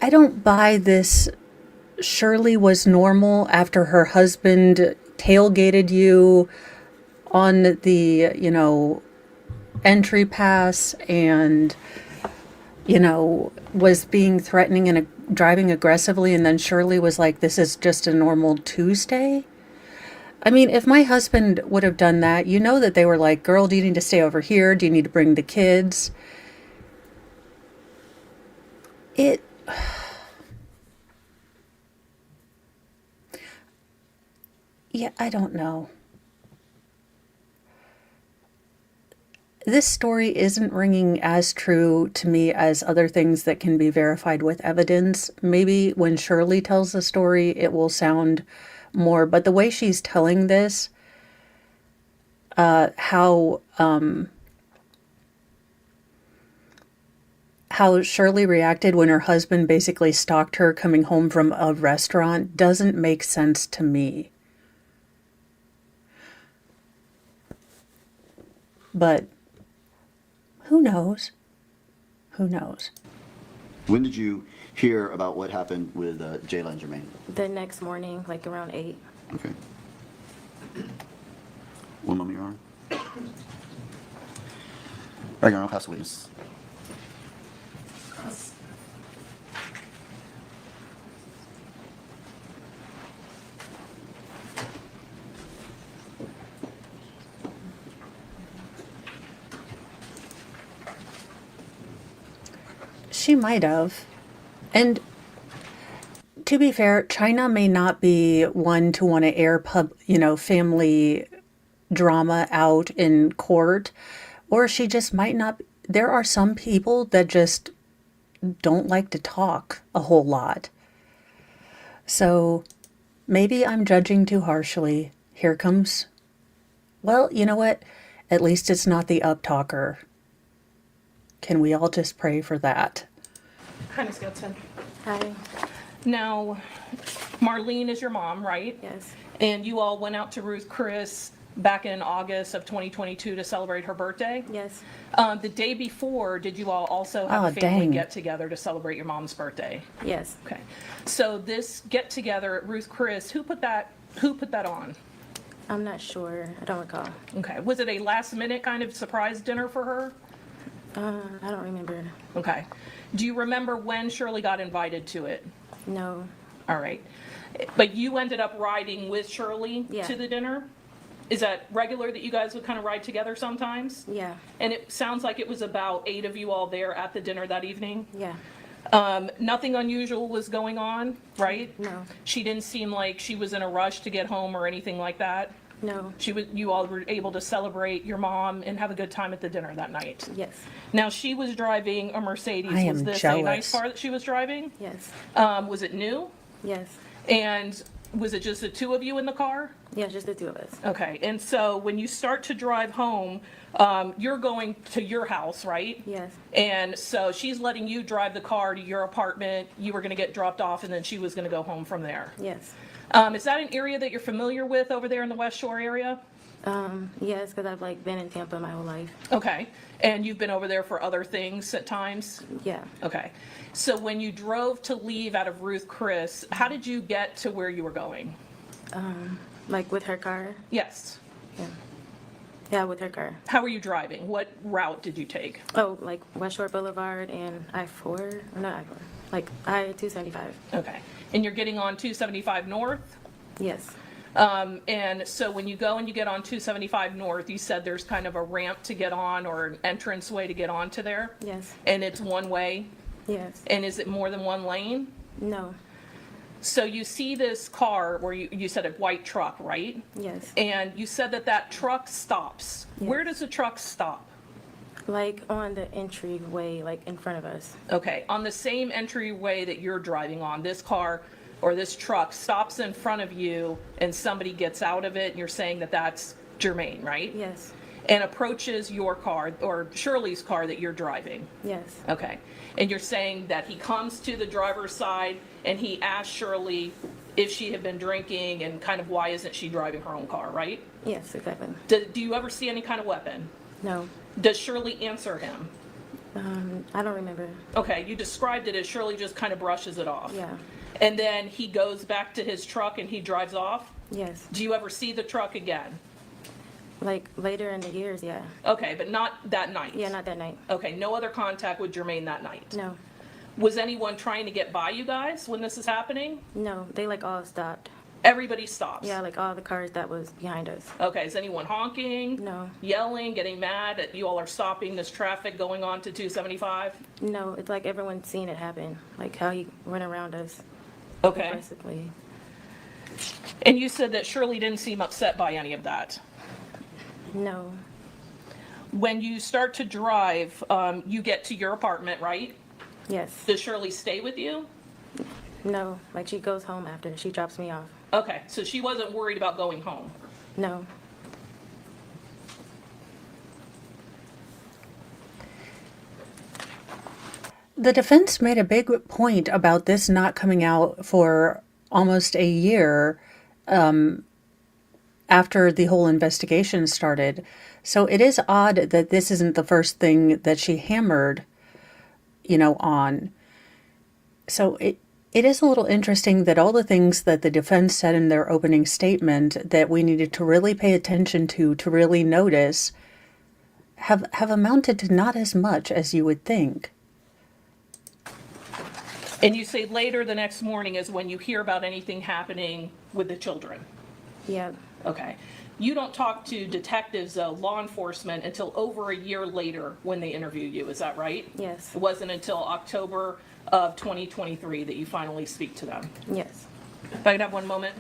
I don't buy this. Shirley was normal after her husband tailgated you on the, entry pass and, was being threatening and driving aggressively. And then Shirley was like, this is just a normal Tuesday. I mean, if my husband would have done that, that they were like, girl, do you need to stay over here? Do you need to bring the kids? Yeah, I don't know. This story isn't ringing as true to me as other things that can be verified with evidence. Maybe when Shirley tells the story, it will sound more, but the way she's telling this, how Shirley reacted when her husband basically stalked her coming home from a restaurant doesn't make sense to me. But who knows? Who knows? When did you hear about what happened with Jayla and Jermaine? The next morning, like around 8. Okay. One moment, Your Honor. All right, Your Honor, I'll pass the witness. She might have. And to be fair, China may not be one to want to air family drama out in court, or she just might not. There are some people that just don't like to talk a whole lot. So maybe I'm judging too harshly. Here comes, well, you know what? At least it's not the uptalker. Can we all just pray for that? Heinous Gutson. Hi. Now, Marlene is your mom, right? Yes. And you all went out to Ruth Chris back in August of 2022 to celebrate her birthday? Yes. The day before, did you all also have Oh, a family dang. get-together to celebrate your mom's birthday? Yes. Okay. So this get-together at Ruth Chris, who put that on? I'm not sure. I don't recall. Okay. Was it a last-minute kind of surprise dinner for her? I don't remember. Okay. Do you remember when Shirley got invited to it? No. All right. But you ended up riding with Shirley Yeah. to the dinner? Is that regular that you guys would kind of ride together sometimes? Yeah. And it sounds like it was about 8 of you all there at the dinner that evening? Yeah. Nothing unusual was going on, right? No. She didn't seem like she was in a rush to get home or anything like that? No. You all were able to celebrate your mom and have a good time at the dinner that night? Yes. Now, she was driving a Mercedes. I am Was this a jealous. nice car that she was driving? Yes. Was it new? Yes. And was it just the two of you in the car? Yeah, just the two of us. Okay, and so when you start to drive home, you're going to your house, right? Yes. And so she's letting you drive the car to your apartment, you were gonna get dropped off, and then she was gonna go home from there. Yes. Is that an area that you're familiar with over there in the West Shore area? Yes, because I've like been in Tampa my whole life. Okay, and you've been over there for other things at times? Yeah. Okay, so when you drove to leave out of Ruth Chris, how did you get to where you were going? Like with her car. Yes. Yeah. Yeah, with her car. How were you driving? What route did you take? Oh, like West Shore Boulevard and I-4, or not I-4, like I-275. Okay, and you're getting on 275 North? Yes. And so when you go and you get on 275 North, you said there's kind of a ramp to get on or an entrance way to get onto there? Yes. And it's one way? Yes. And is it more than one lane? No. So you see this car where you said a white truck, right? Yes. And you said that truck stops. Yes. Where does the truck stop? Like on the entryway, like in front of us. Okay, on the same entryway that you're driving on, this car or this truck stops in front of you and somebody gets out of it and you're saying that that's Jermaine, right? Yes. And approaches your car or Shirley's car that you're driving. Yes. Okay. And you're saying that he comes to the driver's side and he asks Shirley if she had been drinking and kind of why isn't she driving her own car, right? Yes, exactly. Do you ever see any kind of weapon? No. Does Shirley answer him? I don't remember. Okay, you described it as Shirley just kind of brushes it off. Yeah. And then he goes back to his truck and he drives off? Yes. Do you ever see the truck again? Like later in the years, yeah. Okay, but not that night? Yeah, not that night. Okay, no other contact with Jermaine that night? No. Was anyone trying to get by you guys when this is happening? No, they like all stopped. Everybody stops? Yeah, like all the cars that was behind us. Okay, is anyone honking? No. Yelling, getting mad that you all are stopping this traffic going on to 275? No, it's like everyone's seen it happen, like how he went around us. Okay. Aggressively. And you said that Shirley didn't seem upset by any of that. No. When you start to drive, you get to your apartment, right? Yes. Does Shirley stay with you? No, like she goes home after. She drops me off. Okay, so she wasn't worried about going home. No. The defense made a big point about this not coming out for almost a year after the whole investigation started. So it is odd that this isn't the first thing that she hammered, on. So it is a little interesting that all the things that the defense said in their opening statement that we needed to really pay attention to really notice, have amounted to not as much as you would think. And you say later the next morning is when you hear about anything happening with the children. Yeah, Okay. You don't talk to detectives, law enforcement, until over a year later when they interview you, is that right? Yes. It wasn't until October of 2023 that you finally speak to them. Yes. If I could have one moment.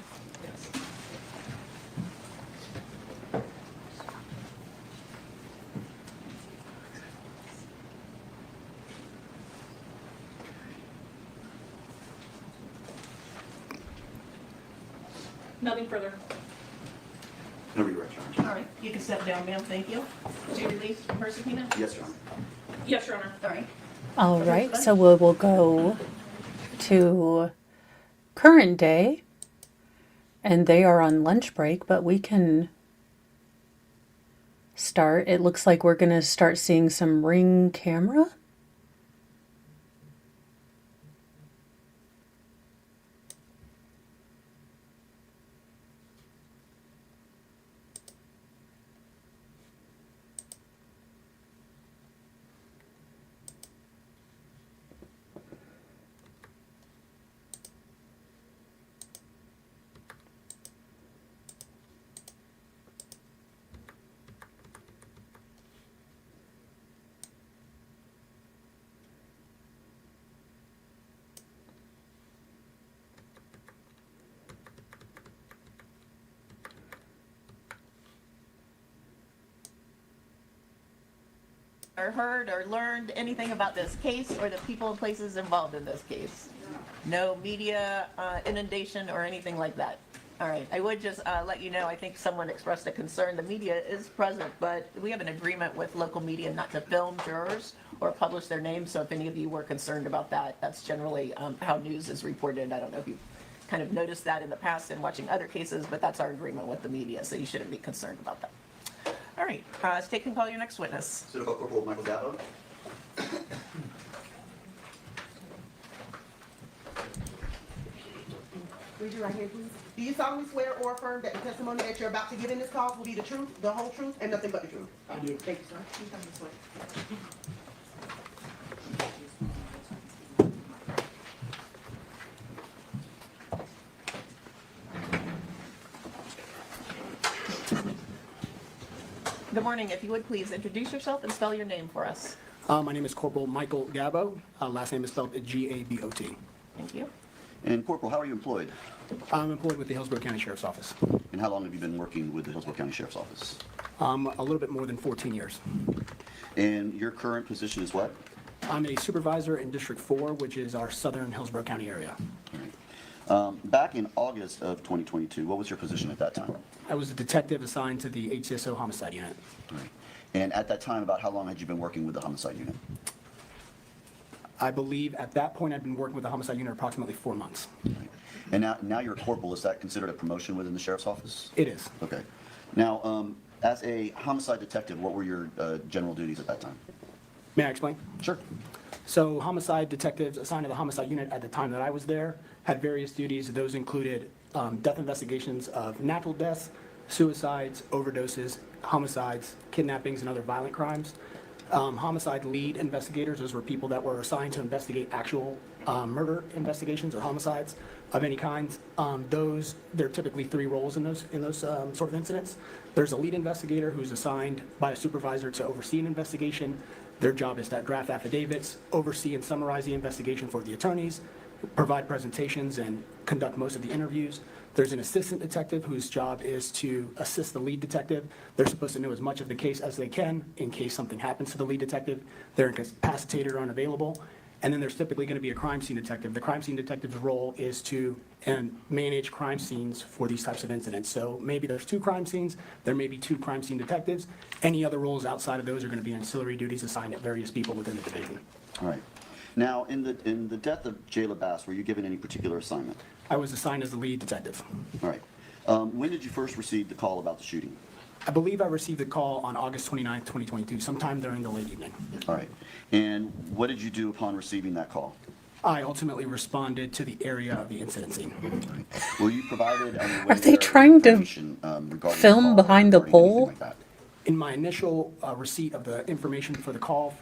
Nothing further. Whenever you're ready, Your Honor. All right, you can step down, ma'am, thank you. Is you released from her subpoena? Yes, Your Honor. Yes, Your Honor. All right. All right, so we will go to current day, and they are on lunch break, but we can start. It looks like we're going to start seeing some Ring camera. Or heard or learned anything about this case or the people and places involved in this case? No media inundation or anything like that? All right, I would just let you know, I think someone expressed a concern, the media is present, but we have an agreement with local media not to film jurors or publish their names, so if any of you were concerned about that, that's generally how news is reported. I don't know if you've kind of noticed that in the past in watching other cases, but that's our agreement with the media, so you shouldn't be concerned about that. All right, state and call your next witness. City Corporal Michael Gallo. Raise your right hand, please. Do you solemnly swear or affirm that the testimony that you're about to give in this cause will be the truth, the whole truth, and nothing but the truth? I do. Thank you, sir. Please come this way. Good morning, if you would please introduce yourself and spell your name for us. My name is Corporal Michael Gabo. Last name is spelled G-A-B-O-T. Thank you. And Corporal, how are you employed? I'm employed with the Hillsborough County Sheriff's Office. And how long have you been working with the Hillsborough County Sheriff's Office? A little bit more than 14 years. And your current position is what? I'm a supervisor in District 4, which is our southern Hillsborough County area. All right. Back in August of 2022, what was your position at that time? I was a detective assigned to the HCSO homicide unit. All right. And at that time, about how long had you been working with the homicide unit? I believe at that point I'd been working with the homicide unit approximately 4 months. All right. And now you're a corporal. Is that considered a promotion within the sheriff's office? It is. Okay. Now, as a homicide detective, what were your general duties at that time? May I explain? Sure. So homicide detectives assigned to the homicide unit at the time that I was there had various duties. Those included death investigations of natural deaths, suicides, overdoses, homicides, kidnappings, and other violent crimes. Homicide lead investigators, those were people that were assigned to investigate actual murder investigations or homicides of any kind. There are typically 3 roles in those sort of incidents. There's a lead investigator who's assigned by a supervisor to oversee an investigation. Their job is to draft affidavits, oversee and summarize the investigation for the attorneys, provide presentations, and conduct most of the interviews. There's an assistant detective whose job is to assist the lead detective. They're supposed to know as much of the case as they can in case something happens to the lead detective. They're incapacitated or unavailable. And then there's typically going to be a crime scene detective. The crime scene detective's role is to manage crime scenes for these types of incidents. So maybe there's 2 crime scenes, there may be 2 crime scene detectives. Any other roles outside of those are going to be ancillary duties assigned at various people within the division. All right. Now, in the death of Jayla Bass, were you given any particular assignment? I was assigned as the lead detective. All right. When did you first receive the call about the shooting? I believe I received a call on August 29th, 2022, sometime during the late evening. All right. And what did you do upon receiving that call? I ultimately responded to the area of the incident scene. All right. Were you provided Are they trying to film behind the pole? Like that? In my initial receipt of the information for the call,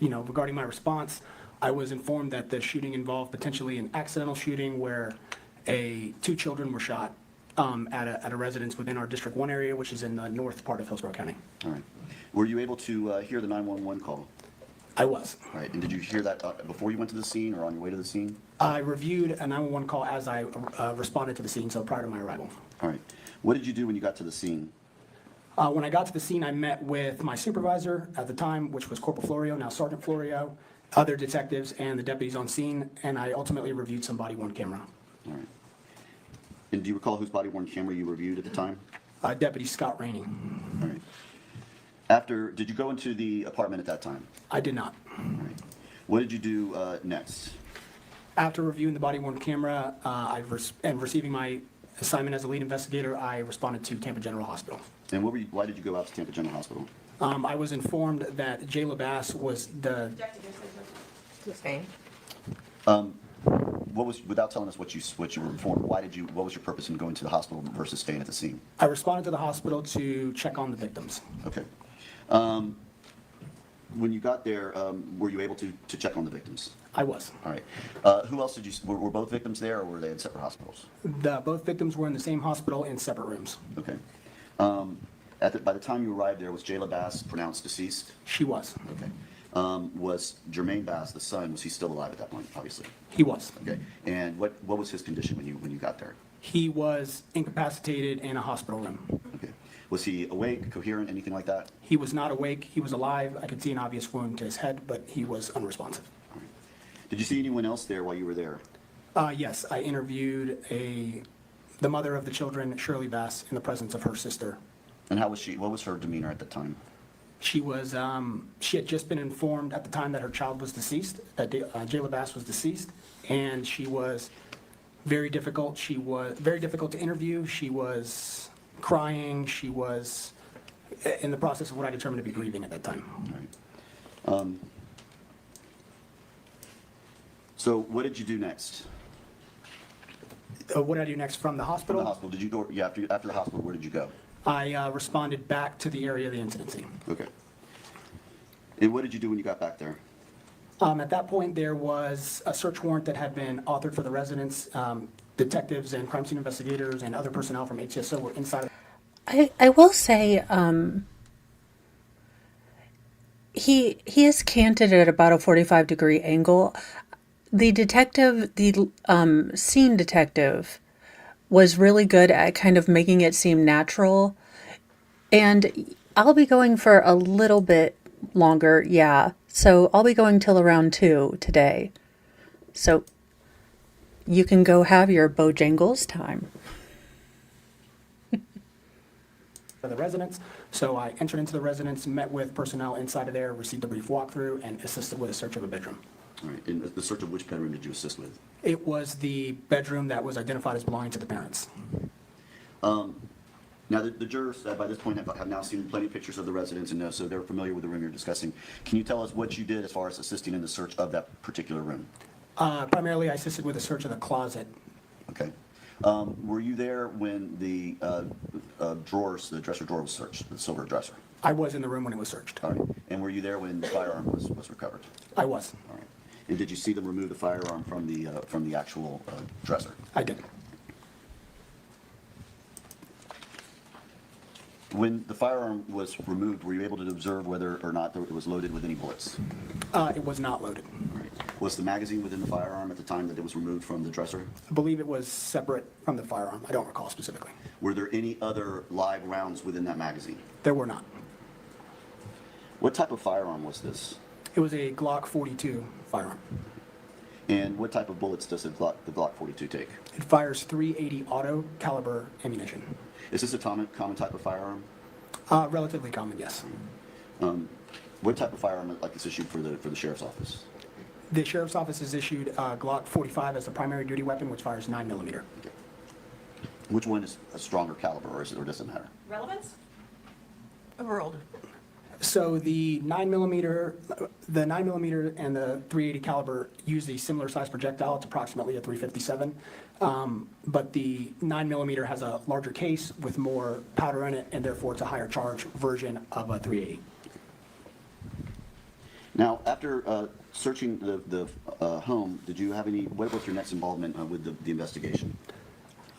regarding my response, I was informed that the shooting involved potentially an accidental shooting where 2 children were shot at a residence within our District 1 area, which is in the north part of Hillsborough County. All right. Were you able to hear the 911 call? I was. All right. And did you hear that before you went to the scene or on your way to the scene? I reviewed a 911 call as I responded to the scene, so prior to my arrival. All right. What did you do when you got to the scene? When I got to the scene, I met with my supervisor at the time, which was Corporal Florio, now Sergeant Florio, other detectives, and the deputies on scene, and I ultimately reviewed some body-worn camera. All right. And do you recall whose body-worn camera you reviewed at the time? Deputy Scott Rainey. All right. Did you go into the apartment at that time? I did not. All right. What did you do next? After reviewing the body-worn camera and receiving my assignment as a lead investigator, I responded to Tampa General Hospital. And why did you go out to Tampa General Hospital? I was informed that Jayla Bass was the Without telling us what you were informed, what was your purpose in going to the hospital versus staying at the scene? I responded to the hospital to check on the victims. Okay. When you got there, were you able to check on the victims? I was. All right. Who else were both victims there, or were they in separate hospitals? Both victims were in the same hospital in separate rooms. Okay. By the time you arrived there, was Jayla Bass pronounced deceased? She was. Okay. Was Jermaine Bass, the son, was he still alive at that point, obviously? He was. Okay. And what was his condition when you got there? He was incapacitated in a hospital room. Okay. Was he awake, coherent, anything like that? He was not awake. He was alive. I could see an obvious wound to his head, but he was unresponsive. All right. Did you see anyone else there while you were there? Yes, I interviewed the mother of the children, Shirley Bass, in the presence of her sister. And how was she? What was her demeanor at the time? She had just been informed at the time that her child was deceased, that Jayla Bass was deceased, and she was very difficult. She was very difficult to interview. She was crying. She was in the process of what I determined to be grieving at that time. All right. So what did you do next? What did I do next from the From hospital? the hospital, did you go? Yeah, after the hospital, where did you go? I responded back to the area of the incident scene. Okay. And what did you do when you got back there? At that point, there was a search warrant that had been authored for the residence. Detectives and crime scene investigators and other personnel from HSO were inside. I will say he is canted at about a 45-degree angle. The detective, the scene detective, was really good at kind of making it seem natural. And I'll be going for a little bit longer, yeah. So I'll be going till around 2 today. So you can go have your Bojangles time. For the residence. So I entered into the residence, met with personnel inside of there, received a brief walkthrough, and assisted with a search of a bedroom. All right. And the search of which bedroom did you assist with? It was the bedroom that was identified as belonging to the parents. Now, the jurors by this point have now seen plenty of pictures of the residence, and so they're familiar with the room you're discussing. Can you tell us what you did as far as assisting in the search of that particular room? Primarily, I assisted with a search of the closet. Okay. Were you there when the drawers, the dresser drawer was searched, the silver dresser? I was in the room when it was searched. All right. And were you there when the firearm was recovered? I was. All right. And did you see them remove the firearm from the actual dresser? I did. When the firearm was removed, were you able to observe whether or not it was loaded with any bullets? It was not loaded. All right. Was the magazine within the firearm at the time that it was removed from the dresser? I believe it was separate from the firearm. I don't recall specifically. Were there any other live rounds within that magazine? There were not. What type of firearm was this? It was a Glock 42 firearm. And what type of bullets does the Glock 42 take? It fires .380 auto caliber ammunition. Is this a common type of firearm? Relatively common, yes. What type of firearm like this issued for the sheriff's office? The sheriff's office has issued Glock 45 as the primary duty weapon, which fires 9mm. Okay. Which one is a stronger caliber, or does it matter? Relevance? Overruled. So the 9mm and the .380 caliber use a similar size projectile. It's approximately a .357. But the 9mm has a larger case with more powder in it, and therefore it's a higher charge version of a .380. Now, after searching the home, did you have what was your next involvement with the investigation?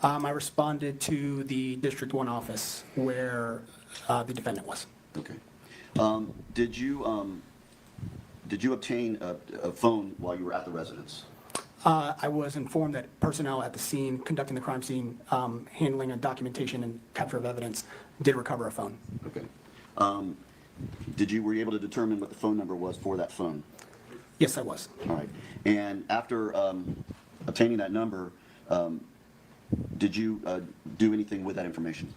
I responded to the District 1 office where the defendant was. Okay. Did you obtain a phone while you were at the residence? I was informed that personnel at the scene, conducting the crime scene, handling a documentation and capture of evidence, did recover a phone. Okay. Were you able to determine what the phone number was for that phone? Yes, I was. All right. And after obtaining that number, did you do anything with that information?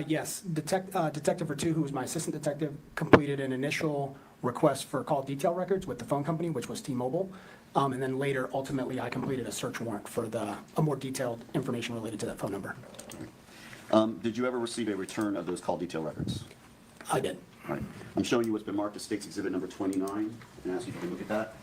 Yes. Detective Vertu, who was my assistant detective, completed an initial request for call detail records with the phone company, which was T-Mobile. And then later, ultimately, I completed a search warrant for a more detailed information related to that phone number. Did you ever receive a return of those call detail records? I did. All right. I'm showing you what's been marked as State's Exhibit number 29, and ask you if you can look at that.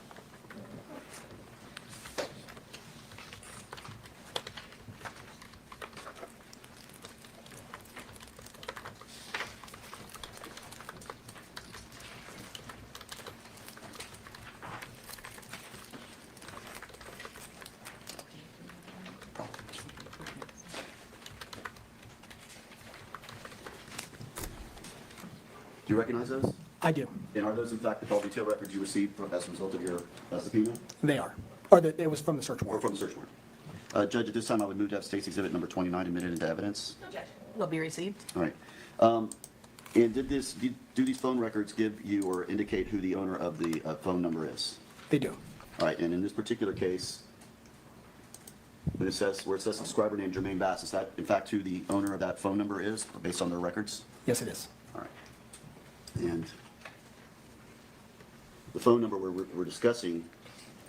Do you recognize those? I do. And are those in fact the call detail records you received as a result of your subpoena? They are. Or it was from the search Or warrant. from the search warrant? Judge, at this time I would move to have State's Exhibit number 29 admitted into evidence. Will be received. All right. And do these phone records give you or indicate who the owner of the phone number is? They do. All right, and in this particular case, where it says subscriber named Jermaine Bass, is that in fact who the owner of that phone number is, based on their records? Yes, it is. All right. And the phone number we're discussing,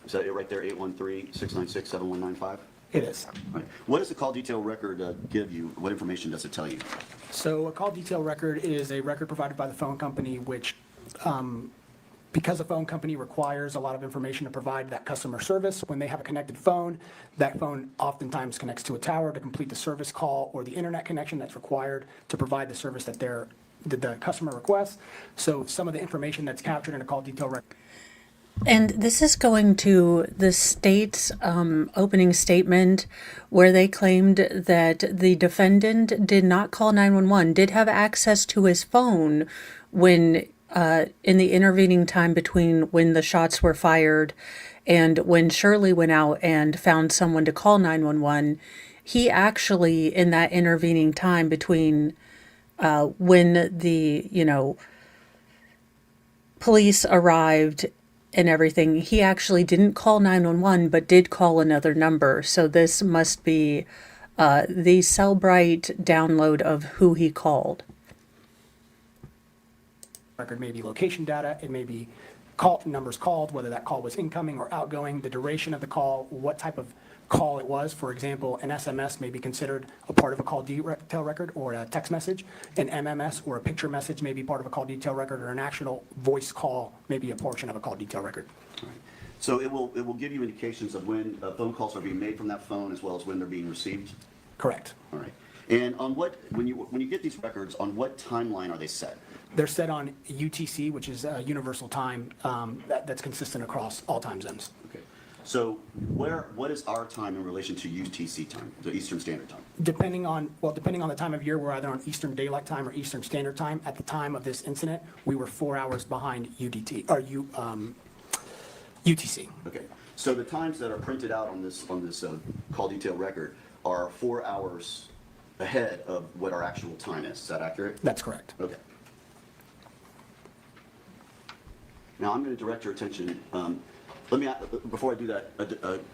is that it right there, 813-696-7195? It is. All right. What does the call detail record give you? What information does it tell you? So a call detail record is a record provided by the phone company, which, because the phone company requires a lot of information to provide that customer service, when they have a connected phone, that phone oftentimes connects to a tower to complete the service call or the internet connection that's required to provide the service that the customer requests. So some of the information that's captured in a call detail record. And this is going to the state's opening statement, where they claimed that the defendant did not call 911, did have access to his phone when in the intervening time between when the shots were fired and when Shirley went out and found someone to call 911. He actually, in that intervening time between when the police arrived and everything, he actually didn't call 911, but did call another number. So this must be the Cellbrite download of who he called. Record may be location data, it may be numbers called, whether that call was incoming or outgoing, the duration of the call, what type of call it was. For example, an SMS may be considered a part of a call detail record or a text message. An MMS or a picture message may be part of a call detail record, or an actual voice call may be a portion of a call detail record. All right. So it will give you indications of when phone calls are being made from that phone as well as when they're being received? Correct. All right. And on when you get these records, on what timeline are they set? They're set on UTC, which is a universal time that's consistent across all time zones. Okay. So what is our time in relation to UTC time, the Eastern Standard Time? Depending on the time of year, we're either on Eastern Daylight Time or Eastern Standard Time. At the time of this incident, we were 4 hours behind UTC. Okay. So the times that are printed out on this call detail record are 4 hours ahead of what our actual time is. Is that accurate? That's correct. Okay. Now I'm going to direct your attention. Before I do that,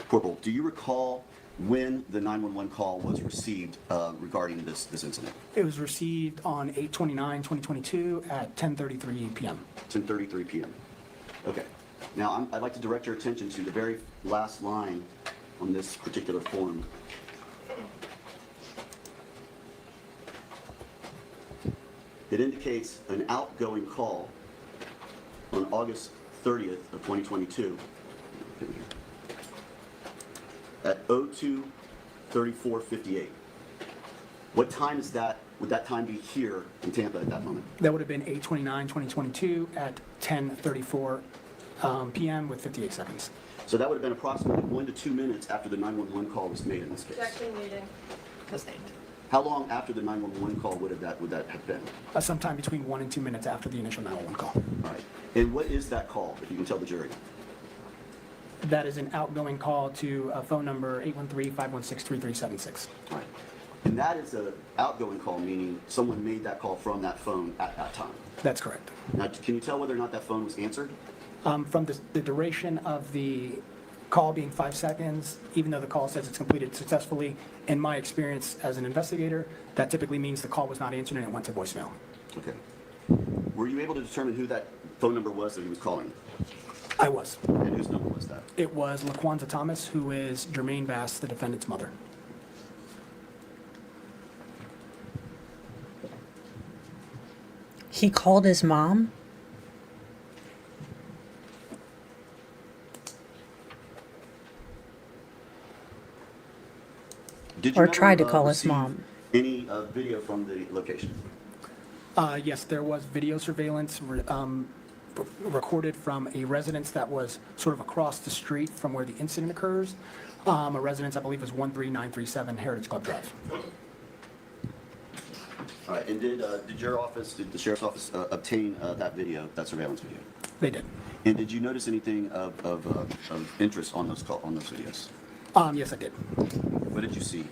Corporal, do you recall when the 911 call was received regarding this incident? It was received on 8/29/2022 at 10:33 p.m. 10:33 p.m. Okay. Now I'd like to direct your attention to the very last line on this particular form. It indicates an outgoing call on August 30th of 2022 at 02:34:58. What time is that? Would that time be here in Tampa at that moment? That would have been 8/29/2022 at 10:34 p.m. with 58 seconds. So that would have been approximately 1 to 2 minutes after the 911 call was made in this case. How long after the 911 call would that have been? Sometime between 1 and 2 minutes after the initial 911 call. All right. And what is that call, if you can tell the jury? That is an outgoing call to phone number 813-516-3376. All right. And that is an outgoing call, meaning someone made that call from that phone at that time. That's correct. Now, can you tell whether or not that phone was answered? From the duration of the call being 5 seconds, even though the call says it's completed successfully, in my experience as an investigator, that typically means the call was not answered and it went to voicemail. Okay. Were you able to determine who that phone number was that he was calling? I was. And whose number was that? It was LaQuanza Thomas, who is Jermaine Bass, the defendant's mother. He called his mom? Did you Or ever, tried to call his receive mom? Any video from the location? Yes, there was video surveillance recorded from a residence that was sort of across the street from where the incident occurs. A residence, I believe, was 13937 Heritage Club Drive. All right. And did your office, did the sheriff's office obtain that video, that surveillance video? They did. And did you notice anything of interest on those videos? Yes, I did. What did you see?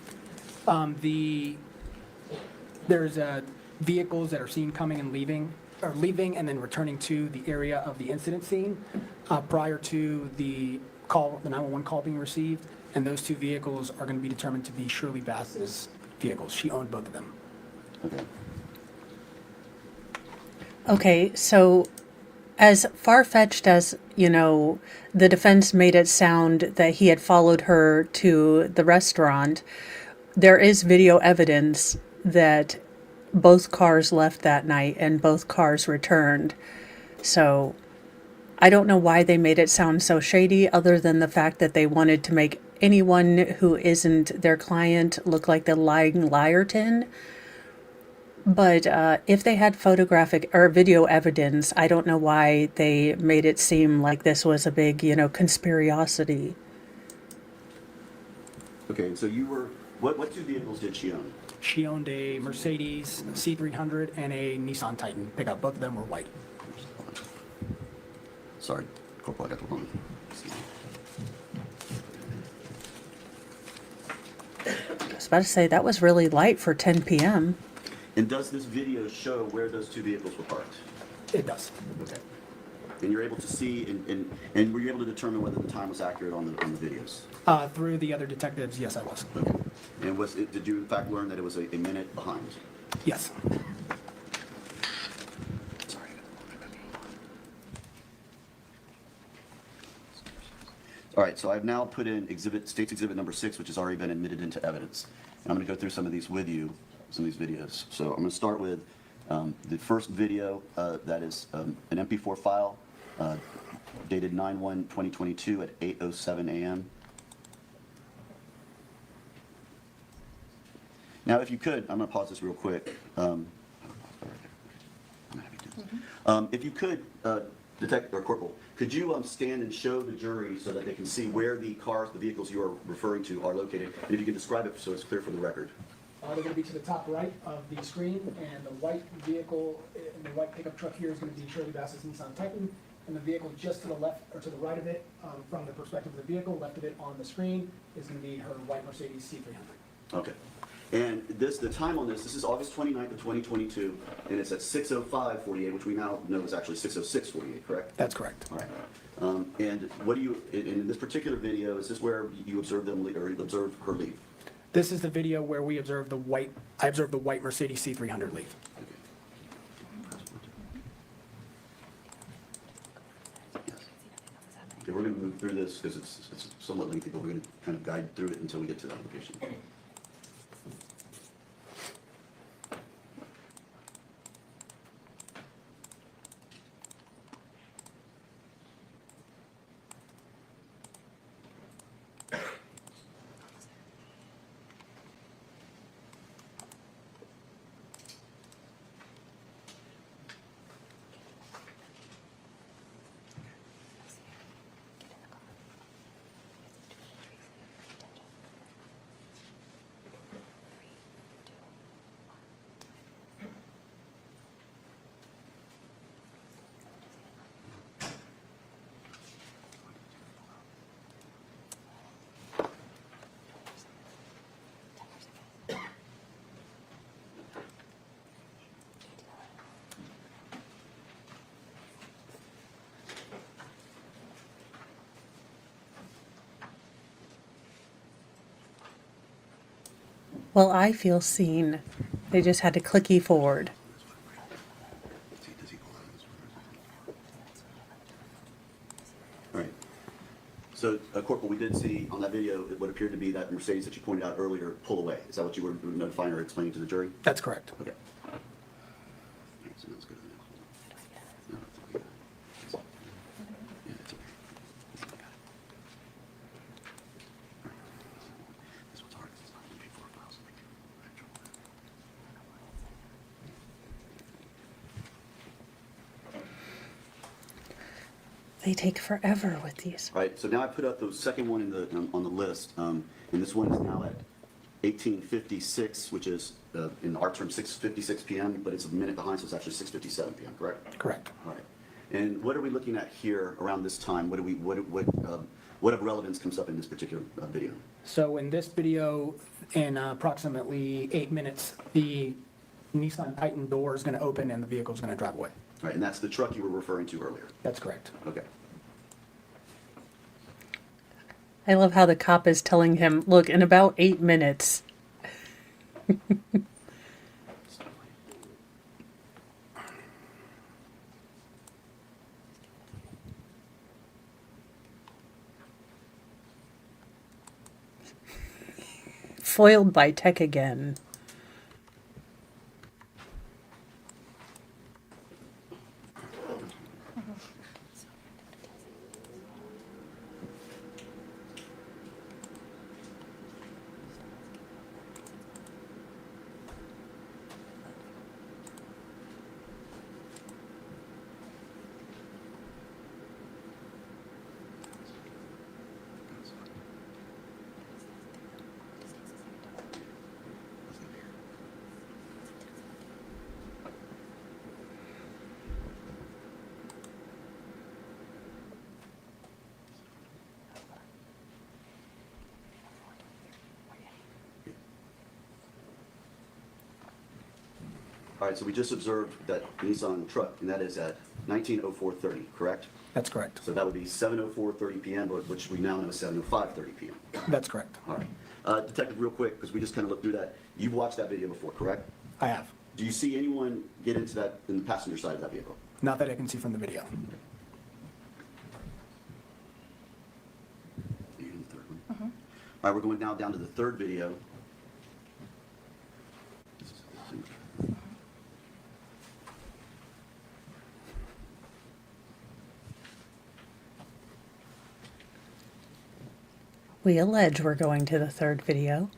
There's vehicles that are seen coming and leaving, or leaving and then returning to the area of the incident scene prior to the 911 call being received. And those two vehicles are going to be determined to be Shirley Bass's vehicles. She owned both of them. Okay. Okay, so as far-fetched as, the defense made it sound that he had followed her to the restaurant, there is video evidence that both cars left that night and both cars returned. So I don't know why they made it sound so shady, other than the fact that they wanted to make anyone who isn't their client look like the lying liarton. But if they had photographic or video evidence, I don't know why they made it seem like this was a big, conspiracy. Okay, so you were, what two vehicles did she own? She owned a Mercedes C300 and a Nissan Titan pickup. Both of them were white. Sorry, Corporal, I got the wrong. I was about to say, that was really light for 10 p.m. And does this video show where those two vehicles were parked? It does. Okay. And you're able to see, and were you able to determine whether the time was accurate on the videos? Through the other detectives, yes, I was. Okay. And did you in fact learn that it was a minute behind? Yes. Sorry. All right, so I've now put in State's Exhibit number 6, which has already been admitted into evidence. And I'm going to go through some of these with you, some of these videos. So I'm going to start with the first video that is an MP4 file dated 9/1/2022 at 8:07 a.m. Now, if you could, I'm going to pause this real quick. If you could, Detective or Corporal, could you stand and show the jury so that they can see where the vehicles you are referring to are located? And if you can describe it so it's clear for the record. They're going to be to the top right of the screen, and the white vehicle, and the white pickup truck here is going to be Shirley Bass's Nissan Titan, and the vehicle just to the left, or to the right of it, from the perspective of the vehicle, left of it on the screen, is going to be her white Mercedes C300. Okay. And the time on this is August 29th of 2022, and it's at 6:05:48, which we now know is actually 6:06:48, correct? That's correct. All right. And what do you, in this particular video, is this where you observed them, or you observed her leave? This is the video where we observed I observed the white Mercedes C300 leave. Okay, we're going to move through this because it's somewhat lengthy, but we're going to kind of guide through it until we get to the application. Well, I feel seen. They just had to clicky forward. All right. So, Corporal, we did see on that video what appeared to be that Mercedes that you pointed out earlier pull away. Is that what you were notifying or explaining to the jury? That's correct. Okay. All right, so now let's go to the next one. No, it's okay. Yeah, it's okay. This one's hard 'cause it's not MP4 files. I have trouble with that. They take forever with these. All right, so now I put up the second one in the, on the list, and this one is now at 18:56, which is, in our term, 6:56 p.m., but it's a minute behind, so it's actually 6:57 p.m., correct? Correct. All right. And what are we looking at here around this time? What of relevance comes up in this particular video? So in this video, in approximately 8 minutes, the Nissan Titan door is going to open and the vehicle is going to drive away. All right, and that's the truck you were referring to earlier? That's correct. Okay. I love how the cop is telling him, look, in about 8 minutes. Foiled by tech again. All right, so we just observed that Nissan truck, and that is at 19:04:30, correct? That's correct. So that would be 7:04:30 p.m., but which we now know is 7:05:30 p.m. That's correct. All right. Detective, real quick, because we just kind of looked through that. You've watched that video before, correct? I have. Do you see anyone get into that in the passenger side of that vehicle? Not that I can see from the video. And the third one. All right, we're going now down to the third video. We allege we're going to the third video.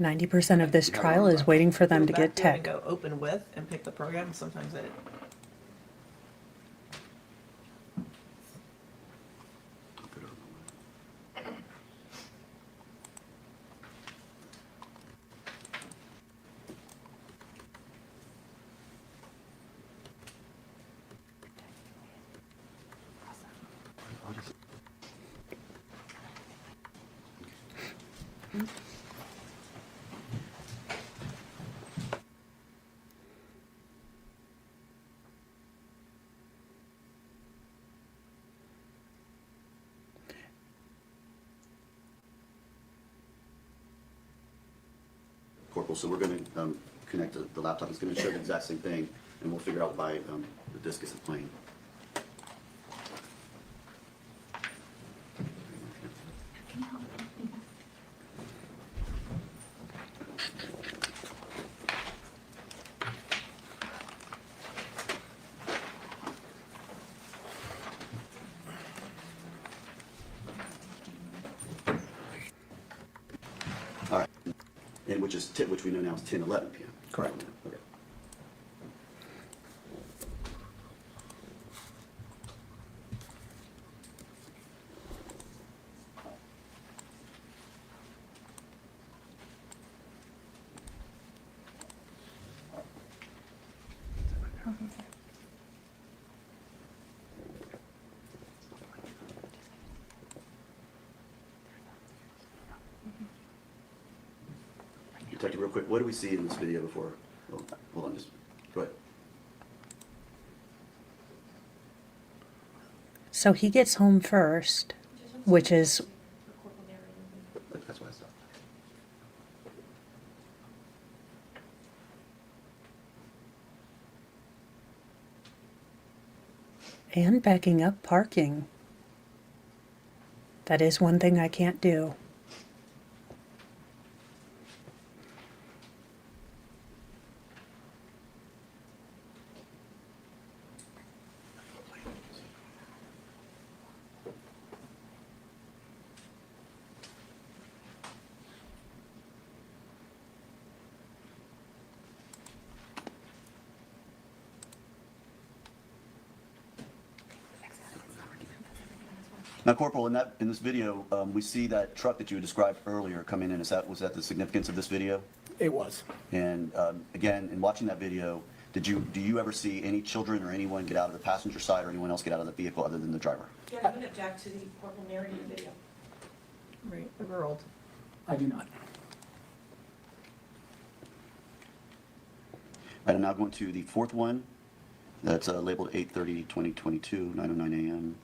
%90 of this trial is waiting for them to get tech. Go open with and pick the program. Sometimes it. Corporal, so we're going to connect to the laptop. It's going to show the exact same thing, and we'll figure out why the disk isn't playing. All right, and which we know now is 10:11 p.m. Correct. Okay. Detective, real quick, what do we see in this video before? Oh, hold on, just go ahead. So he gets home first, which is That's what I thought. and backing up parking. That is one thing I can't do. Now, Corporal, in this video, we see that truck that you described earlier coming in. Was that the significance of this video? It was. And again, in watching that video, do you ever see any children or anyone get out of the passenger side or anyone else get out of the vehicle other than the driver? Yeah, I'm going to object to the corporal narrating the video. Right, overruled. I do not. Right, I'm now going to the fourth one. That's labeled 8/30/2022, 9:09 a.m.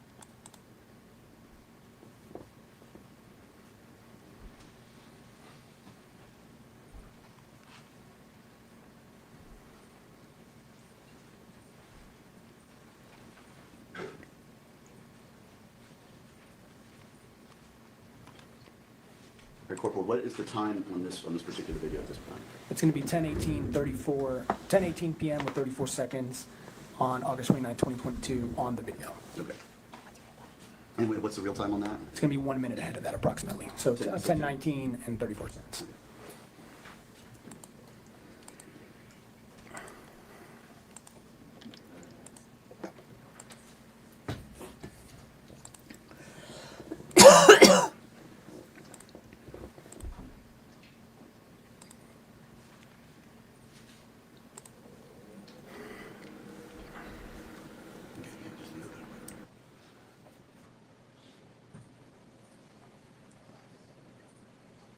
Right, Corporal, what is the time on this particular video at this point? It's going to be 10:18 p.m. with 34 seconds on August 29, 2022 on the video. Okay. And what's the real time on that? It's going to be 1 minute ahead of that approximately. So it's 10:19 and 34 cents.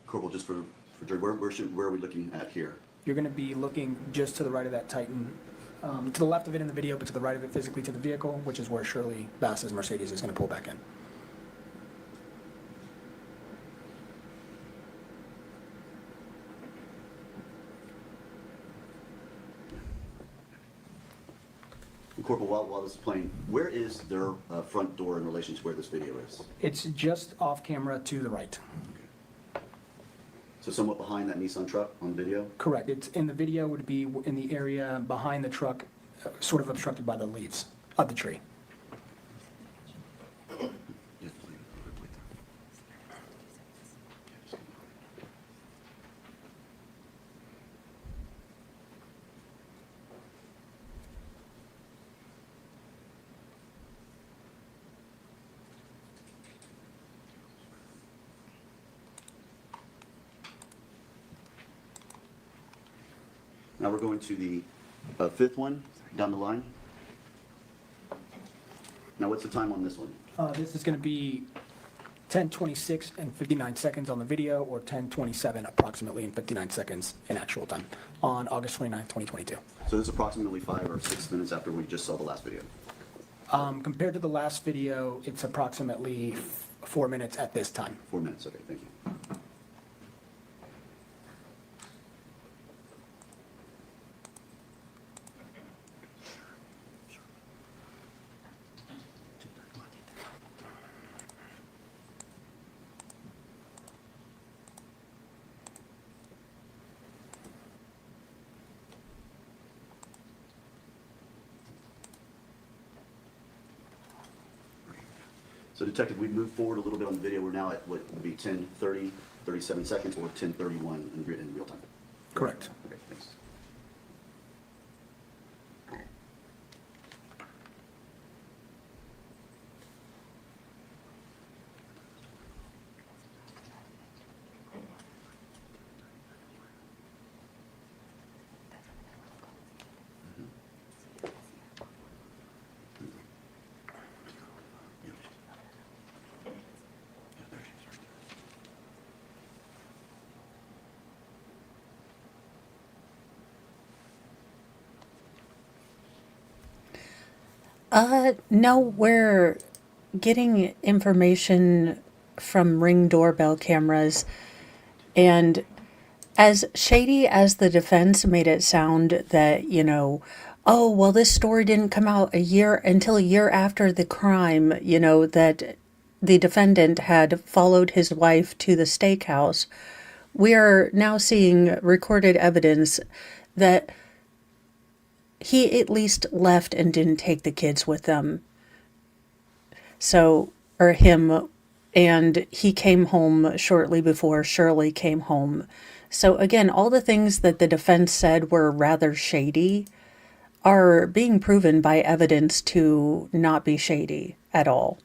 Corporal, just for Jerry, where are we looking at here? You're going to be looking just to the right of that Titan, to the left of it in the video, but to the right of it physically to the vehicle, which is where Shirley Bass's Mercedes is going to pull back in. And Corporal, while this is playing, where is their front door in relation to where this video is? It's just off camera to the right. So somewhat behind that Nissan truck on the video? Correct. It's in the video would be in the area behind the truck, sort of obstructed by the leaves of the tree. Now we're going to the fifth one down the line. Now what's the time on this one? This is going to be 10:26 and 59 seconds on the video, or 10:27 approximately and 59 seconds in actual time on August 29, 2022. So this is approximately 5 or 6 minutes after we just saw the last video. Compared to the last video, it's approximately 4 minutes at this time. 4 minutes, okay, thank you. So Detective, we've moved forward a little bit on the video. We're now at what would be 10:30, 37 seconds, or 10:31 in real time. Correct. Okay, thanks. No, getting information from Ring doorbell cameras, and as shady as the defense made it sound that, oh, well, this story didn't come out until a year after the crime, that the defendant had followed his wife to the steakhouse. We are now seeing recorded evidence that he at least left and didn't take the kids with them. So, or him, and he came home shortly before Shirley came home. So again, all the things that the defense said were rather shady are being proven by evidence to not be shady at all.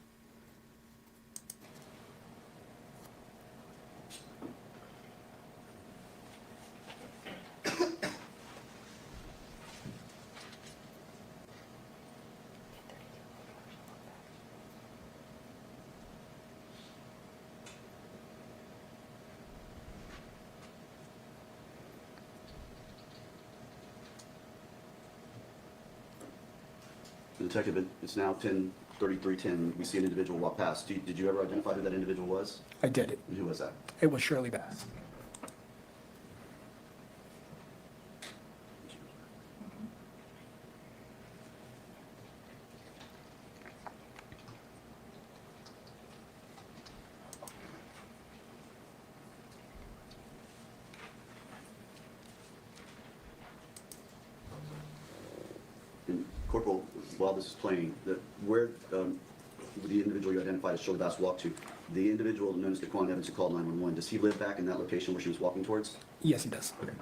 Detective, it's now 10:33:10. We see an individual walk past. Did you ever identify who that individual was? I did it. And who was that? It was Shirley Bass. And Corporal, while this is playing, where the individual you identified as Shirley Bass walked to, the individual known as Daquan Evans who called 911, does he live back in that location where she was walking towards? Yes, he does. Okay.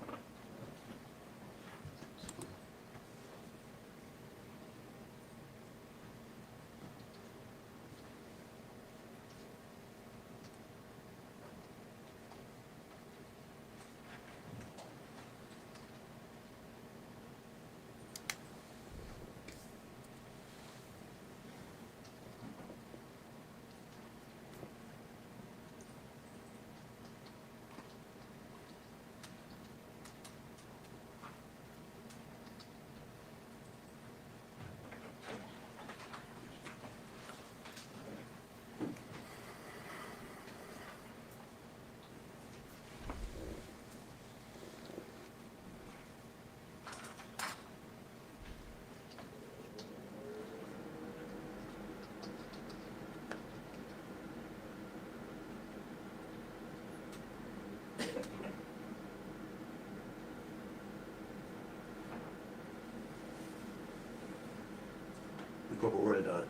Corporal, we're at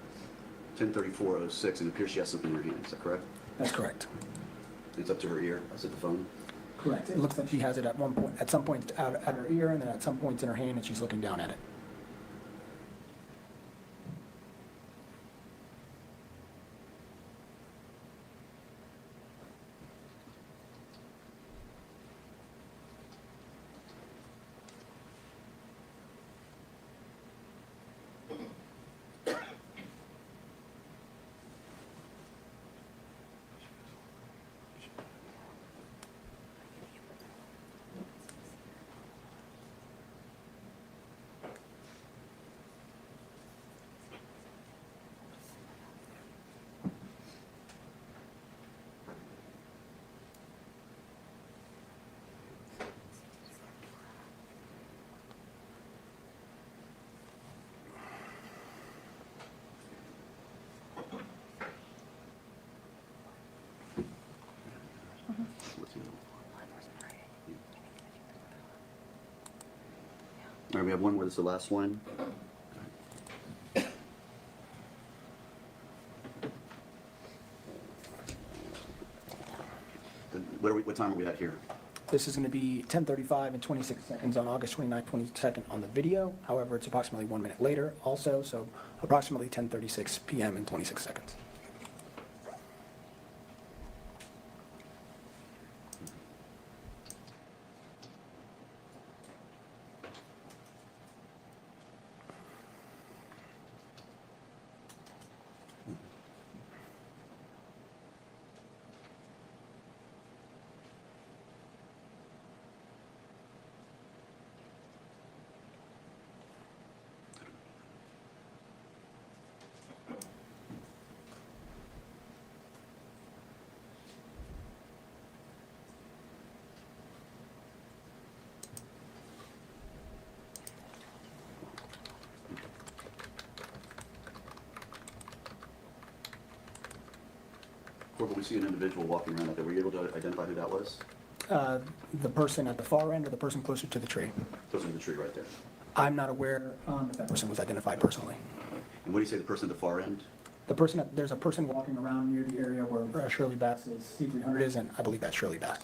10:34:06, and it appears she has something in her hand. Is that correct? That's correct. It's up to her ear. That's at the phone. Correct. It looks like she has it at some point out at her ear, and then at some points in her hand, and she's looking down at it. All right, we have one more. This is the last one. What time are we at here? This is going to be 10:35 and 26 seconds on August 29th, 22nd on the video. However, it's approximately 1 minute later also, so approximately 10:36 p.m. and 26 seconds. Corporal, we see an individual walking around out there. Were you able to identify who that was? The person at the far end or the person closer to the tree? Person in the tree right there. I'm not aware if that person was identified personally. And what do you say, the person at the far end? There's a person walking around near the area where Shirley Bass's C300 is, and I believe that's Shirley Bass.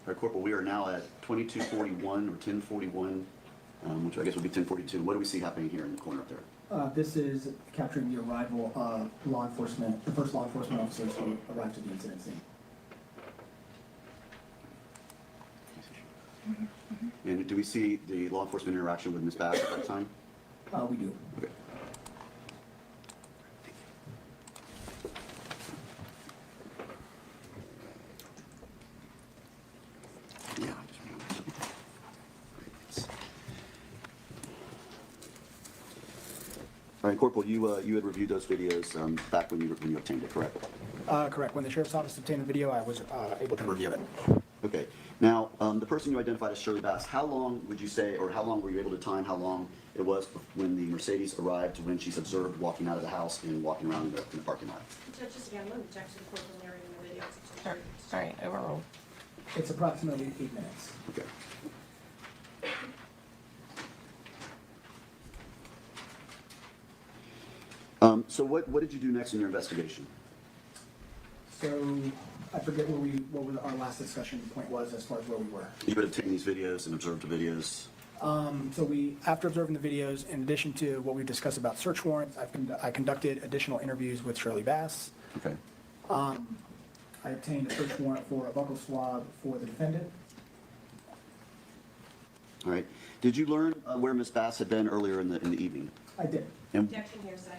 All right, Corporal, we are now at 2241 or 1041, which I guess would be 1042. What do we see happening here in the corner up there? This is capturing the arrival of law enforcement, the first law enforcement officers who arrived at the incident scene. And do we see the law enforcement interaction with Ms. Bass at that time? We do. Okay. Yeah. All right, Corporal, you had reviewed those videos back when you obtained it, correct? Correct. When the sheriff's office obtained the video, I was able to review it. Okay. Now, the person you identified as Shirley Bass, how long would you say, or how long were you able to time how long it was when the Mercedes arrived to when she's observed walking out of the house and walking around in the parking lot? Judges, again, let me check to the court when they're in the video. All right, overruled. It's approximately 8 minutes. Okay. So what did you do next in your investigation? So I forget what our last discussion point was as far as where we were. You had obtained these videos and observed the videos. So after observing the videos, in addition to what we discussed about search warrants, I conducted additional interviews with Shirley Bass. Okay. I obtained a search warrant for a buccal swab for the defendant. All right. Did you learn where Ms. Bass had been earlier in the evening? I did. And, Objection here, sir.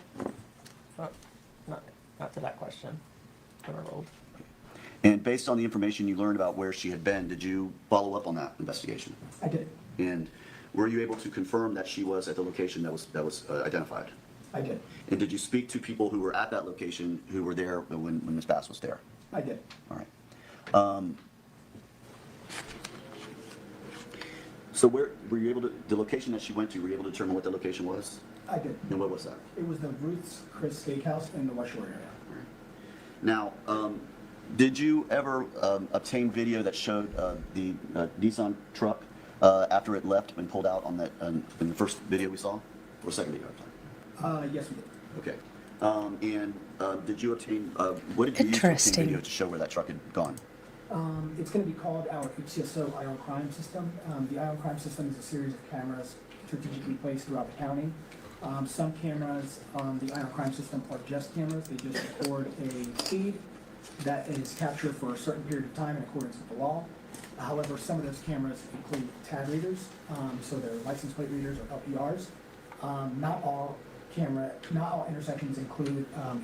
Not to that question. Overruled. and based on the information you learned about where she had been, did you follow up on that investigation? I did. And were you able to confirm that she was at the location that was identified? I did. And did you speak to people who were at that location who were there when Ms. Bass was there? I did. All right. So where were you able to, the location that she went to, were you able to determine what the location was? I did. And what was that? It was the Ruth's Chris Steakhouse in the West Shore area. Now, did you ever obtain video that showed the Nissan truck after it left and pulled out on that in the first video we saw, or second video? Yes, we did. Okay. Did you obtain? What did you use to obtain video to show where that truck had gone? It's going to be called our HCSO Ion Crime System. The Ion Crime System is a series of cameras strategically placed throughout the county. Some cameras on the Ion Crime System are just cameras. They just record a feed that is captured for a certain period of time in accordance with the law. However, some of those cameras include tag readers, so they're license plate readers or LPRs. Not all intersections include a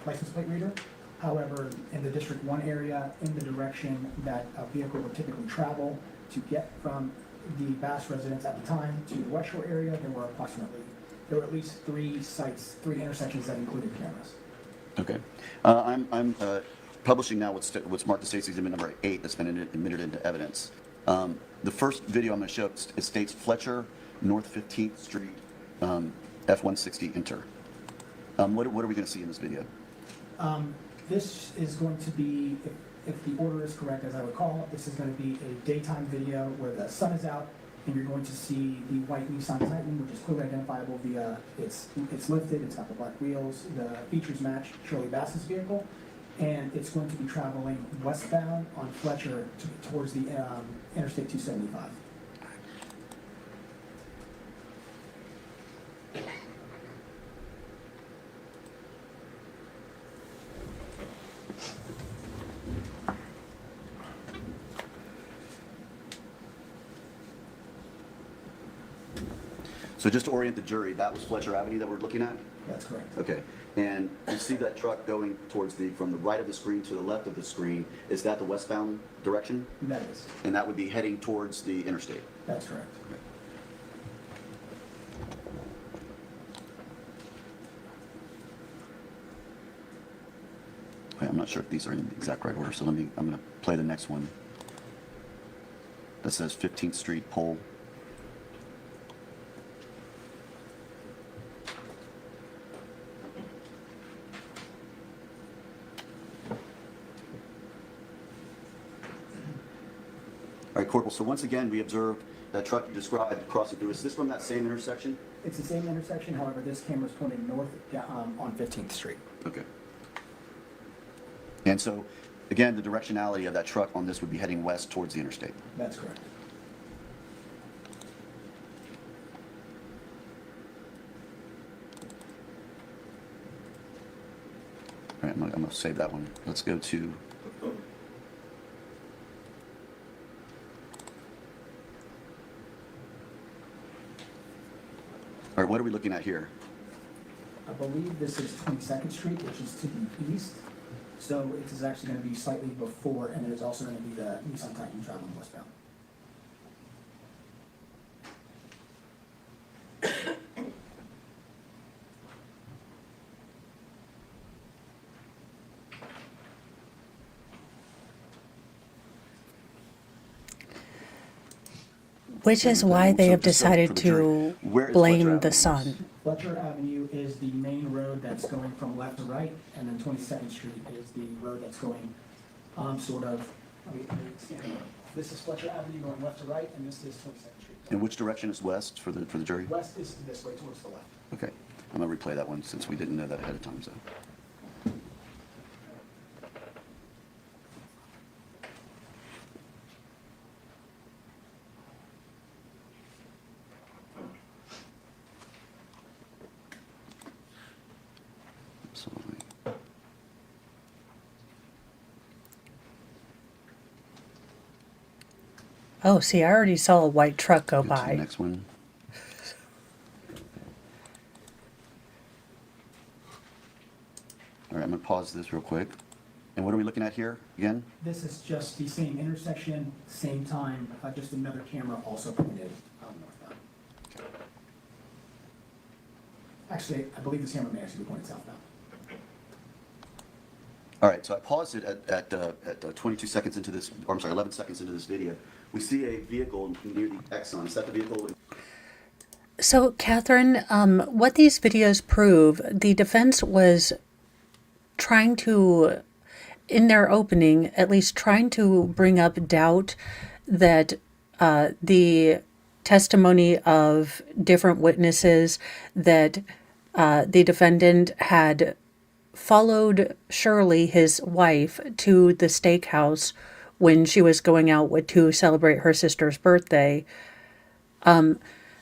license plate reader. However, in the District 1 area, in the direction that a vehicle would typically travel to get from the Bass residence at the time to the West Shore area, there were at least 3 sites, 3 intersections that included cameras. Okay. I'm publishing now what's marked as State's Exhibit number 8 that's been admitted into evidence. The first video I'm going to show, it states Fletcher, North 15th Street, F-160 enter. What are we going to see in this video? This is going to be, if the order is correct as I recall, this is going to be a daytime video where the sun is out and you're going to see the white Nissan Titan, which is clearly identifiable via it's lifted, it's got the black wheels, the features match Shirley Bass's vehicle, and it's going to be traveling westbound on Fletcher towards the Interstate 275. So just to orient the jury, that was Fletcher Avenue that we're looking at? That's correct. Okay. And you see that truck going towards from the right of the screen to the left of the screen. Is that the westbound direction? That is. And that would be heading towards the interstate? That's correct. Wait, I'm not sure if these are in the exact right order, so I'm going to play the next one. That says 15th Street pole. All right, Corporal, so once again, we observed that truck you described crossing through. Is this from that same intersection? It's the same intersection, however, this camera's pointing north on 15th Street. Okay. And so, again, the directionality of that truck on this would be heading west towards the interstate. That's correct. All right, I'm going to save that one. Let's go to... All right, what are we looking at here? I believe this is 22nd Street, which is to the east. So it is actually going to be slightly before, and it is also going to be the Nissan Titan traveling westbound. Which is why they So have just so decided for the jury, to where is blame Fletcher the Avenue? sun. Fletcher Avenue is the main road that's going from left to right, and then 22nd Street is the road that's going this is Fletcher Avenue going left to right, and this is 22nd Street. And which direction is west for the jury? West is this way towards the left. Okay. I'm going to replay that one since we didn't know that ahead of time. So. Absolutely. Oh, see, I already saw a white truck go Go to the by. next one. All right, I'm going to pause this real quick. And what are we looking at here again? This is just the same intersection, same time, just another camera also pointed northbound. Actually, I believe this camera may actually be pointed southbound. All right, so I paused it at 22 seconds into this, or I'm sorry, 11 seconds into this video. We see a vehicle near the Exxon. Is that the vehicle? So, Catherine, what these videos prove, the defense was trying to, in their opening, at least trying to bring up doubt that the testimony of different witnesses that the defendant had followed Shirley, his wife, to the steakhouse when she was going out to celebrate her sister's birthday.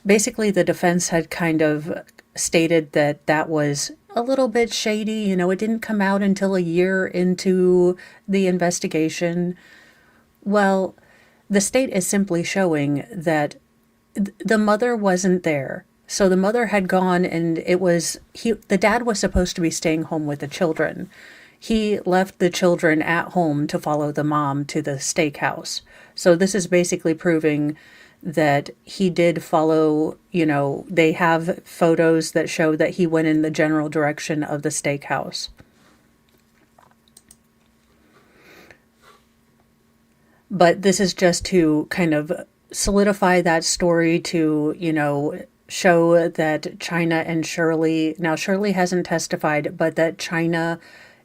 Basically, the defense had kind of stated that that was a little bit shady. You know, it didn't come out until a year into the investigation. Well, the state is simply showing that the mother wasn't there. So the mother had gone, and the dad was supposed to be staying home with the children. He left the children at home to follow the mom to the steakhouse. So this is basically proving that he did follow, they have photos that show that he went in the general direction of the steakhouse. But this is just to kind of solidify that story to, show that China and Shirley, now Shirley hasn't testified, but that China,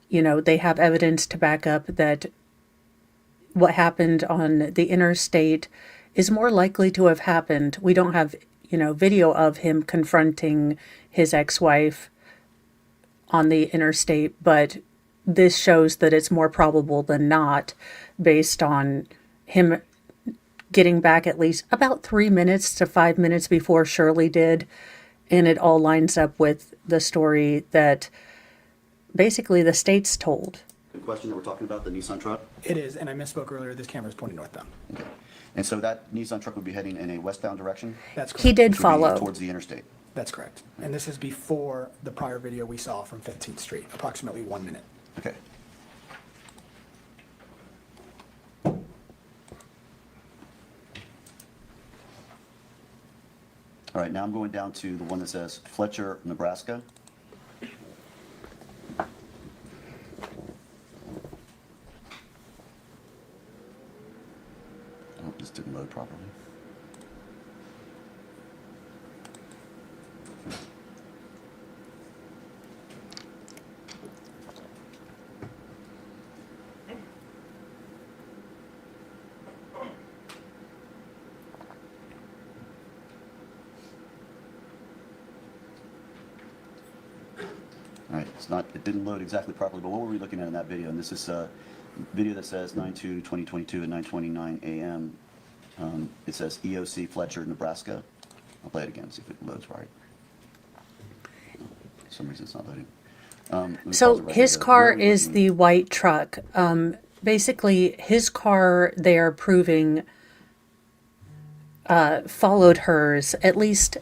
they have evidence to back up that what happened on the interstate is more likely to have happened. We don't have, video of him confronting his ex-wife on the interstate, but this shows that it's more probable than not based on him getting back at least about 3 minutes to 5 minutes before Shirley did. And it all lines up with the story that basically the state's told. question that we're talking about, the Nissan truck? It is, and I misspoke earlier, this camera is pointing northbound. Okay. And so that Nissan truck would be heading in a westbound direction? That's correct. He did Which would be follow. towards the interstate? That's correct. And this is before the prior video we saw from 15th Street, approximately 1 minute. Okay. All right, now I'm going down to the one that says Fletcher, Nebraska. Oh, this didn't load properly. All right, it didn't load exactly properly, but what were we looking at in that video? And this is a video that says 9/2/2022 at 9:29 a.m. It says EOC Fletcher, Nebraska. I'll play it again, see if it loads right. For some reason it's not loading. Let me pause So it right his here. car Where are we is looking? the white truck. Basically, his car, they are proving, followed hers, at least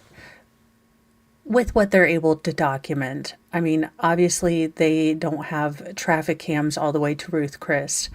with what they're able to document. I mean, obviously, they don't have traffic cams all the way to Ruth Chris,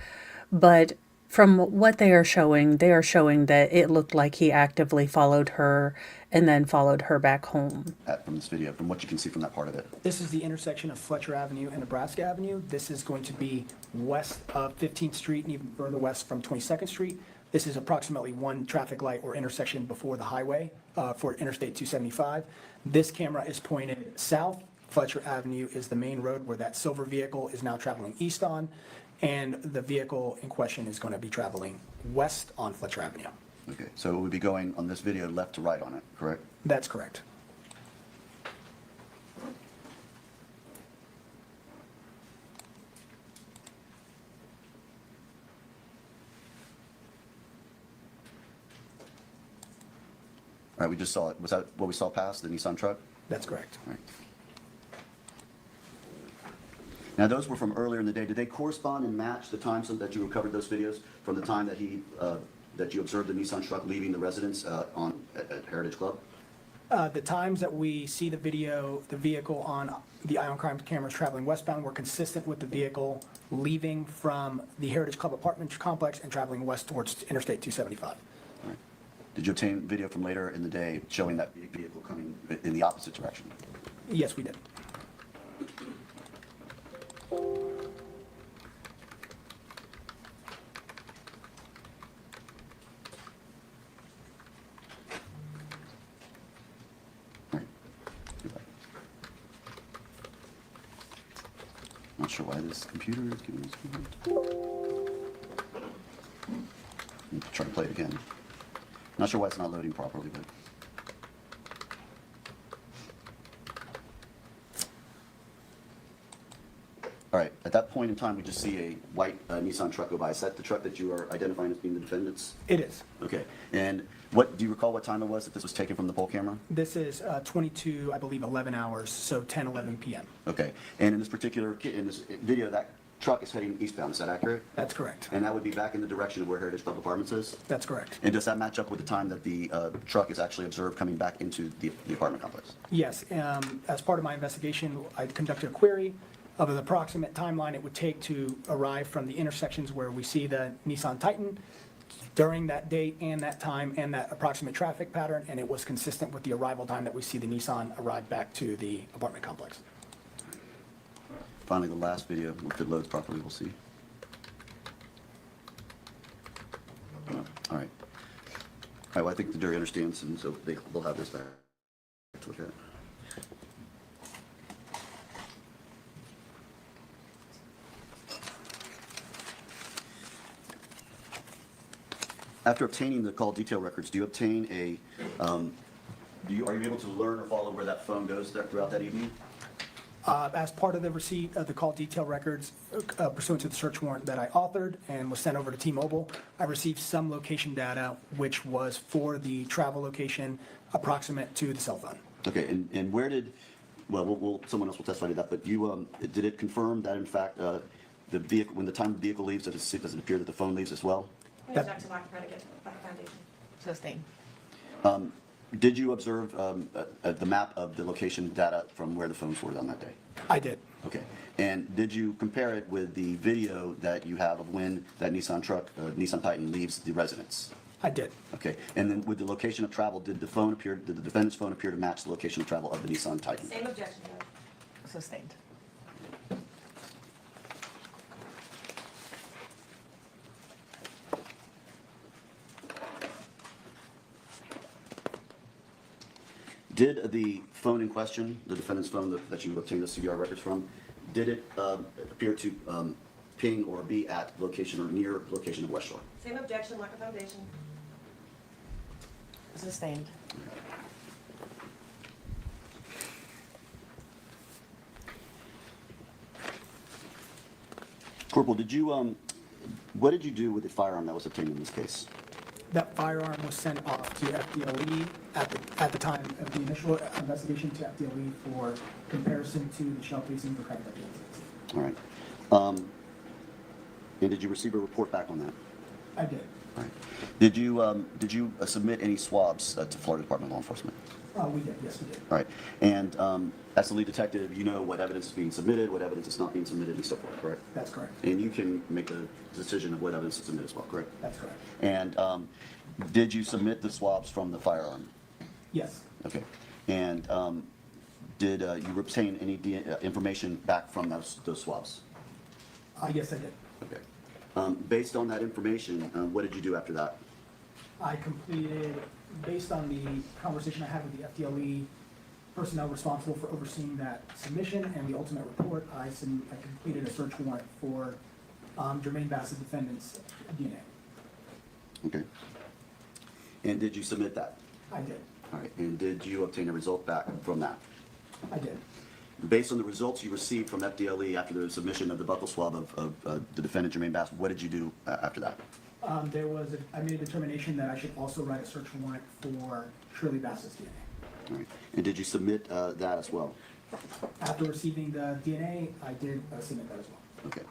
but from what they are showing that it looked like he actively followed her and then followed her back home. From this video, from what you can see from that part of it. This is the intersection of Fletcher Avenue and Nebraska Avenue. This is going to be west of 15th Street and even further west from 22nd Street. This is approximately one traffic light or intersection before the highway for Interstate 275. This camera is pointed south. Fletcher Avenue is the main road where that silver vehicle is now traveling east on, and the vehicle in question is going to be traveling west on Fletcher Avenue. Okay, so it would be going on this video left to right on it, correct? That's correct. All right, we just saw it. Was that what we saw past, the Nissan truck? That's correct. All right. Now, those were from earlier in the day. Did they correspond and match the times that you recovered those videos from the time that that you observed the Nissan truck leaving the residence at Heritage Club? The times that we see the vehicle on the Eye on Crime cameras traveling westbound were consistent with the vehicle leaving from the Heritage Club apartment complex and traveling west towards Interstate 275. All right. Did you obtain video from later in the day showing that vehicle coming in the opposite direction? Yes, we did. Not sure why this computer is giving me this. Try to play it again. Not sure why it's not loading properly, but. All right, at that point in time, we just see a white Nissan truck go by. Is that the truck that you are identifying as being the defendant's? It is. Okay, and what, do you recall what time it was that this was taken from the poll camera? This is 22, I believe, 11 hours, so 10, 11 p.m. Okay, and in this video, that truck is heading eastbound, is that accurate? That's correct. And that would be back in the direction of where Heritage Club Apartments is? That's correct. And does that match up with the time that the truck is actually observed coming back into the apartment complex? Yes, as part of my investigation, I conducted a query of an approximate timeline it would take to arrive from the intersections where we see the Nissan Titan during that date and that time and that approximate traffic pattern, and it was consistent with the arrival time that we see the Nissan arrive back to the apartment complex. Finally, the last video, if it loads properly, we'll see. All right. All right, well, I think the jury understands, and so they'll have this back to look at. After obtaining the call detail records, do you obtain a, are you able to learn or follow where that phone goes throughout that evening? As part of the receipt of the call detail records pursuant to the search warrant that I authored and was sent over to T-Mobile, I received some location data which was for the travel location approximate to the cell phone. Okay, and where did, well, someone else will testify to that, but you, did it confirm that in fact the vehicle, when the time the vehicle leaves, does it appear that the phone leaves as well? Sustained. Did you observe the map of the location data from where the phones were on that day? I did. Okay. And did you compare it with the video that you have of when that Nissan truck, Nissan Titan, leaves the residence? I did. Okay. And then with the location of travel, did the defendant's phone appear to match the location of travel of the Nissan Titan? Same objection, Judge. Sustained. Did the phone in question, the defendant's phone that you obtained the CVR records from, did it appear to ping or be at location or near location of West Shore? Same objection, lack of foundation. Sustained. Corporal, what did you do with the firearm that was obtained in this case? That firearm was sent off to FDLE at the time of the initial investigation to FDLE for comparison to the shell casing for credit. All right. And did you receive a report back on that? I did. All right. Did you submit any swabs to Florida Department of Law Enforcement? We did, yes, we did. All right. And as the lead detective, you know what evidence is being submitted, what evidence is not being submitted, and so forth, correct? That's correct. And you can make the decision of what evidence to submit as well, correct? That's correct. And did you submit the swabs from the firearm? Yes. Okay. And did you obtain any information back from those swabs? Yes, I did. Okay. Based on that information, what did you do after that? I completed, based on the conversation I had with the FDLE personnel responsible for overseeing that submission and the ultimate report, I completed a search warrant for Jermaine Bass, the defendant's DNA. Okay. And did you submit that? I did. All right. And did you obtain a result back from that? I did. Based on the results you received from FDLE after the submission of the buccal swab of the defendant, Jermaine Bass, what did you do after that? I made a determination that I should also write a search warrant for Shirley Bass's DNA. All right. And did you submit that as well? After receiving the DNA, I did submit that as well. Okay.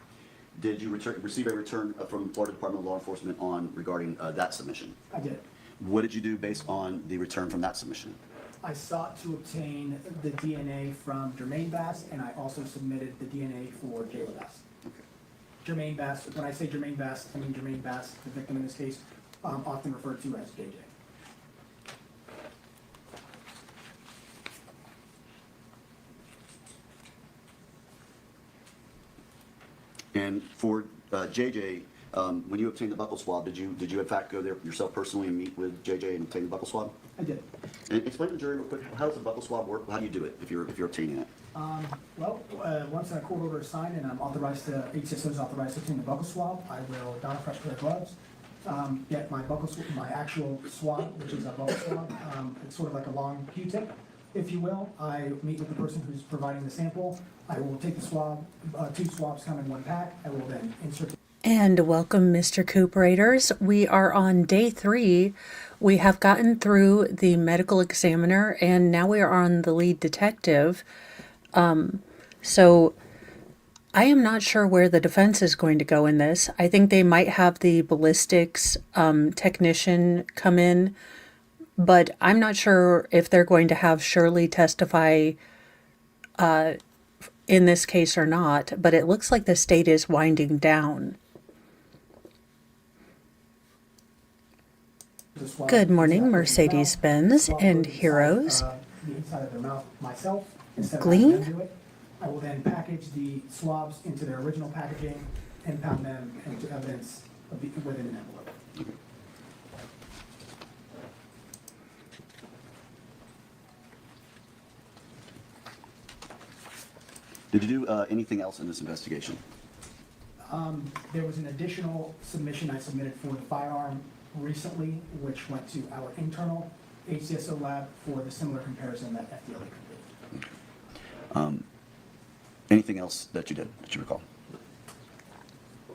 Did you receive a return from Florida Department of Law Enforcement regarding that submission? I did. What did you do based on the return from that submission? I sought to obtain the DNA from Jermaine Bass, and I also submitted the DNA for Jayla Bass. Okay. Jermaine Bass, when I say Jermaine Bass, I mean Jermaine Bass, the victim in this case, often referred to as JJ. And for JJ, when you obtained the buccal swab, did you in fact go there yourself personally and meet with JJ and obtain the buccal swab? I did. And explain to the jury real quick, how does the buccal swab work? How do you do it if you're obtaining it? Once a court order is signed and I'm authorized to, HSO is authorized to obtain the buccal swab, I will don a fresh pair of gloves, get my my actual swab, which is a buccal swab. It's sort of like a long Q-tip, if you will. I meet with the person who's providing the sample. I will take the swab, 2 swabs come in 1 pack. I will then insert. And welcome, Mr. Cooperators. We are on day 3. We have gotten through the medical examiner, and now we are on the lead detective. So I am not sure where the defense is going to go in this. I think they might have the ballistics technician come in, but I'm not sure if they're going to have Shirley testify in this case or not, but it looks like the state is winding down. Good morning, Mercedes-Benz and Heroes. The inside of their mouth myself. Glean? I will then package the swabs into their original packaging and pound them into evidence within an envelope. Did you do anything else in this investigation? There was an additional submission I submitted for the firearm recently, which went to our internal HCSO lab for the similar comparison that FDLE completed. Anything else that you did, that you recall?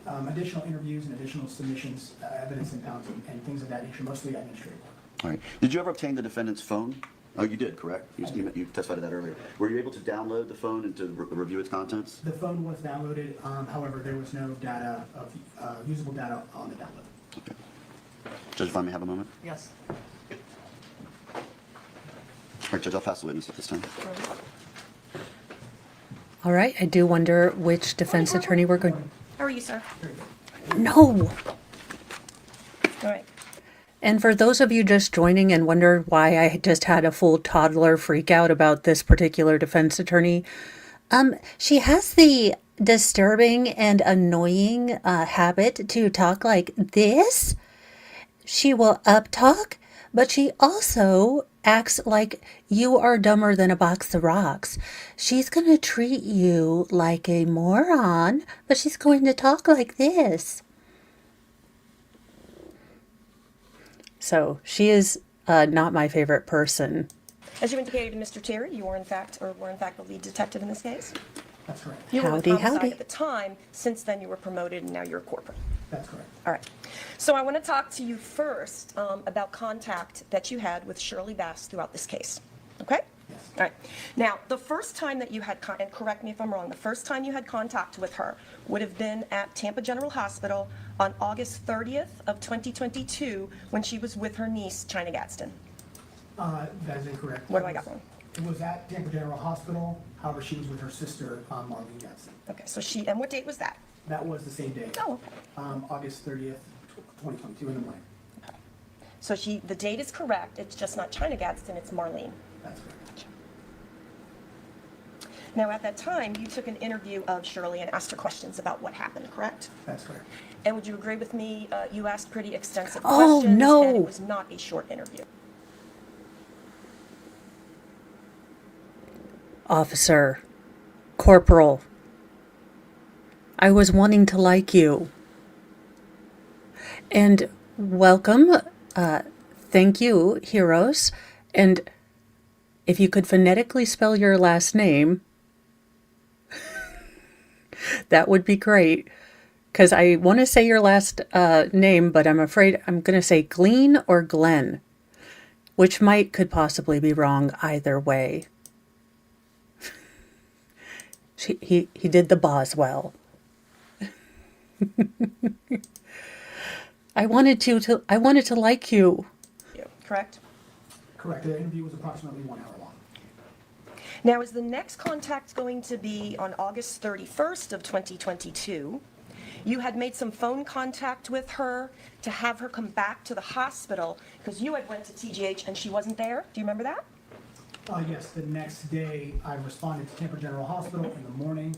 Additional interviews and additional submissions, evidence impounding, and things of that nature, mostly administrative work. All right. Did you ever obtain the defendant's phone Oh, you did, correct? You testified to that earlier. Were you able to download the phone and to review its contents? The phone was downloaded, however, there was no data of, usable data on the download. Okay. Judge, if I may have a moment? Yes. All right, Judge, I'll pass the witness at this time. All right, I do wonder which defense attorney we're going. How are you, sir? No. All right. And for those of you just joining and wonder why I just had a full toddler freak out about this particular defense attorney, she has the disturbing and annoying habit to talk like this. She will up-talk, but she also acts like you are dumber than a box of rocks. She's going to treat you like a moron, but she's going to talk like this. So she is not my favorite person. As you indicated, Mr. Terry, you were in fact the lead detective in this case. That's correct. You were with Howdy, homicide howdy. at the time. Since then, you were promoted, and now you're a corporal. That's correct. All right. So I want to talk to you first about contact that you had with Shirley Bass throughout this case. Okay? Yes. All right. Now, the first time that you had, and correct me if I'm wrong, the first time you had contact with her would have been at Tampa General Hospital on August 30th of 2022 when she was with her niece, China Gadsden. That is incorrect. What do I got wrong? It was at Tampa General Hospital, however, she was with her sister, Marlene Gadsden. Okay, so and what date was that? That was the same day. Oh, okay. August 30th, 2022 in the morning. So the date is correct, it's just not China Gadsden, it's Marlene. That's correct. Now, at that time, you took an interview of Shirley and asked her questions about what happened, correct? That's correct. And would you agree with me, you asked pretty extensive Oh, questions, no. and it was not a short interview? Officer, Corporal, I was wanting to like you. And welcome, thank you, heroes. And if you could phonetically spell your last name, that would be great. Because I want to say your last name, but I'm afraid I'm going to say Glean or Glenn, which could possibly be wrong either way. He did the Boswell. I wanted to like you. Correct? Correct. The interview was approximately 1 hour long. Now, is the next contact going to be on August 31st of 2022? You had made some phone contact with her to have her come back to the hospital because you had went to TGH and she wasn't there. Do you remember that? Yes, the next day I responded to Tampa General Hospital in the morning.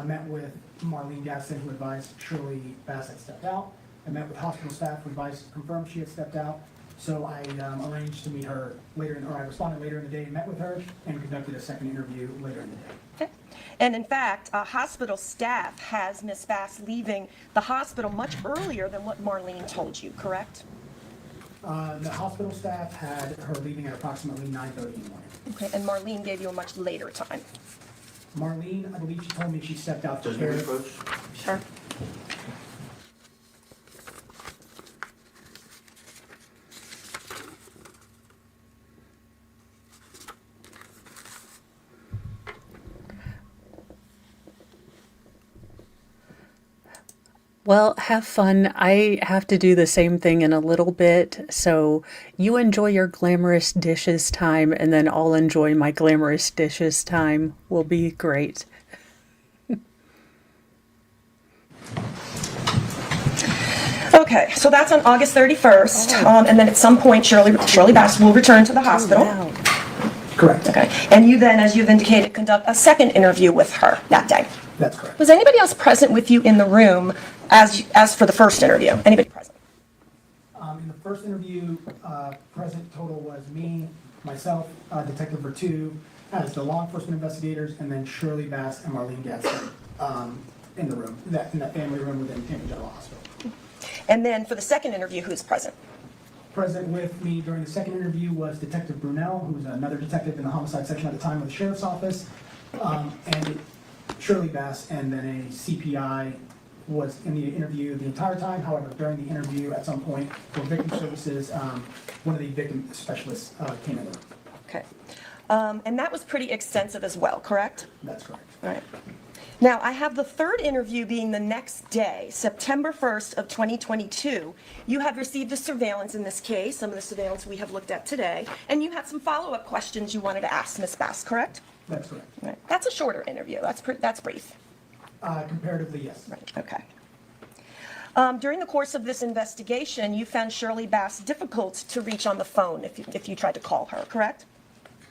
Met with Marlene Gadsden, who advised Shirley Bass had stepped out. I met with hospital staff, who confirmed she had stepped out. So I arranged to meet her I responded later in the day and met with her and conducted a second interview later in the day. Okay. And in fact, hospital staff has Miss Bass leaving the hospital much earlier than what Marlene told you, correct? The hospital staff had her leaving at approximately 9:30 in the morning. Okay, and Marlene gave you a much later time. Marlene, I believe she told me she stepped out to Judge, may we care. approach? Sure. Well, have fun. I have to do the same thing in a little bit. So you enjoy your glamorous dishes time, and then I'll enjoy my glamorous dishes time. Will be great. Okay, so that's on August 31st, and then at some point Shirley Bass will return to the hospital. Wow. Correct. Okay, and you then, as you've indicated, conduct a second interview with her that day. That's correct. Was anybody else present with you in the room as for the first interview? Anybody present? In the first interview, present total was me, myself, Detective Vertu, as the law enforcement investigators, and then Shirley Bass and Marlene Gadsden in the room, in that family room within Tampa General Hospital. And then for the second interview, who's present? Present with me during the second interview was Detective Brunel, who was another detective in the homicide section at the time of the sheriff's office, and Shirley Bass, and then a CPI was in the interview the entire time. However, during the interview, at some point, for victim services, one of the victim specialists came in the room. Okay. And that was pretty extensive as well, correct? That's correct. All right. Now, I have the third interview being the next day, September 1st of 2022. You have received a surveillance in this case, some of the surveillance we have looked at today, and you had some follow-up questions you wanted to ask Ms. Bass, correct? That's correct. All right. That's a shorter interview. That's brief. Comparatively, yes. Right. Okay. During the course of this investigation, you found Shirley Bass difficult to reach on the phone if you tried to call her, correct?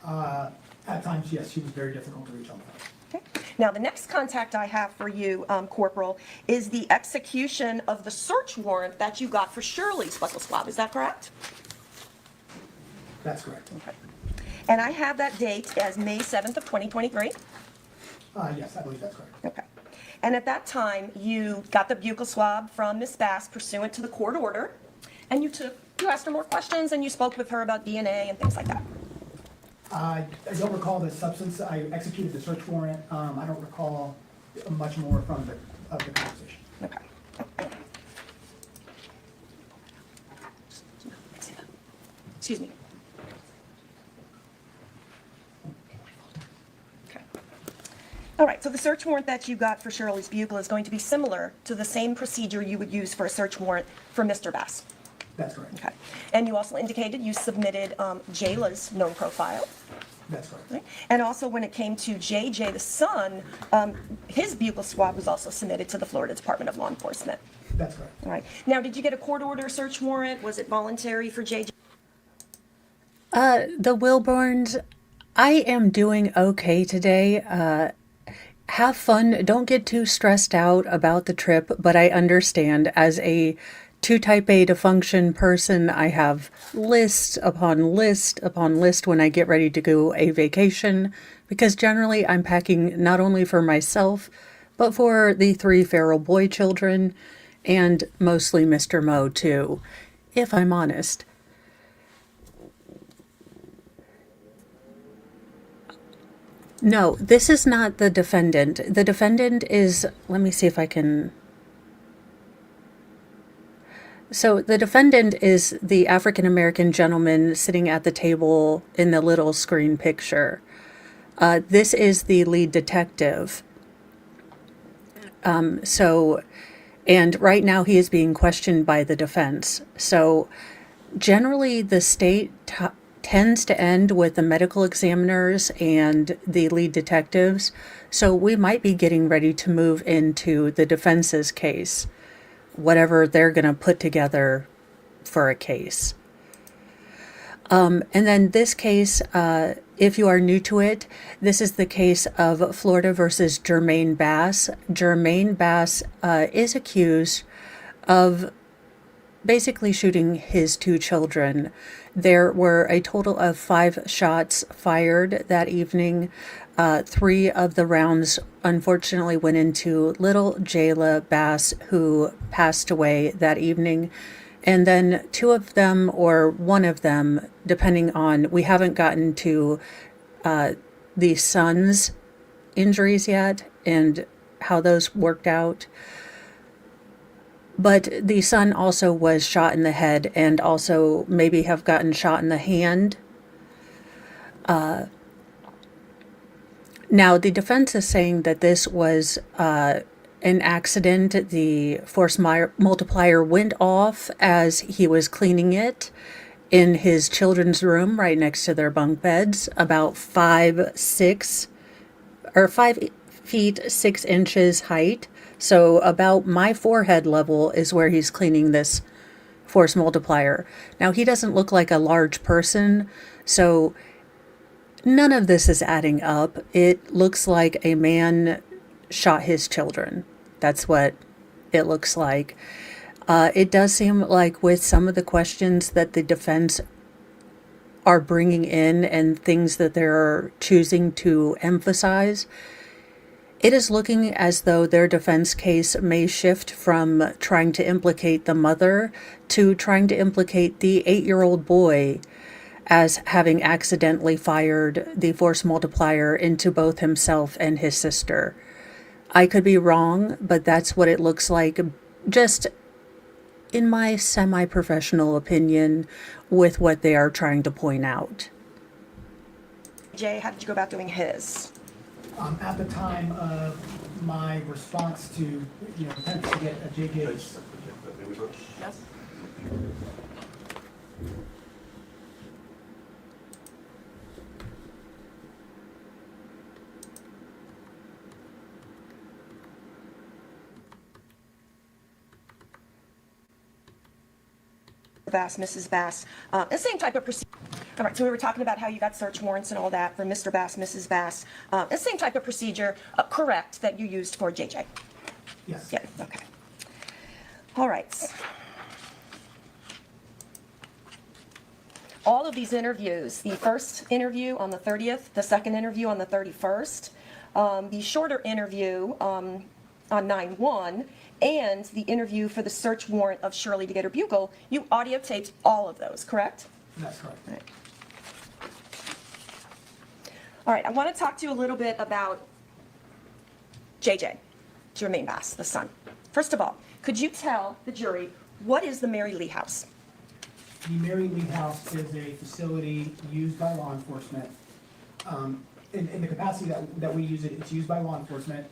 At times, yes, she was very difficult to reach on the phone. Okay. Now, the next contact I have for you, Corporal, is the execution of the search warrant that you got for Shirley's buccal swab. Is that correct? That's correct. Okay. And I have that date as May 7th of 2023. Yes, I believe that's correct. Okay. And at that time, you got the buccal swab from Ms. Bass pursuant to the court order, and you asked her more questions, and you spoke with her about DNA and things like that. I don't recall the substance. I executed the search warrant. I don't recall much more from the conversation. Okay. Excuse me. Okay. All right, so the search warrant that you got for Shirley's buccal is going to be similar to the same procedure you would use for a search warrant for Mr. Bass. That's correct. Okay. And you also indicated you submitted Jayla's known profile. That's correct. Right? And also when it came to JJ, the son, his buccal swab was also submitted to the Florida Department of Law Enforcement. That's correct. All right. Now, did you get a court order search warrant? Was it voluntary for JJ? The Wilburns, I am doing okay today. Have fun. Don't get too stressed out about the trip, but I understand as a 2 type A to function person, I have list upon list upon list when I get ready to go a vacation, because generally I'm packing not only for myself, but for the 3 feral boy children, and mostly Mr. Mo too, if I'm honest. No, this is not the defendant. The defendant is, let me see if I can. So the defendant is the African-American gentleman sitting at the table in the little screen picture. This is the lead detective. And right now he is being questioned by the defense. So generally the state tends to end with the medical examiners and the lead detectives. So we might be getting ready to move into the defense's case, whatever they're going to put together for a case. And then this case, if you are new to it, this is the case of Florida versus Jermaine Bass. Jermaine Bass is accused of basically shooting his 2 children. There were a total of 5 shots fired that evening. 3 of the rounds unfortunately went into little Jayla Bass, who passed away that evening. And then 2 of them, or 1 of them, depending on, we haven't gotten to the son's injuries yet and how those worked out. But the son also was shot in the head and also maybe have gotten shot in the hand. Now, the defense is saying that this was an accident. The force multiplier went off as he was cleaning it in his children's room right next to their bunk beds, about 5 feet 6 inches height. So about my forehead level is where he's cleaning this force multiplier. Now, he doesn't look like a large person, so none of this is adding up. It looks like a man shot his children. That's what it looks like. It does seem like with some of the questions that the defense are bringing in and things that they're choosing to emphasize, it is looking as though their defense case may shift from trying to implicate the mother to trying to implicate the 8-year-old boy as having accidentally fired the force multiplier into both himself and his sister. I could be wrong, but that's what it looks like, just in my semi-professional opinion, with what they are trying to point out. JJ? How did you go about doing his? At the time of my response to, attempts to get a JJ's. Yes? Bass, Mrs. Bass, the same type of procedure. All right, so we were talking about how you got search warrants and all that for Mr. Bass, Mrs. Bass. The same type of procedure, correct, that you used for JJ? Yes. Yeah, okay. All right. All of these interviews, the first interview on the 30th, the second interview on the 31st, the shorter interview on 9/1, and the interview for the search warrant of Shirley DeGator Bugle, you audio taped all of those, correct? That's correct. All right. All right, I want to talk to you a little bit about JJ, Jermaine Bass, the son. First of all, could you tell the jury what is the Mary Lee House? The Mary Lee House is a facility used by law enforcement. In the capacity that we use it, it's used by law enforcement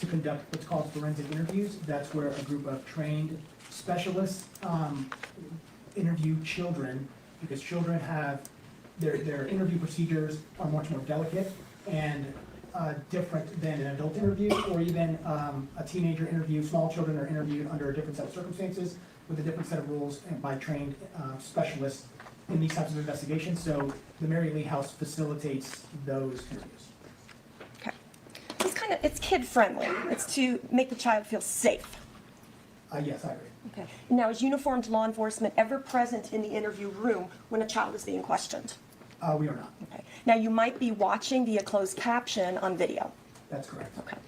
to conduct what's called forensic interviews. That's where a group of trained specialists interview children, because children have, their interview procedures are much more delicate and different than an adult interview, or even a teenager interview. Small children are interviewed under a different set of circumstances with a different set of rules and by trained specialists in these types of investigations. So the Mary Lee House facilitates those interviews. Okay. It's kid friendly. It's to make the child feel safe. Yes, I agree. Okay. Now, is uniformed law enforcement ever present in the interview room when a child is being questioned? We are not. Okay. Now, you might be watching via closed caption on video. That's correct. Okay.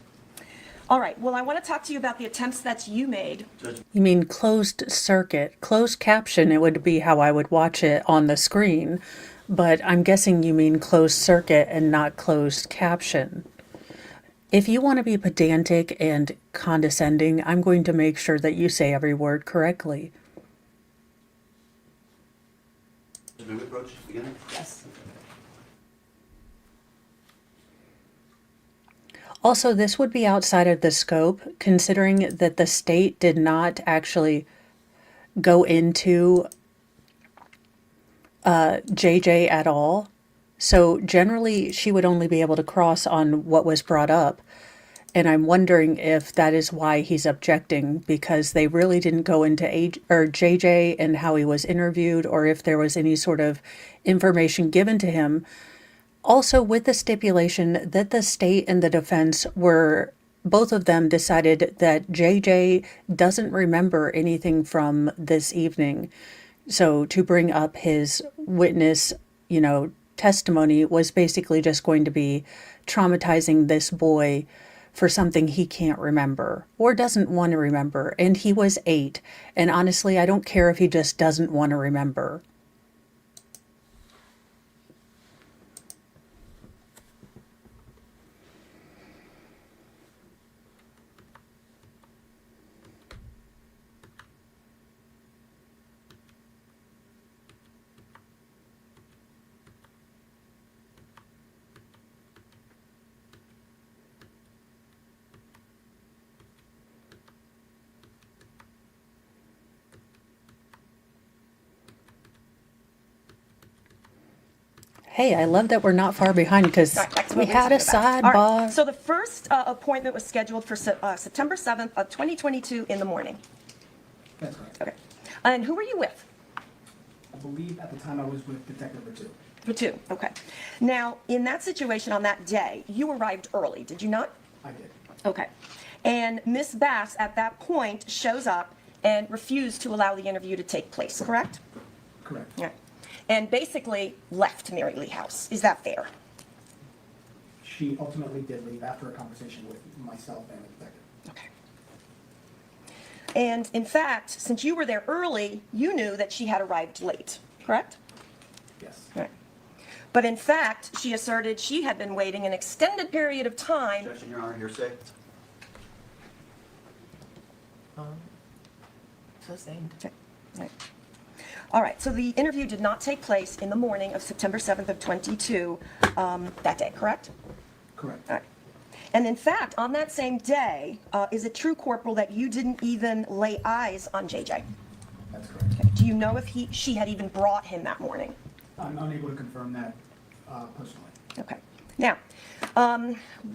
All right. Well, I want to talk to you about the attempts that you made. You mean closed circuit? Closed caption, it would be how I would watch it on the screen, but I'm guessing you mean closed circuit and not closed caption. If you want to be pedantic and condescending, I'm going to make sure that you say every word correctly. May we approach again? Yes. Also, this would be outside of the scope, considering that the state did not actually go into JJ at all. So generally, she would only be able to cross on what was brought up. And I'm wondering if that is why he's objecting, because they really didn't go into JJ and how he was interviewed, or if there was any sort of information given to him. Also, with the stipulation that the state and the defense were, both of them decided that JJ doesn't remember anything from this evening. So to bring up his witness, testimony was basically just going to be traumatizing this boy for something he can't remember or doesn't want to remember. And he was 8. And honestly, I don't care if he just doesn't want to remember. Hey, I love that we're not far behind, because we had a sidebar. All right. So the first appointment was scheduled for September 7th of 2022 in the morning. That's correct. Okay. And who were you with? I believe at the time I was with Detective Redrum. Redrum, okay. Now, in that situation on that day, you arrived early, did you not? I did. Okay. And Miss Bass, at that point, shows up and refused to allow the interview to take place, correct? Correct. Yeah. And basically left Mary Lee House. Is that fair? She ultimately did leave after a conversation with myself and the detective. Okay. And in fact, since you were there early, you knew that she had arrived late, correct? Yes. Right. But in fact, she asserted she had been waiting an extended period of time. Objection, Your Honor, hearsay. Sustained. Right. All right, so the interview did not take place in the morning of September 7th of 22, that day, correct? Correct. All right. And in fact, on that same day, is it true, Corporal, that you didn't even lay eyes on JJ? That's correct. Okay. Do you know if she had even brought him that morning? I'm unable to confirm that personally. Okay. Now,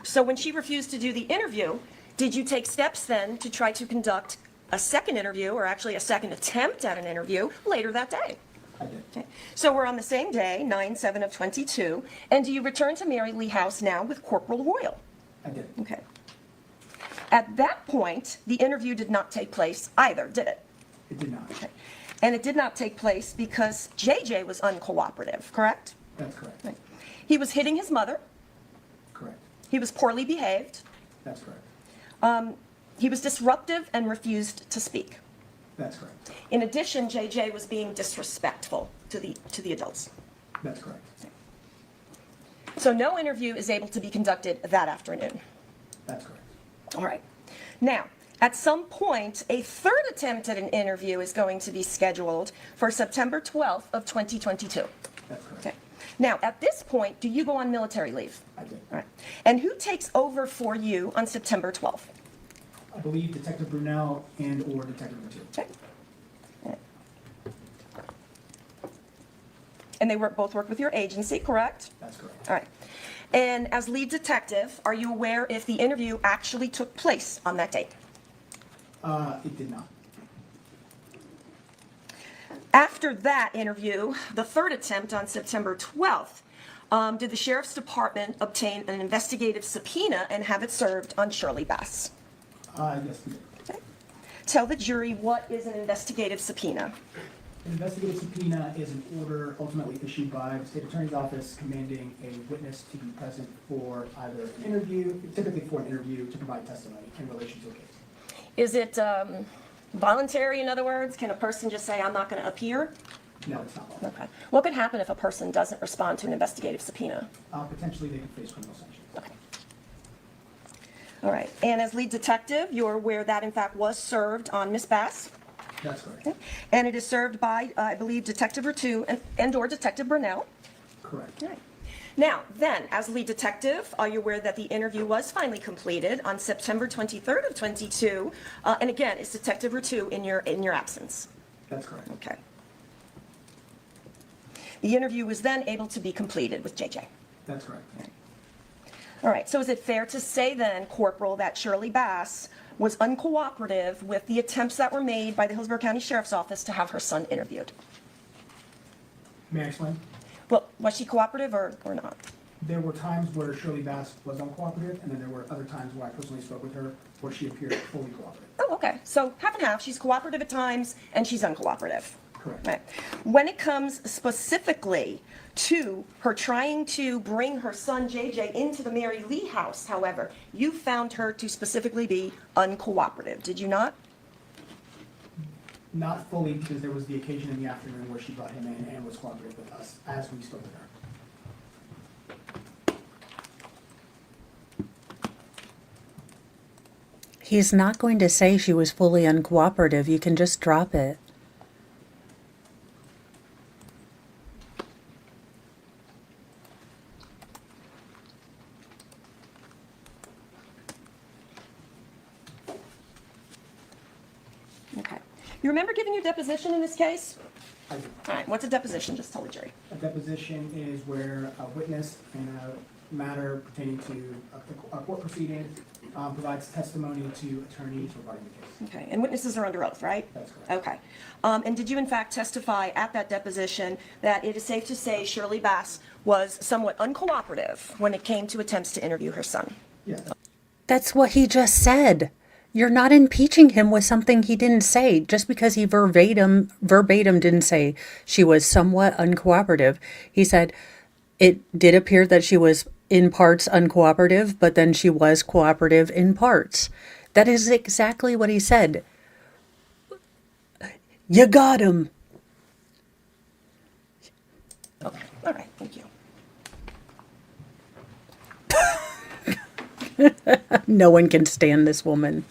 so when she refused to do the interview, did you take steps then to try to conduct a second interview, or actually a second attempt at an interview, later that day? I did. Okay. So we're on the same day, 9/7 of 22, and do you return to Mary Lee House now with Corporal Royal? I did. Okay. At that point, the interview did not take place either, did it? It did not. Okay. And it did not take place because JJ was uncooperative, correct? That's correct. Right. He was hitting his mother. Correct. He was poorly behaved. That's correct. He was disruptive and refused to speak. That's correct. In addition, JJ was being disrespectful to the adults. That's correct. So no interview is able to be conducted that afternoon. That's correct. All right. Now, at some point, a third attempt at an interview is going to be scheduled for September 12th of 2022. That's correct. Okay. Now, at this point, do you go on military leave? I did. All right. And who takes over for you on September 12th? I believe Detective Brunel and/or Detective Mathieu. Okay. All right. And they both work with your agency, correct? That's correct. All right. And as lead detective, are you aware if the interview actually took place on that date? It did not. After that interview, the third attempt on September 12th, did the Sheriff's Department obtain an investigative subpoena and have it served on Shirley Bass? Yes, we did. Okay. Tell the jury what is an investigative subpoena. An investigative subpoena is an order ultimately issued by the State Attorney's Office commanding a witness to be present for either an interview, typically for an interview, to provide testimony in relation to a case. Is it voluntary, in other words? Can a person just say, I'm not going to appear? No, it's not law. Okay. What could happen if a person doesn't respond to an investigative subpoena? Potentially, they could face criminal sanctions. Okay. All right. And as lead detective, you're aware that, in fact, was served on Miss Bass? That's correct. Okay. And it is served by, I believe, Detective Vertu and/or Detective Burnell? Correct. All right. Now, then, as lead detective, are you aware that the interview was finally completed on September 23rd of 22? And again, is Detective Vertu in your absence? That's correct. Okay. The interview was then able to be completed with JJ. That's correct. All right, so is it fair to say then, Corporal, that Shirley Bass was uncooperative with the attempts that were made by the Hillsborough County Sheriff's Office to have her son interviewed? May I explain? Well, was she cooperative or not? There were times where Shirley Bass was uncooperative, and then there were other times where I personally spoke with her where she appeared fully cooperative. Oh, okay, so half and half. She's cooperative at times and she's uncooperative. Correct. Right. When it comes specifically to her trying to bring her son JJ into the Mary Lee house, however, you found her to specifically be uncooperative, did you not? Not fully, because there was the occasion in the afternoon where she brought him in and was cooperative with us as we spoke with her. He's not going to say she was fully uncooperative. You can just drop it. Okay. You remember giving your deposition in this case? I do. All right, what's a deposition? Just tell the jury. A deposition is where a witness in a matter pertaining to a court proceeding provides testimony to attorneys regarding the case. Okay, and witnesses are under oath, right? That's correct. Okay. And did you in fact testify at that deposition that it is safe to say Shirley Bass was somewhat uncooperative when it came to attempts to interview her son? Yes, That's what he just said. You're not impeaching him with something he didn't say just because he verbatim didn't say she was somewhat uncooperative. He said it did appear that she was in parts uncooperative, but then she was cooperative in parts. That is exactly what he said. You got him. Okay, all right, thank you. No one can stand this woman.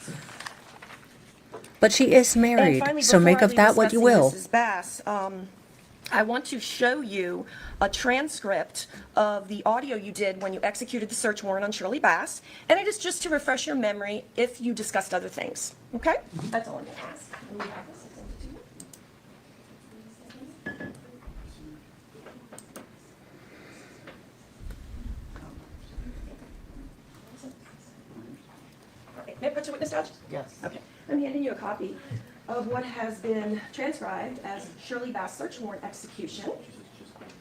But she is And married, finally, so before make I of leave that what you will. discussing Mrs. Bass, I want to show you a transcript of the audio you did when you executed the search warrant on Shirley Bass, and it is just to refresh your memory if you discussed other things. Okay? That's all I'm going to ask. Let me have this. I'll send it to you. Okay, may I put your witness vouch? Yes. Okay, I'm handing you a copy of what has been transcribed as Shirley Bass search warrant execution.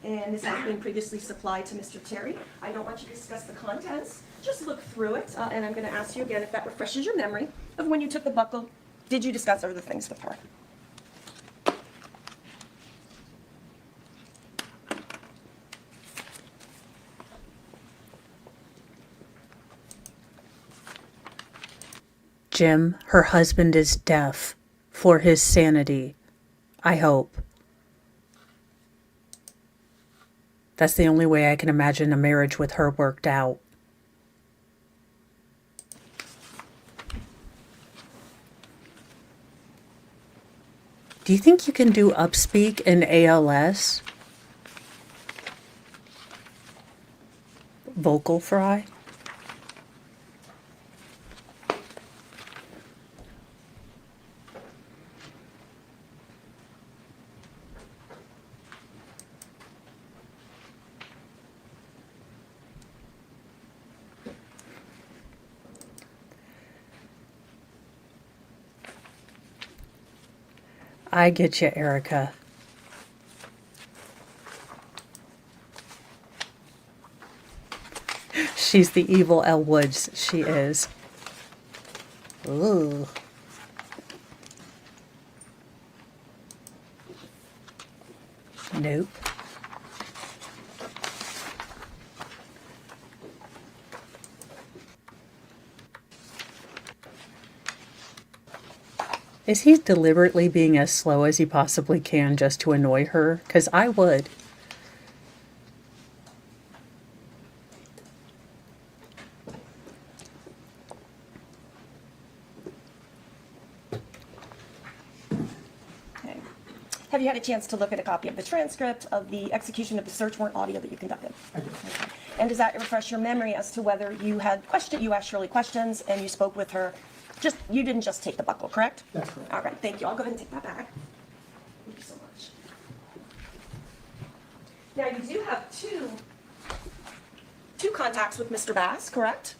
And this has been previously supplied to Mr. Terry. I don't want you to discuss the contents, just look through it. And I'm gonna ask you again if that refreshes your memory of when you took the buckle, did you discuss other things with her? Jim, her husband is deaf for his sanity. I hope. That's the only way I can imagine a marriage with her worked out. Do you think you can do upspeak in ALS? Vocal fry? I get you, Erica. She's the evil Elle Woods. She is. Ooh. Nope. Is he deliberately being as slow as he possibly can just to annoy her? Because I would. Okay. Have you had a chance to look at a copy of the transcript of the execution of the search warrant audio that you conducted? I did. Okay. And does that refresh your memory as to whether you had you asked Shirley questions and you spoke with her? You didn't just take the buckle, correct? That's correct. All right, thank you. I'll go ahead and take that back. Thank you so much. Now, you do have two contacts with Mr. Bass, correct?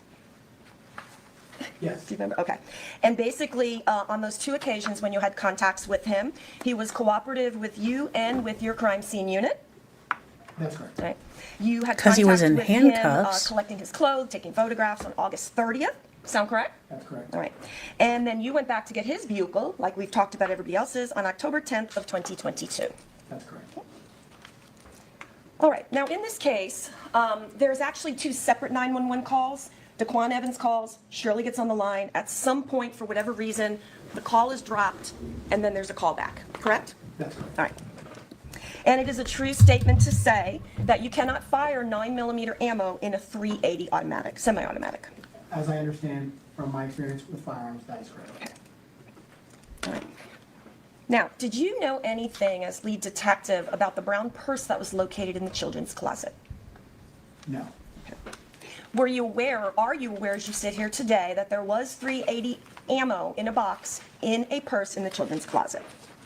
Yes. Do you remember? Okay. And basically, on those two occasions when you had contacts with him, he was cooperative with you and with your crime scene unit? That's correct. Right. You had 'Cause he was contact in with him, handcuffs. collecting his clothes, taking photographs on August 30th. Sound correct? That's correct. All right. And then you went back to get his vehicle, like we've talked about everybody else's, on October 10th of 2022. That's correct. All right. Now, in this case, there's actually two separate 911 calls. Daquan Evans calls, Shirley gets on the line. At some point, for whatever reason, the call is dropped, and then there's a call back. Correct? That's correct. All right. And it is a true statement to say that you cannot fire 9mm ammo in a .380 automatic, semi-automatic. As I understand from my experience with firearms, that is correct. Okay. All right. Now, did you know anything as lead detective about the brown purse that was located in the children's closet? No. Were you aware, or are you aware as you sit here today, that there was .380 ammo in a box in a purse in the children's closet?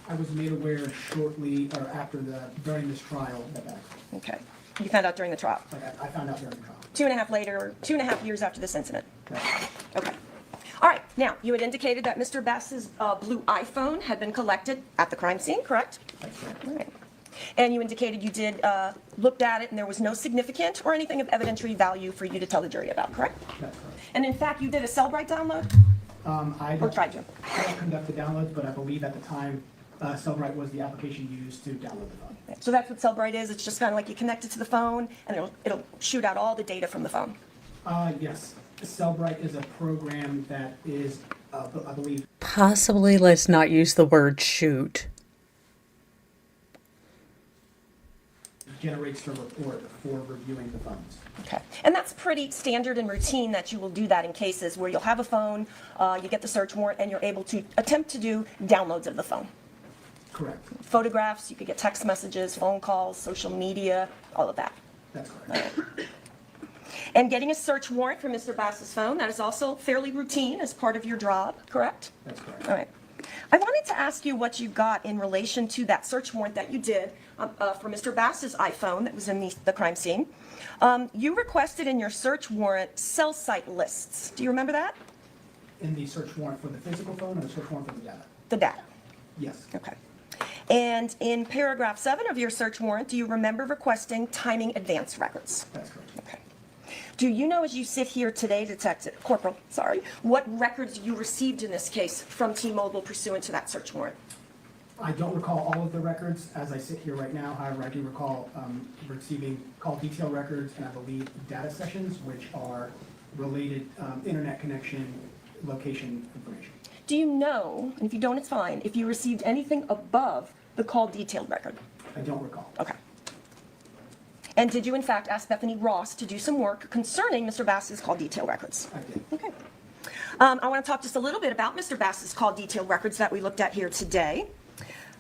I was made aware shortly, or during this trial, that Okay. You found out during the trial? I found out during the trial. 2.5 years after this incident? That's correct. Okay. All right. Now, you had indicated that Mr. Bass's blue iPhone had been collected at the crime scene, correct? That's correct. All right. And you indicated you did looked at it and there was no significant or anything of evidentiary value for you to tell the jury about, correct? That's correct. And in fact, you did a Cellbrite download? I Or tried to? I don't conduct the downloads, but I believe at the time, Cellbrite was the application used to download the phone. So that's what Cellbrite is? It's just kind of like you connect it to the phone and it'll shoot out all the data from the phone? Yes. Cellbrite is a program that is, I believe, Possibly let's not use the word shoot. generates the report for reviewing the phones. Okay. And that's pretty standard and routine that you will do that in cases where you'll have a phone, you get the search warrant, and you're able to attempt to do downloads of the phone. Correct. Photographs, you could get text messages, phone calls, social media, all of that. That's correct. And getting a search warrant for Mr. Bass's phone, that is also fairly routine as part of your job, correct? That's correct. All right. I wanted to ask you what you got in relation to that search warrant that you did for Mr. Bass's iPhone that was in the crime scene. You requested in your search warrant cell site lists. Do you remember that? In the search warrant for the physical phone or the search warrant for the data? The data. Yes. Okay. And in paragraph 7 of your search warrant, do you remember requesting timing advance records? That's correct. Okay. Do you know, as you sit here today, Corporal, what records you received in this case from T-Mobile pursuant to that search warrant? I don't recall all of the records as I sit here right now. However, I do recall receiving call detail records and I believe data sessions, which are related internet connection, location information. Do you know, and if you don't, it's fine, if you received anything above the call detailed record? I don't recall. Okay. And did you in fact ask Bethany Ross to do some work concerning Mr. Bass's call detail records? I did. Okay. I want to talk just a little bit about Mr. Bass's call detail records that we looked at here today.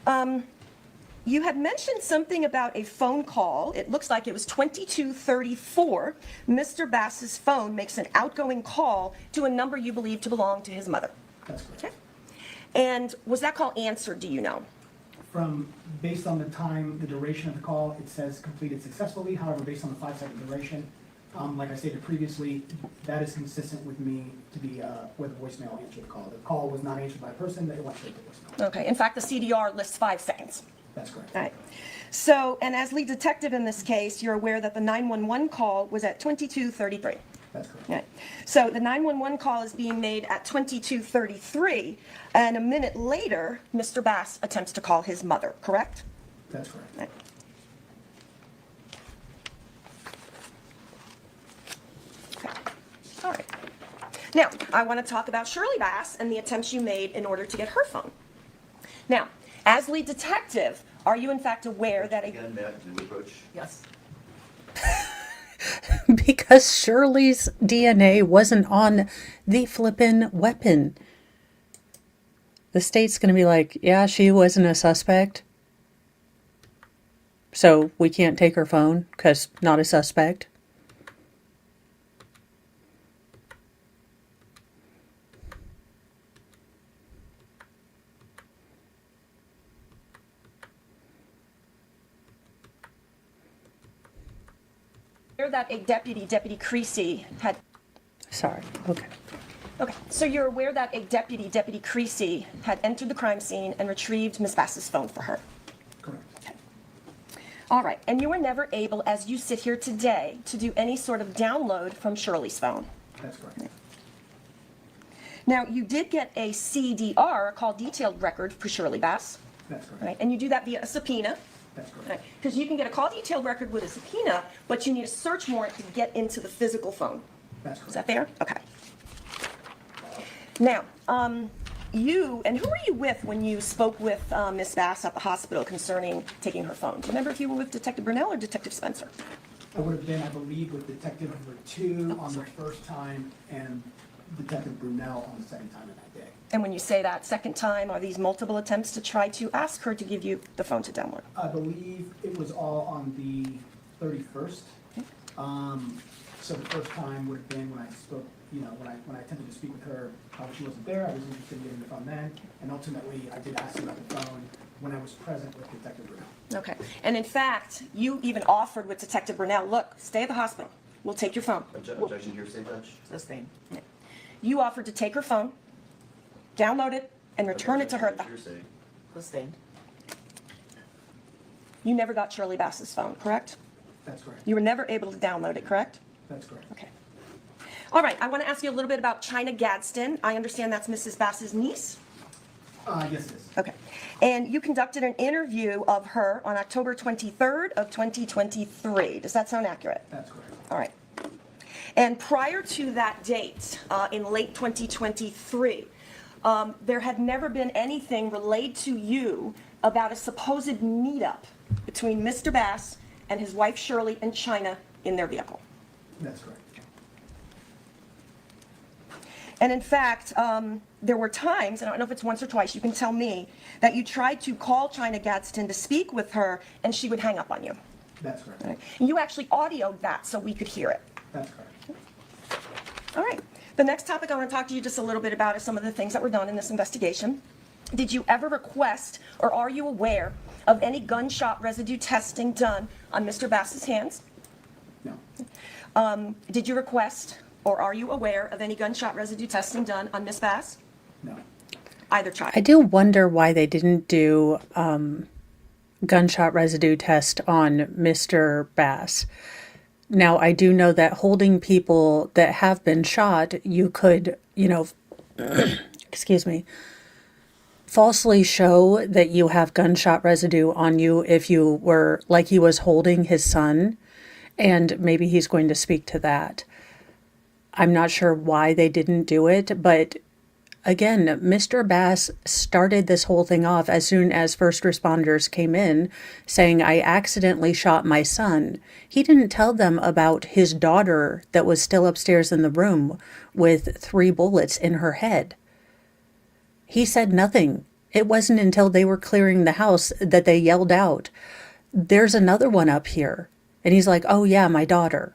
You had mentioned something about a phone call. It looks like it was 2234. Mr. Bass's phone makes an outgoing call to a number you believe to belong to his mother. That's correct. Okay. And was that call answered, do you know? Based on the time, the duration of the call, it says completed successfully. However, based on the 5-second duration, like I stated previously, that is consistent with me to be where the voicemail answered the call. The call was not answered by a person, that it went straight to voicemail. Okay. In fact, the CDR lists 5 seconds. That's correct. All right. So, and as lead detective in this case, you're aware that the 911 call was at 2233. That's correct. Right. So the 911 call is being made at 2233, and a minute later, Mr. Bass attempts to call his mother, correct? That's correct. Right. Okay. All right. Now, I want to talk about Shirley Bass and the attempts you made in order to get her phone. Now, as lead detective, are you in fact aware that Again, Matt, new approach. Yes. Because Shirley's DNA wasn't on the flippin' weapon. The state's going to be like, yeah, she wasn't a suspect. So we can't take her phone because not a suspect. that a Deputy Creasy, had... Sorry, okay. Okay, so you're aware that a Deputy Creasy, had entered the crime scene and retrieved Miss Bass's phone for her? Correct. Okay. All right, and you were never able, as you sit here today, to do any sort of download from Shirley's phone? That's correct. Now, you did get a CDR, a call detailed record for Shirley Bass. That's correct. Right, and you do that via a subpoena. That's correct. Because you can get a call detailed record with a subpoena, but you need a search warrant to get into the physical phone. That's correct. Is that fair? Okay. Now, you, and who were you with when you spoke with Miss Bass at the hospital concerning taking her phone? Do you remember if you were with Detective Brunel or Detective Spencer? I would have been, I believe, with Detective number 2 on the first time and Detective Brunel on the second time in that day. And when you say that second time, are these multiple attempts to try to ask her to give you the phone to download? I believe it was all on the 31st. So the first time would have been when I spoke, you know, when I attempted to speak with her, she wasn't there. I was interested in getting the phone then. And ultimately, I did ask her about the phone when I was present with Detective Brunel. Okay. And in fact, you even offered with Detective Brunel, look, stay at the hospital. We'll take your phone. Objection here, same judge. Sustained. You offered to take her phone, download it, and return it to her. Hearsay. Sustained. You never got Shirley Bass's phone, correct? That's correct. You were never able to download it, correct? That's correct. Okay. All right, I want to ask you a little bit about China Gadsden. I understand that's Mrs. Bass's niece? Yes, it is. Okay. And you conducted an interview of her on October 23rd of 2023. Does that sound accurate? That's correct. All right. And prior to that date, in late 2023, there had never been anything relayed to you about a supposed meetup between Mr. Bass and his wife Shirley and China in their vehicle. That's correct. And in fact, there were times, and I don't know if it's once or twice, you can tell me, that you tried to call China Gadsden to speak with her, and she would hang up on you. That's correct. Right? And you actually audioed that so we could hear it. That's correct. All right. The next topic I want to talk to you just a little bit about is some of the things that were done in this investigation. Did you ever request, or are you aware of any gunshot residue testing done on Mr. Bass's hands? No. Did you request, or are you aware of any gunshot residue testing done on Miss Bass? No. Either child. I do wonder why they didn't do gunshot residue test on Mr. Bass. Now, I do know that holding people that have been shot, you could, excuse me, falsely show that you have gunshot residue on you if you were, like he was holding his son, and maybe he's going to speak to that. I'm not sure why they didn't do it, but again, Mr. Bass started this whole thing off as soon as first responders came in saying, I accidentally shot my son. He didn't tell them about his daughter that was still upstairs in the room with 3 bullets in her head. He said nothing. It wasn't until they were clearing the house that they yelled out, there's another one up here. And he's like, oh yeah, my daughter.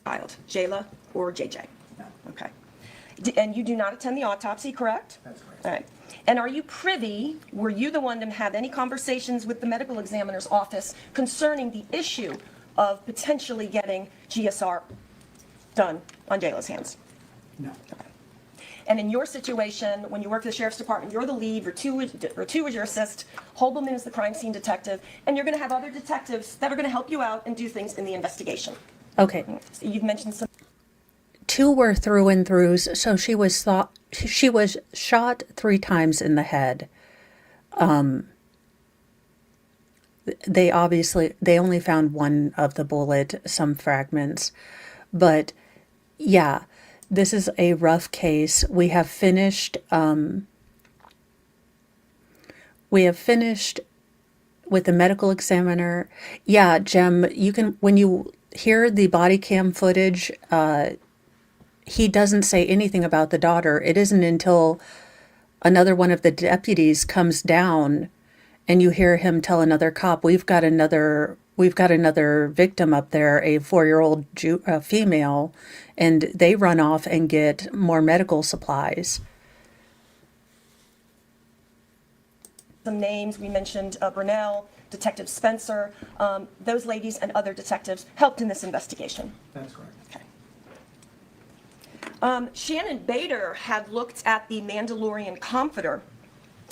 Child, Jayla or JJ? No. Okay. And you do not attend the autopsy, correct? That's correct. All right. And are you privy, were you the one to have any conversations with the medical examiner's office concerning the issue of potentially getting GSR done on Jayla's hands? No. And in your situation, when you work for the sheriff's department, you're the lead, or two is your assist, Holbelman is the crime scene detective, and you're going to have other detectives that are going to help you out and do things in the investigation. Okay. So you've mentioned some. 2 were through and throughs, so she was shot 3 times in the head. They only found one of the bullet, some fragments, but yeah, this is a rough case. We have finished with the medical examiner. Yeah, Jem, you can, when you hear the body cam footage, he doesn't say anything about the daughter. It isn't until another one of the deputies comes down and you hear him tell another cop, we've got another victim up there, a 4-year-old female, and they run off and get more medical supplies. Some names, we mentioned Brunel, Detective Spencer, those ladies and other detectives helped in this investigation. That's correct. Shannon Bader had looked at the Mandalorian comforter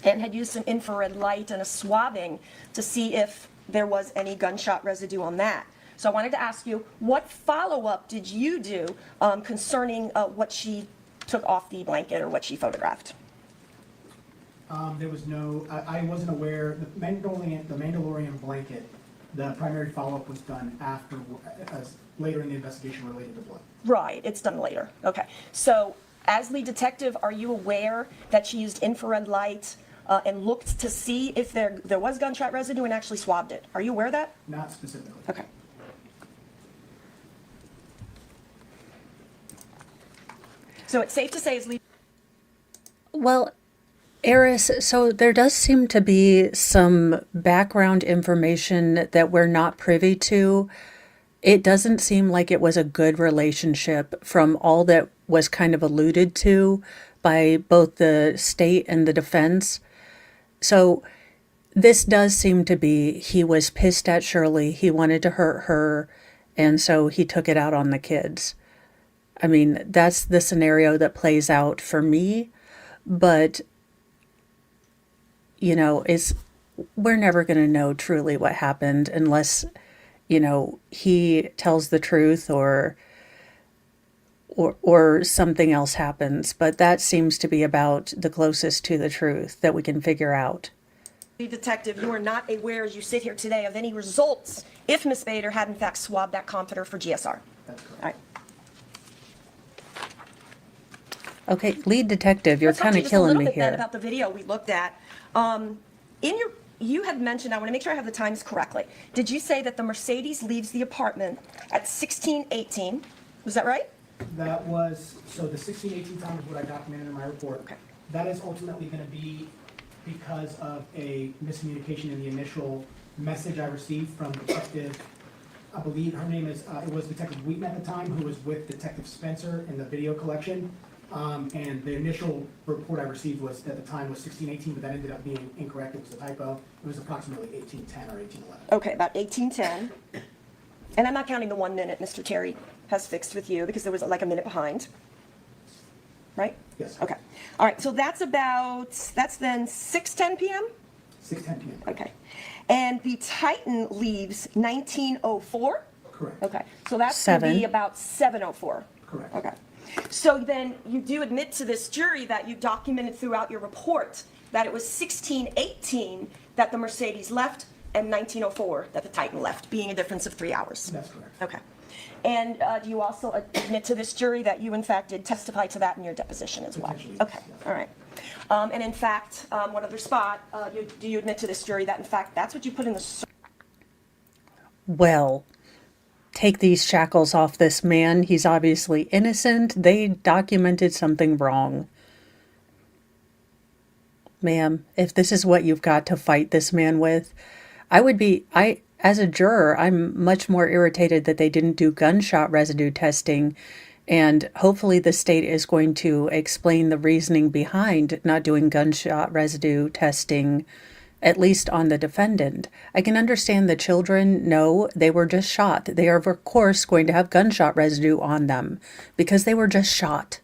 and had used some infrared light and a swabbing to see if there was any gunshot residue on that. So I wanted to ask you, what follow-up did you do concerning what she took off the blanket or what she photographed? There was no, I wasn't aware, the Mandalorian blanket, the primary follow-up was done after, later in the investigation related to blood. Right, it's done later. Okay. So as lead detective, are you aware that she used infrared light and looked to see if there was gunshot residue and actually swabbed it? Are you aware of that? Not specifically. Okay. So it's safe to say as lead. Well, Eris, so there does seem to be some background information that we're not privy to. It doesn't seem like it was a good relationship from all that was kind of alluded to by both the state and the defense. So this does seem to be, he was pissed at Shirley, he wanted to hurt her, and so he took it out on the kids. I mean, that's the scenario that plays out for me, but we're never going to know truly what happened unless, he tells the truth or something else happens. But that seems to be about the closest to the truth that we can figure out. Detective, you are not aware as you sit here today of any results if Miss Bader had in fact swabbed that comforter for GSR. That's correct. All right. Okay, lead detective, you're Let's talk kind to of you killing just a me little bit then here. about the video we looked at. In your you had mentioned, I want to make sure I have the times correctly. Did you say that the Mercedes leaves the apartment at 16:18? Was that right? That was, so the 1618 time is what I documented in my report. Okay. That is ultimately going to be because of a miscommunication in the initial message I received from Detective, I believe her name is, it was Detective Wheaton at the time, who was with Detective Spencer in the video collection. And the initial report I received was, at the time, was 1618, but that ended up being incorrect. It was a typo. It was approximately 1810 or 1811. Okay, about 18:10. And I'm not counting the 1 minute Mr. Terry has fixed with you, because there was like a minute behind. Right? Yes. Okay. All right, so that's then 6:10 p.m.? 6:10 p.m. Okay. And the Titan leaves 19:04? Correct. Okay, so that's going to be 7. about 7:04? Correct. Okay. So then you do admit to this jury that you documented throughout your report that it was 16:18 that the Mercedes left and 19:04 that the Titan left, being a difference of 3 hours? That's correct. Okay. And do you also admit to this jury that you in fact did testify to that in your deposition as well? Potentially, yes, Okay, yes. all right. And in fact, one other spot, do you admit to this jury that in fact that's what you put in the... Well, take these shackles off this man. He's obviously innocent. They documented something wrong. Ma'am, if this is what you've got to fight this man with, as a juror, I'm much more irritated that they didn't do gunshot residue testing, and hopefully the state is going to explain the reasoning behind not doing gunshot residue testing, at least on the defendant. I can understand the children. No, they were just shot. They are, of course, going to have gunshot residue on them because they were just shot.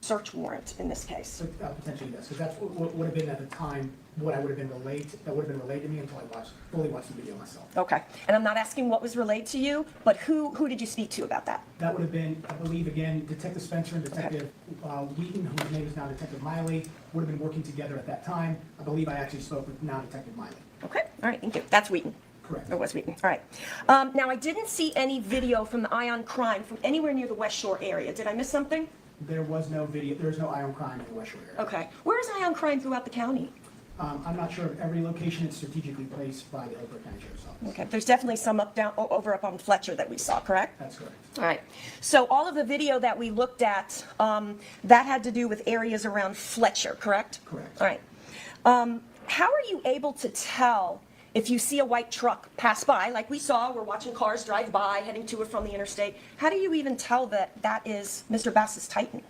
search warrant in this case? Potentially, yes, because that's what would have been at the time, what I would have been relayed, that would have been relayed to me until I fully watched the video myself. Okay, and I'm not asking what was relayed to you, but who did you speak to about that? That would have been, I believe, again, Detective Spencer and Detective Wheaton, whose name is now Detective Miley, would have been working together at that time. I believe I actually spoke with now Detective Miley. Okay, all right, thank you. That's Wheaton. Correct. Or was Wheaton, all right. Now, I didn't see any video from the Ion Crime from anywhere near the West Shore area. Did I miss something? There was no video, there was no Ion Crime in the West Shore area. Okay, where is Ion Crime throughout the county? I'm not sure of every location. It's strategically placed by the Hillsborough County Sheriff's Office. Okay, there's definitely some over up on Fletcher that we saw, correct? That's correct. All right. So all of the video that we looked at, that had to do with areas around Fletcher, correct? Correct. All right. How are you able to tell if you see a white truck pass by, like we saw, we're watching cars drive by, heading to or from the interstate. How do you even tell that that is Mr. Bass's Titan?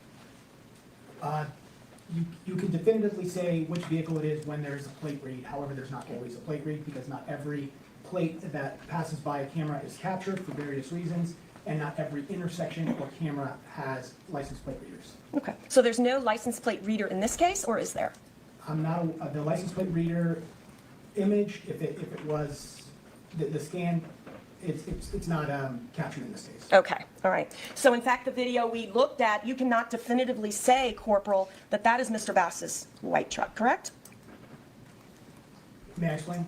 You can definitively say which vehicle it is when there's a plate read. However, there's not always a plate read because not every plate that passes by a camera is captured for various reasons, and not every intersection or camera has license plate readers. Okay. So there's no license plate reader in this case, or is there? I'm not, the license plate reader image, if it was, the scan, it's not captured in this case. Okay, all right. So in fact, the video we looked at, you cannot definitively say, Corporal, that that is Mr. Bass's white truck, correct? May I explain?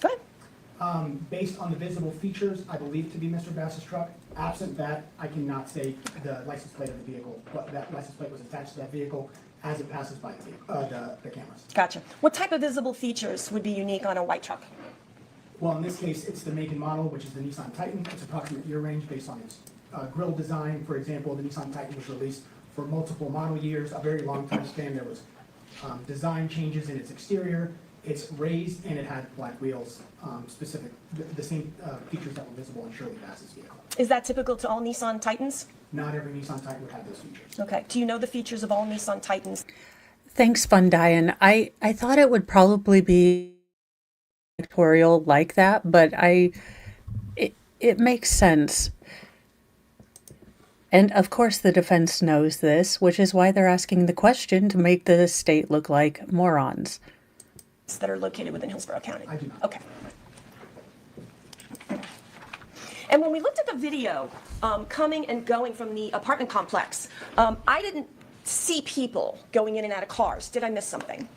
Go ahead. Based on the visible features, I believe to be Mr. Bass's truck. Absent that, I cannot say the license plate of the vehicle, but that license plate was attached to that vehicle as it passes by the cameras. Gotcha. What type of visible features would be unique on a white truck? Well, in this case, it's the make and model, which is the Nissan Titan. It's approximate year range based on its grille design. For example, the Nissan Titan was released for multiple model years, a very long time span. There was design changes in its exterior. It's raised and it had black wheels, specific, the same features that were visible in Shirley Bass's vehicle. Is that typical to all Nissan Titans? Not every Nissan Titan would have those features. Okay. Do you know the features of all Nissan Titans? Thanks, Fundian. I thought it would probably be pictorial like that, but it makes sense. And of course the defense knows this, which is why they're asking the question to make the state look like morons. That are located within Hillsborough County? I do not. Okay. And when we looked at the video coming and going from the apartment complex, I didn't see people going in and out of cars. Did I miss something?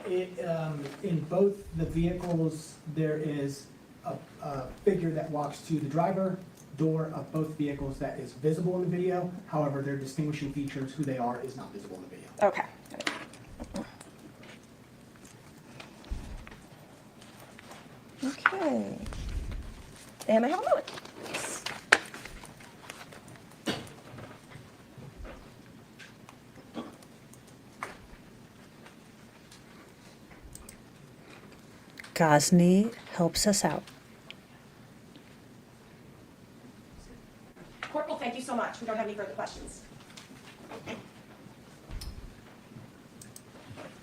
In both the vehicles, there is a figure that walks to the driver door of both vehicles that is visible in the video. However, their distinguishing features, who they are, is not visible in the video. Okay. Okay. And I have a moment. Ghazni helps us out. Corporal, thank you so much. We don't have any further questions.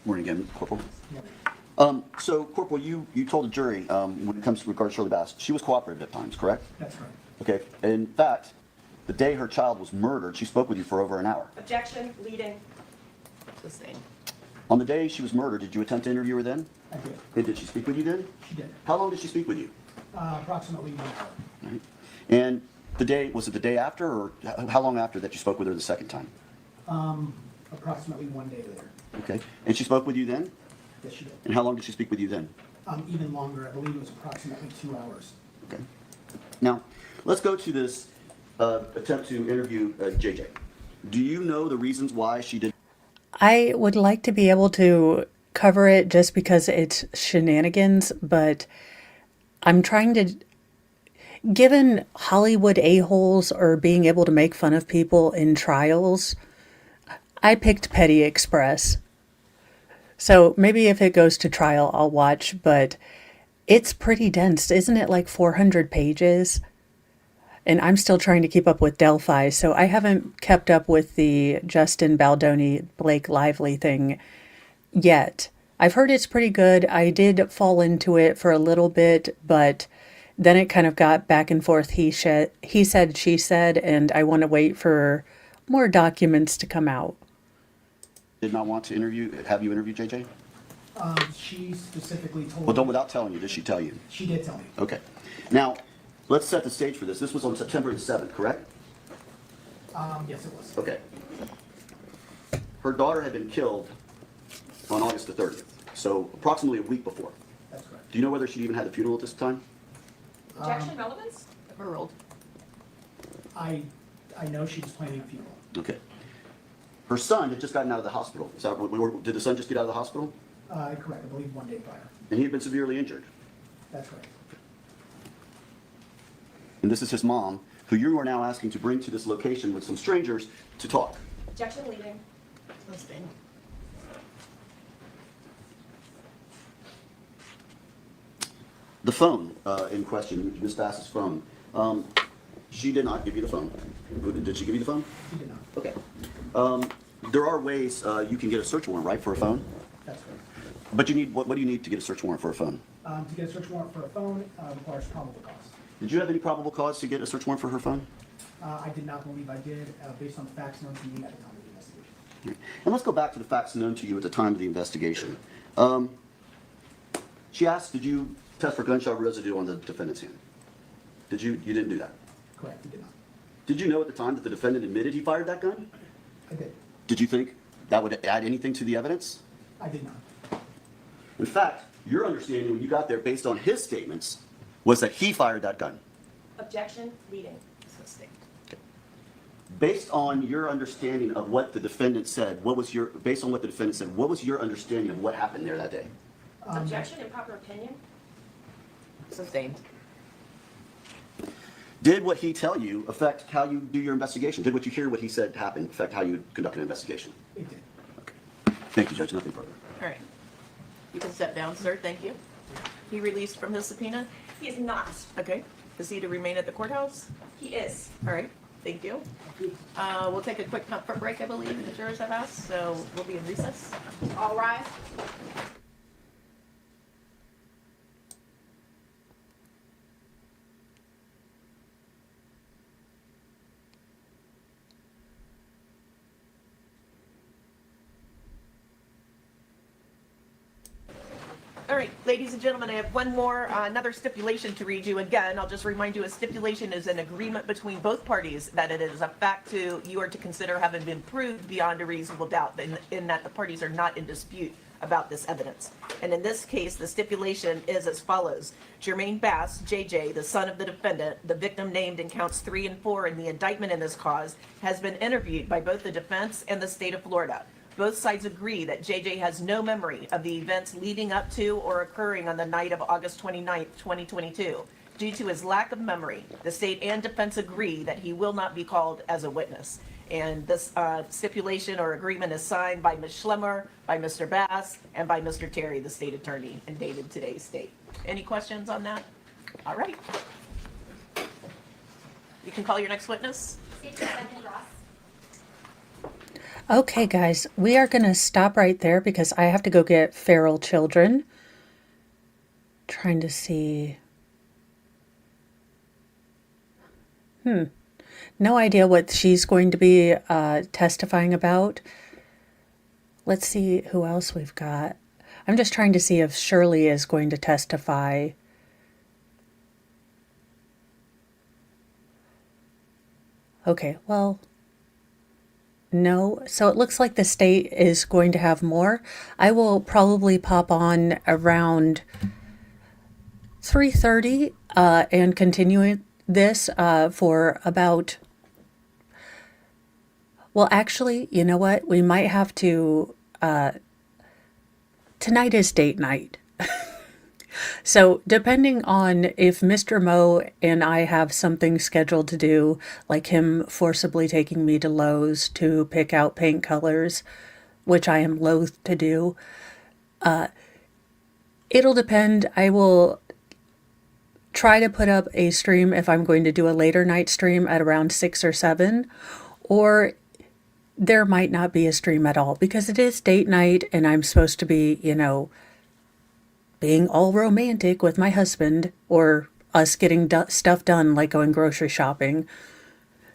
Morning again, Corporal. So, Corporal, you told the jury, when it comes to regards to Shirley Bass, she was cooperative at times, correct? That's right. Okay. In fact, the day her child was murdered, she spoke with you for over an hour. Objection, leading. Sustained. On the day she was murdered, did you attempt to interview her then? I did. And did she speak with you then? She did. How long did she speak with you? Approximately 1 hour. Right. And the day, was it the day after, or how long after that you spoke with her the second time? Approximately 1 day later. Okay. And she spoke with you then? Yes, she did. And how long did she speak with you then? Even longer. I believe it was approximately 2 hours. Okay. Now, let's go to this attempt to interview JJ. Do you know the reasons why she did? I would like to be able to cover it just because it's shenanigans, but I'm trying to, given Hollywood a-holes are being able to make fun of people in trials, I picked Petty Express. So maybe if it goes to trial, I'll watch, but it's pretty dense. Isn't it like 400 pages? And I'm still trying to keep up with Delphi, so I haven't kept up with the Justin Baldoni, Blake Lively thing yet. I've heard it's pretty good. I did fall into it for a little bit, but then it kind of got back and forth. He said, she said, and I want to wait for more documents to come out. Did not want to have you interview JJ? She specifically told Well, don't me. without telling you. Did she tell you? She did tell me. Okay. Now, let's set the stage for this. This was on September the 7th, correct? Yes, it was. Okay. Her daughter had been killed on August the 30th, so approximately a week before. That's correct. Do you know whether she even had a funeral at this time? Objection, relevance? Overruled. I know she was planning a funeral. Okay. Her son had just gotten out of the hospital. Did the son just get out of the hospital? Correct. I believe 1 day prior. And he had been severely injured. That's right. And this is his mom, who you are now asking to bring to this location with some strangers to talk. Objection, leading. Sustained. The phone in question, Ms. Bass's phone, she did not give you the phone. Did she give you the phone? She did not. Okay. There are ways you can get a search warrant, right, for a phone? That's right. But you need, what do you need to get a search warrant for a phone? To get a search warrant for a phone requires probable cause. Did you have any probable cause to get a search warrant for her phone? I did not believe I did, based on the facts known to me at the time of the investigation. And let's go back to the facts known to you at the time of the investigation. She asked, did you test for gunshot residue on the defendant's hand? Did you? You didn't do that? Correct, we did not. Did you know at the time that the defendant admitted he fired that gun? I did. Did you think that would add anything to the evidence? I did not. In fact, your understanding when you got there based on his statements was that he fired that gun. Objection, leading. Sustained. Based on your understanding of what the defendant said, based on what the defendant said, what was your understanding of what happened there that day? Objection, improper opinion. Sustained. Did what he tell you affect how you do your investigation? Did what you hear what he said happen affect how you conduct an investigation? It did. Thank you, Judge. Nothing further. All right. You can step down, sir. Thank you. He released from his subpoena? He is not. Okay. Is he to remain at the courthouse? He is. All right. Thank you. We'll take a quick comfort break, I believe, the jurors have asked, so we'll be in recess. All rise. All right, ladies and gentlemen, I have one more, another stipulation to read you. Again, I'll just remind you, a stipulation is an agreement between both parties that it is a fact you are to consider having been proved beyond a reasonable doubt, in that the parties are not in dispute about this evidence. And in this case, the stipulation is as follows. Jermaine Bass, JJ, the son of the defendant, the victim named in counts 3 and 4 in the indictment in this cause, has been interviewed by both the defense and the state of Florida. both sides agree that JJ has no memory of the events leading up to or occurring on the night of August 29th, 2022. Due to his lack of memory, the state and defense agree that he will not be called as a witness. And this stipulation or agreement is signed by Ms. Schlemmer, by Mr. Bass, and by Mr. Terry, the state attorney, and dated today's date. Any questions on that? All right. You can call your next witness. Okay, guys, we are going to stop right there because I have to go get feral children. Trying to see. No idea what she's going to be testifying about. Let's see who else we've got. I'm just trying to see if Shirley is going to testify. Okay, well, no. So it looks like the state is going to have more. I will probably pop on around 3:30 and continue this for about, well, actually, you know what? We might have to, tonight is date night. So depending on if Mr. Moe and I have something scheduled to do, like him forcibly taking me to Lowe's to pick out paint colors, which I am loath to do, it'll depend. I will try to put up a stream if I'm going to do a later night stream at around 6 or 7, or there might not be a stream at all because it is date night and I'm supposed to be, you know, being all romantic with my husband, or us getting stuff done like going grocery shopping.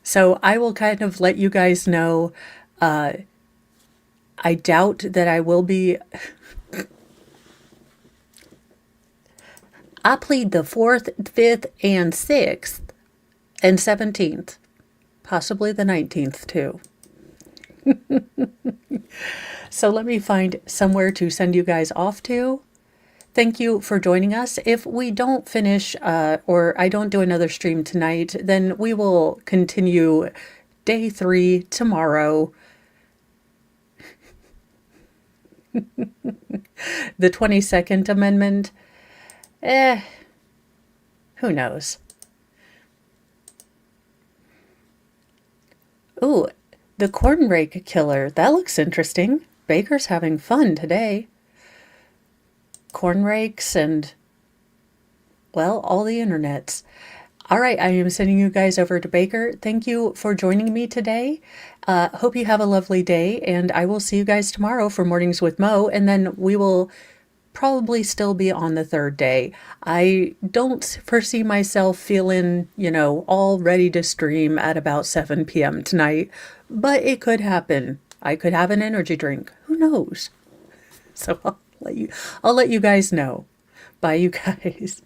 So I will kind of let you guys know. I doubt that I will be. I plead the 4th, 5th, and 6th, and 17th. Possibly the 19th, too. So let me find somewhere to send you guys off to. Thank you for joining us. If we don't finish, or I don't do another stream tonight, then we will continue day 3 tomorrow. The 22nd Amendment. Who knows? Ooh, the corn rake killer. That looks interesting. Baker's having fun today. Corn rakes and, well, all the internets. All right, I am sending you guys over to Baker. Thank you for joining me today. Hope you have a lovely day, and I will see you guys tomorrow for Mornings with Mo, and then we will probably still be on the 3rd day. I don't foresee myself feeling, you know, all ready to stream at about 7 p.m. tonight, but it could happen. I could have an energy drink. Who knows? So I'll let you guys know. Bye, you guys.